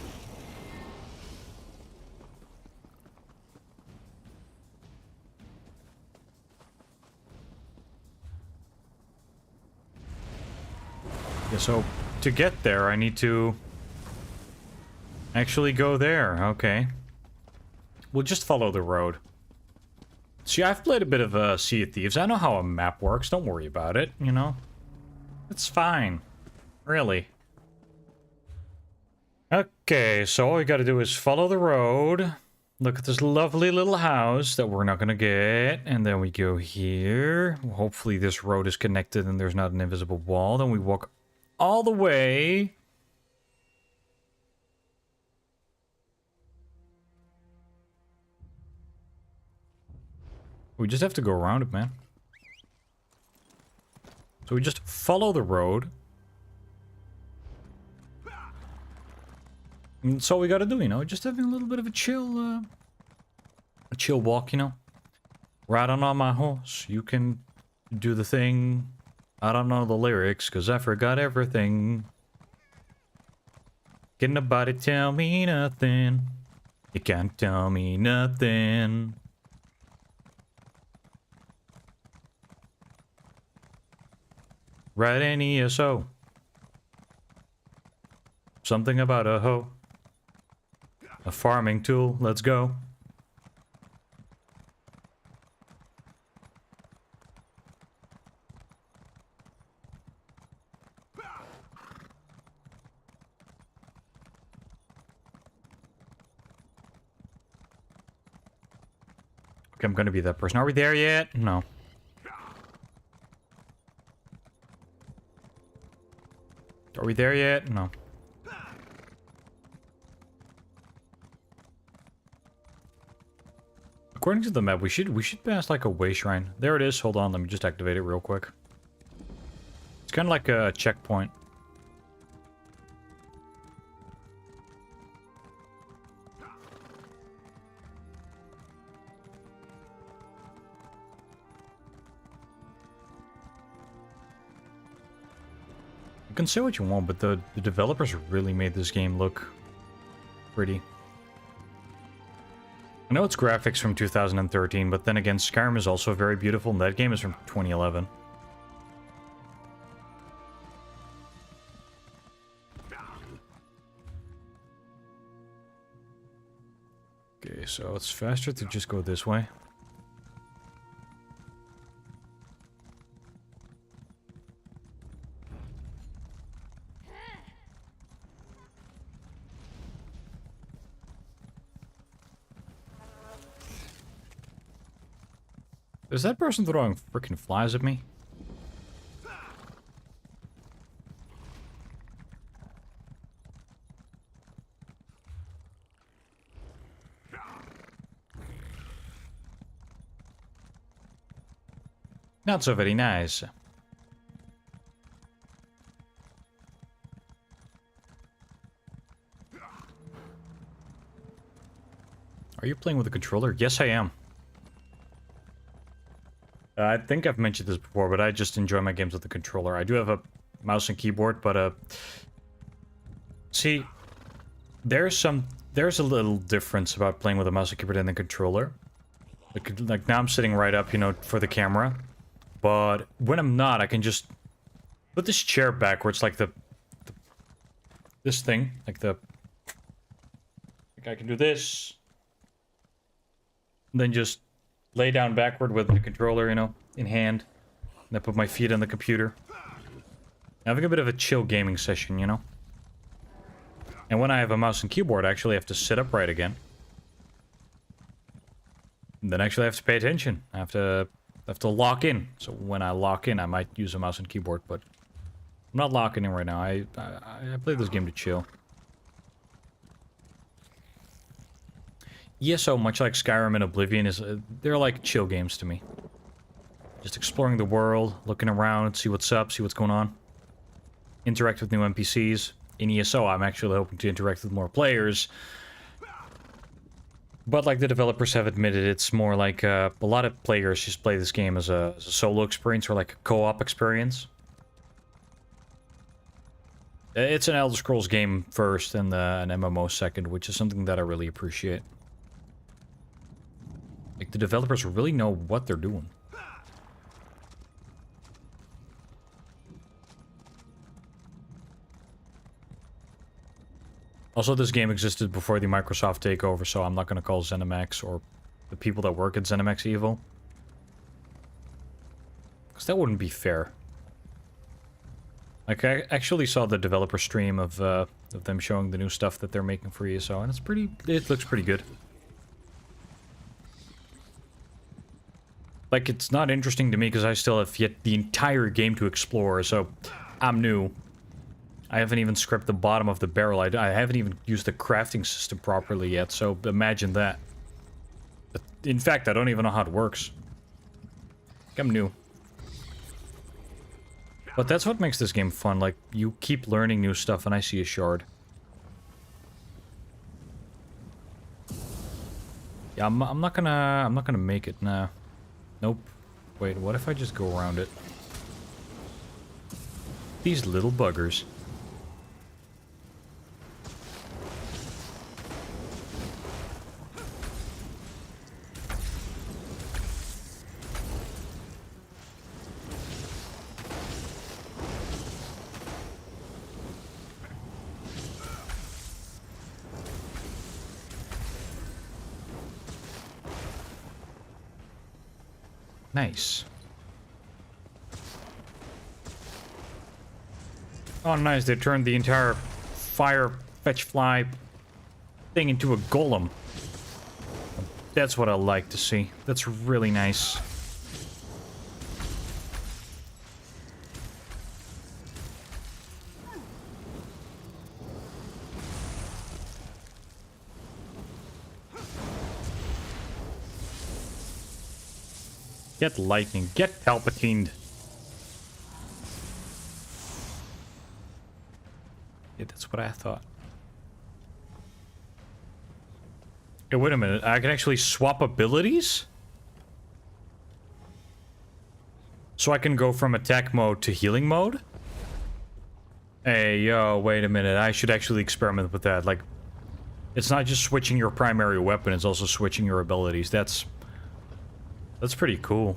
Yeah, so to get there, I need to actually go there. Okay. We'll just follow the road. See, I've played a bit of Sea of Thieves. I know how a map works. Don't worry about it, you know? It's fine. Really. Okay, so all we gotta do is follow the road. Look at this lovely little house that we're not gonna get. And then we go here. Hopefully this road is connected and there's not an invisible wall. Then we walk all the way. We just have to go around it, man. So we just follow the road. And that's all we gotta do, you know? Just having a little bit of a chill walk, you know? Riding on my horse. You can do the thing. I don't know the lyrics, because I forgot everything. Can nobody tell me nothing? You can't tell me nothing. Right in ESO. Something about a hoe. A farming tool. Let's go. Okay, I'm gonna be that person. Are we there yet? No. Are we there yet? No. According to the map, we should pass like a way shrine. There it is. Hold on, let me just activate it real quick. It's kind of like a checkpoint. You can say what you want, but the developers really made this game look pretty. I know it's graphics from 2013, but then again, Skyrim is also very beautiful, and that game is from 2011. Okay, so it's faster to just go this way. Is that person throwing freaking flies at me? Not so very nice. Are you playing with a controller? Yes, I am. I think I've mentioned this before, but I just enjoy my games with the controller. I do have a mouse and keyboard, but see, there's a little difference about playing with a mouse and keyboard and the controller. Like now I'm sitting right up, you know, for the camera, but when I'm not, I can just put this chair backwards, like this thing, like I can do this, and then just lay down backward with the controller, you know, in hand. And I put my feet on the computer. Having a bit of a chill gaming session, you know? And when I have a mouse and keyboard, I actually have to sit upright again. And then actually I have to pay attention. I have to lock in. So when I lock in, I might use a mouse and keyboard, but I'm not locking in right now. I play this game to chill. ESO, much like Skyrim and Oblivion, they're like chill games to me. Just exploring the world, looking around, see what's up, see what's going on. Interact with new NPCs. In ESO, I'm actually hoping to interact with more players. But like the developers have admitted, it's more like a lot of players just play this game as a solo experience or like a co-op experience. It's an Elder Scrolls game first and an MMO second, which is something that I really appreciate. Like, the developers really know what they're doing. Also, this game existed before the Microsoft takeover, so I'm not going to call ZeniMax or the people that work at ZeniMax evil. Because that wouldn't be fair. Like, I actually saw the developer stream of them showing the new stuff that they're making for ESO, and it looks pretty good. Like, it's not interesting to me because I still have yet the entire game to explore, so I'm new. I haven't even scraped the bottom of the barrel. I haven't even used the crafting system properly yet, so imagine that. But in fact, I don't even know how it works. I'm new. But that's what makes this game fun. Like, you keep learning new stuff, and I see a shard. Yeah, I'm not gonna make it, nah. Nope. Wait, what if I just go around it? These little buggers. Nice. Oh, nice. They turned the entire fire fetch fly thing into a golem. That's what I like to see. That's really nice. Get lightning. Get Palpatined. Yeah, that's what I thought. Hey, wait a minute. I can actually swap abilities? So I can go from attack mode to healing mode? Hey, yo, wait a minute. I should actually experiment with that. Like, it's not just switching your primary weapon, it's also switching your abilities. That's pretty cool.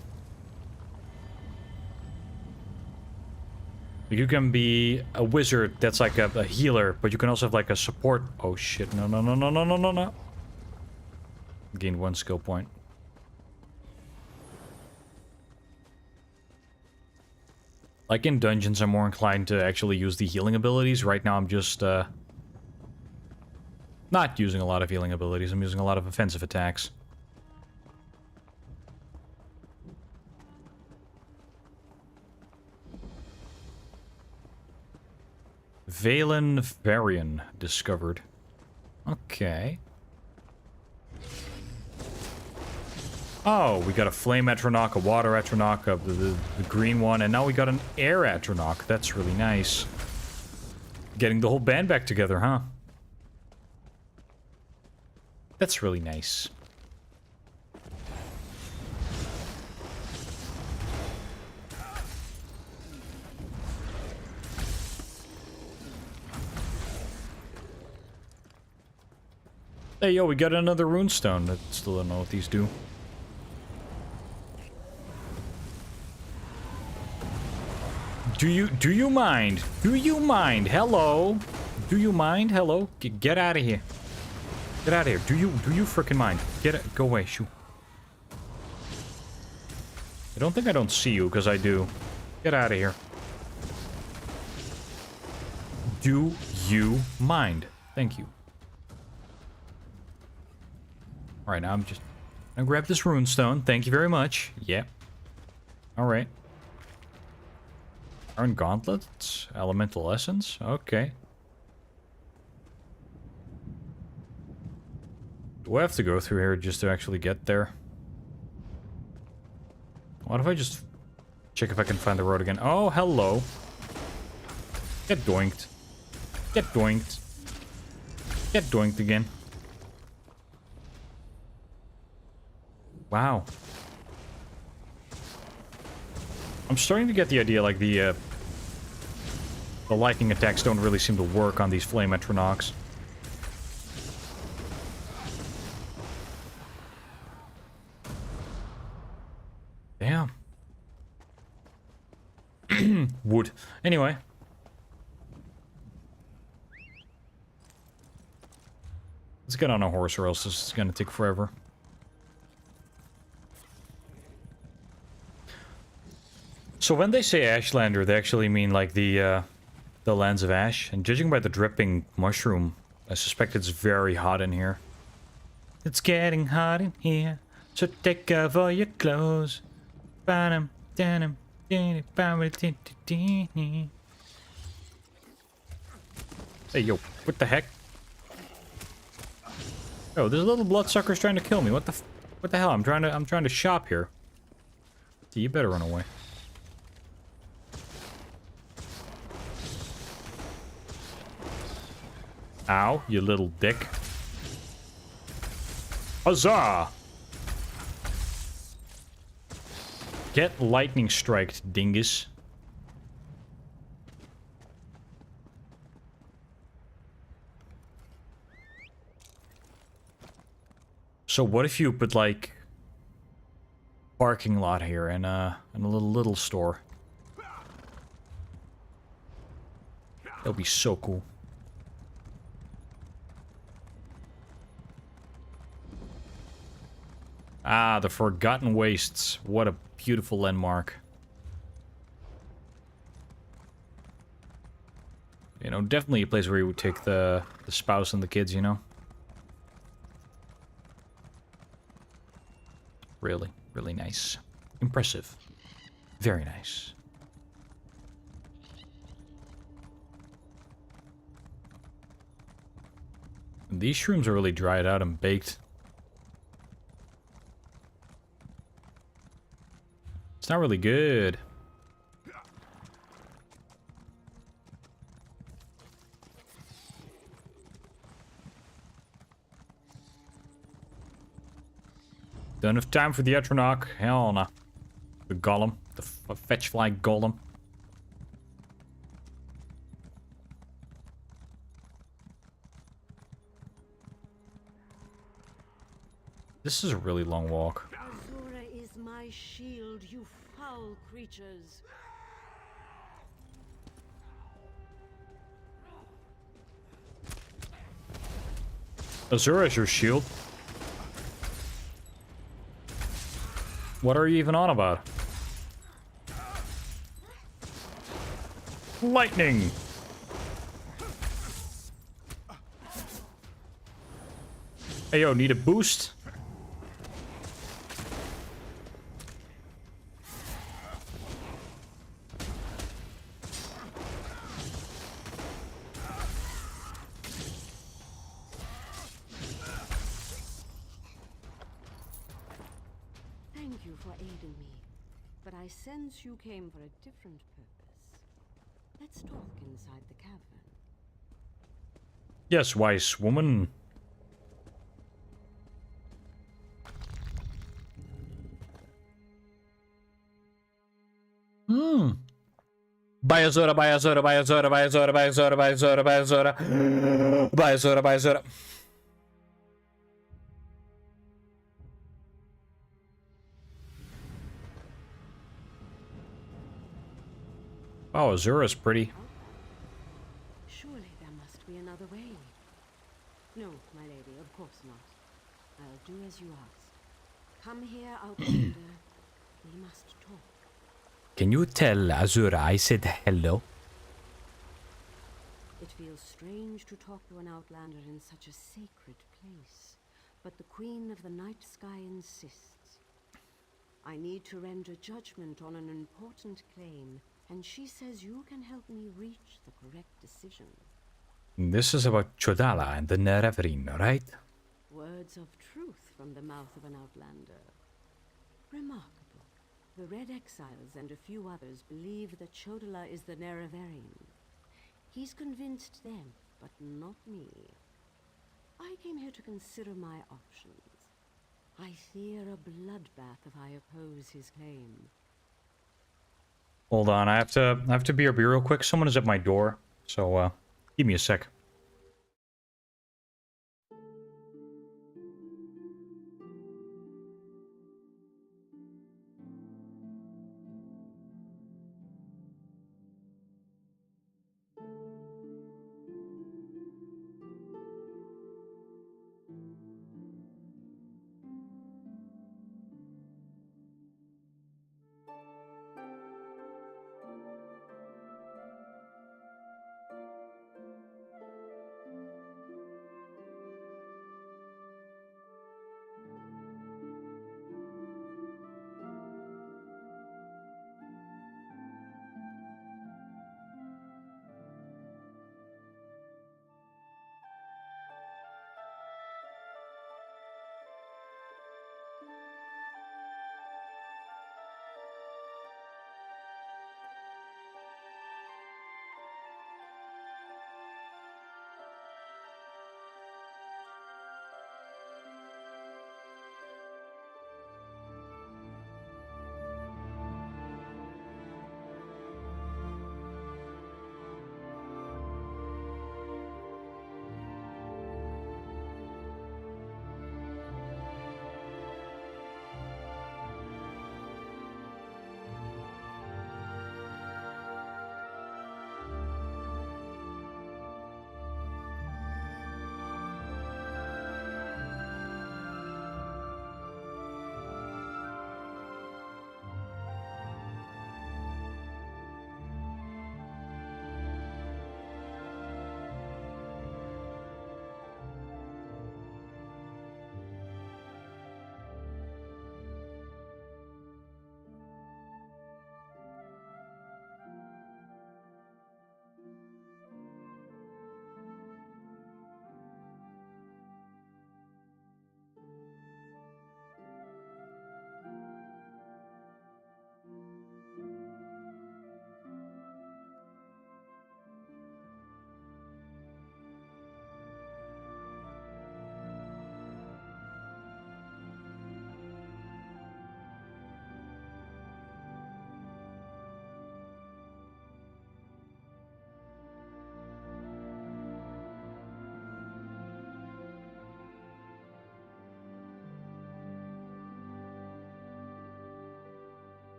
You can be a wizard that's like a healer, but you can also have like a support. Oh shit, no, no, no, no, no, no, no, no. Gain 1 skill point. Like in dungeons, I'm more inclined to actually use the healing abilities. Right now, I'm just not using a lot of healing abilities. I'm using a lot of offensive attacks. Valen Varian discovered. Okay. Oh, we got a flame Atronach, a water Atronach, the green one, and now we got an air Atronach. That's really nice. Getting the whole band back together, huh? That's really nice. Hey, yo, we got another runestone. I still don't know what these do. Do you mind? Do you mind? Hello? Do you mind? Hello? Get out of here. Get out of here. Do you freaking mind? Go away. Shoo. I don't think I don't see you, because I do. Get out of here. Do you mind? Thank you. Alright, now I'm just gonna grab this runestone. Thank you very much. Yeah. Alright. Iron gauntlets? Elemental essence? Okay. Do I have to go through here just to actually get there? What if I just check if I can find the road again? Oh, hello. Get doinked. Get doinked. Get doinked again. Wow. I'm starting to get the idea, like, the lightning attacks don't really seem to work on these flame Atronachs. Damn. Wood. Anyway. Let's get on a horse or else this is gonna take forever. So when they say Ashlander, they actually mean like the lands of Ash. And judging by the dripping mushroom, I suspect it's very hot in here. It's getting hot in here, so take off all your clothes. Hey, yo, what the heck? Oh, there's little bloodsuckers trying to kill me. What the hell? I'm trying to shop here. You better run away. Ow, you little dick. Huzzah! Get lightning striked, dingus. So what if you put like parking lot here and a little store? That'll be so cool. Ah, the Forgotten Wastes. What a beautiful landmark. You know, definitely a place where you would take the spouse and the kids, you know? Really, really nice. Impressive. Very nice. These shrooms are really dried out and baked. It's not really good. Don't have time for the Atronach. Hell no. The golem. The fetch fly golem. This is a really long walk. Azura is my shield, you foul creatures. Azura is your shield? What are you even on about? Lightning! Hey yo, need a boost? Thank you for aiding me, but I sense you came for a different purpose. Let's talk inside the cavern. Yes, wise woman. Buy Azura, buy Azura, buy Azura, buy Azura, buy Azura, buy Azura, buy Azura. Buy Azura, buy Azura. Wow, Azura's pretty. Surely there must be another way. No, my lady, of course not. I'll do as you asked. Come here, Outlander. We must talk. Can you tell Azura I said hello? It feels strange to talk to an Outlander in such a sacred place, but the Queen of the Night Sky insists. I need to render judgment on an important claim, and she says you can help me reach the correct decision. This is about Chodala and the Nerevarine, right? Words of truth from the mouth of an Outlander. Remarkable. The Red Exiles and a few others believe that Chodala is the Nerevarine. He's convinced them, but not me. I came here to consider my options. I fear a bloodbath if I oppose his claim. Hold on, I have to BRB real quick. Someone is at my door, so give me a sec.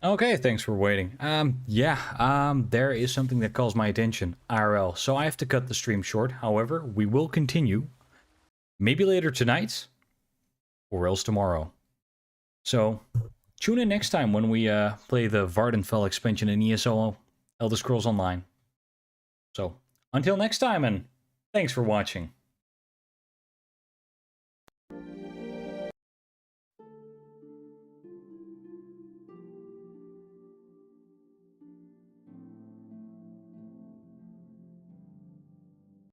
Okay, thanks for waiting. There is something that calls my attention, IRL, so I have to cut the stream short. However, we will continue, maybe later tonight, or else tomorrow. So, tune in next time when we play the Vardenfell expansion in ESO Elder Scrolls Online. So, until next time, and thanks for watching.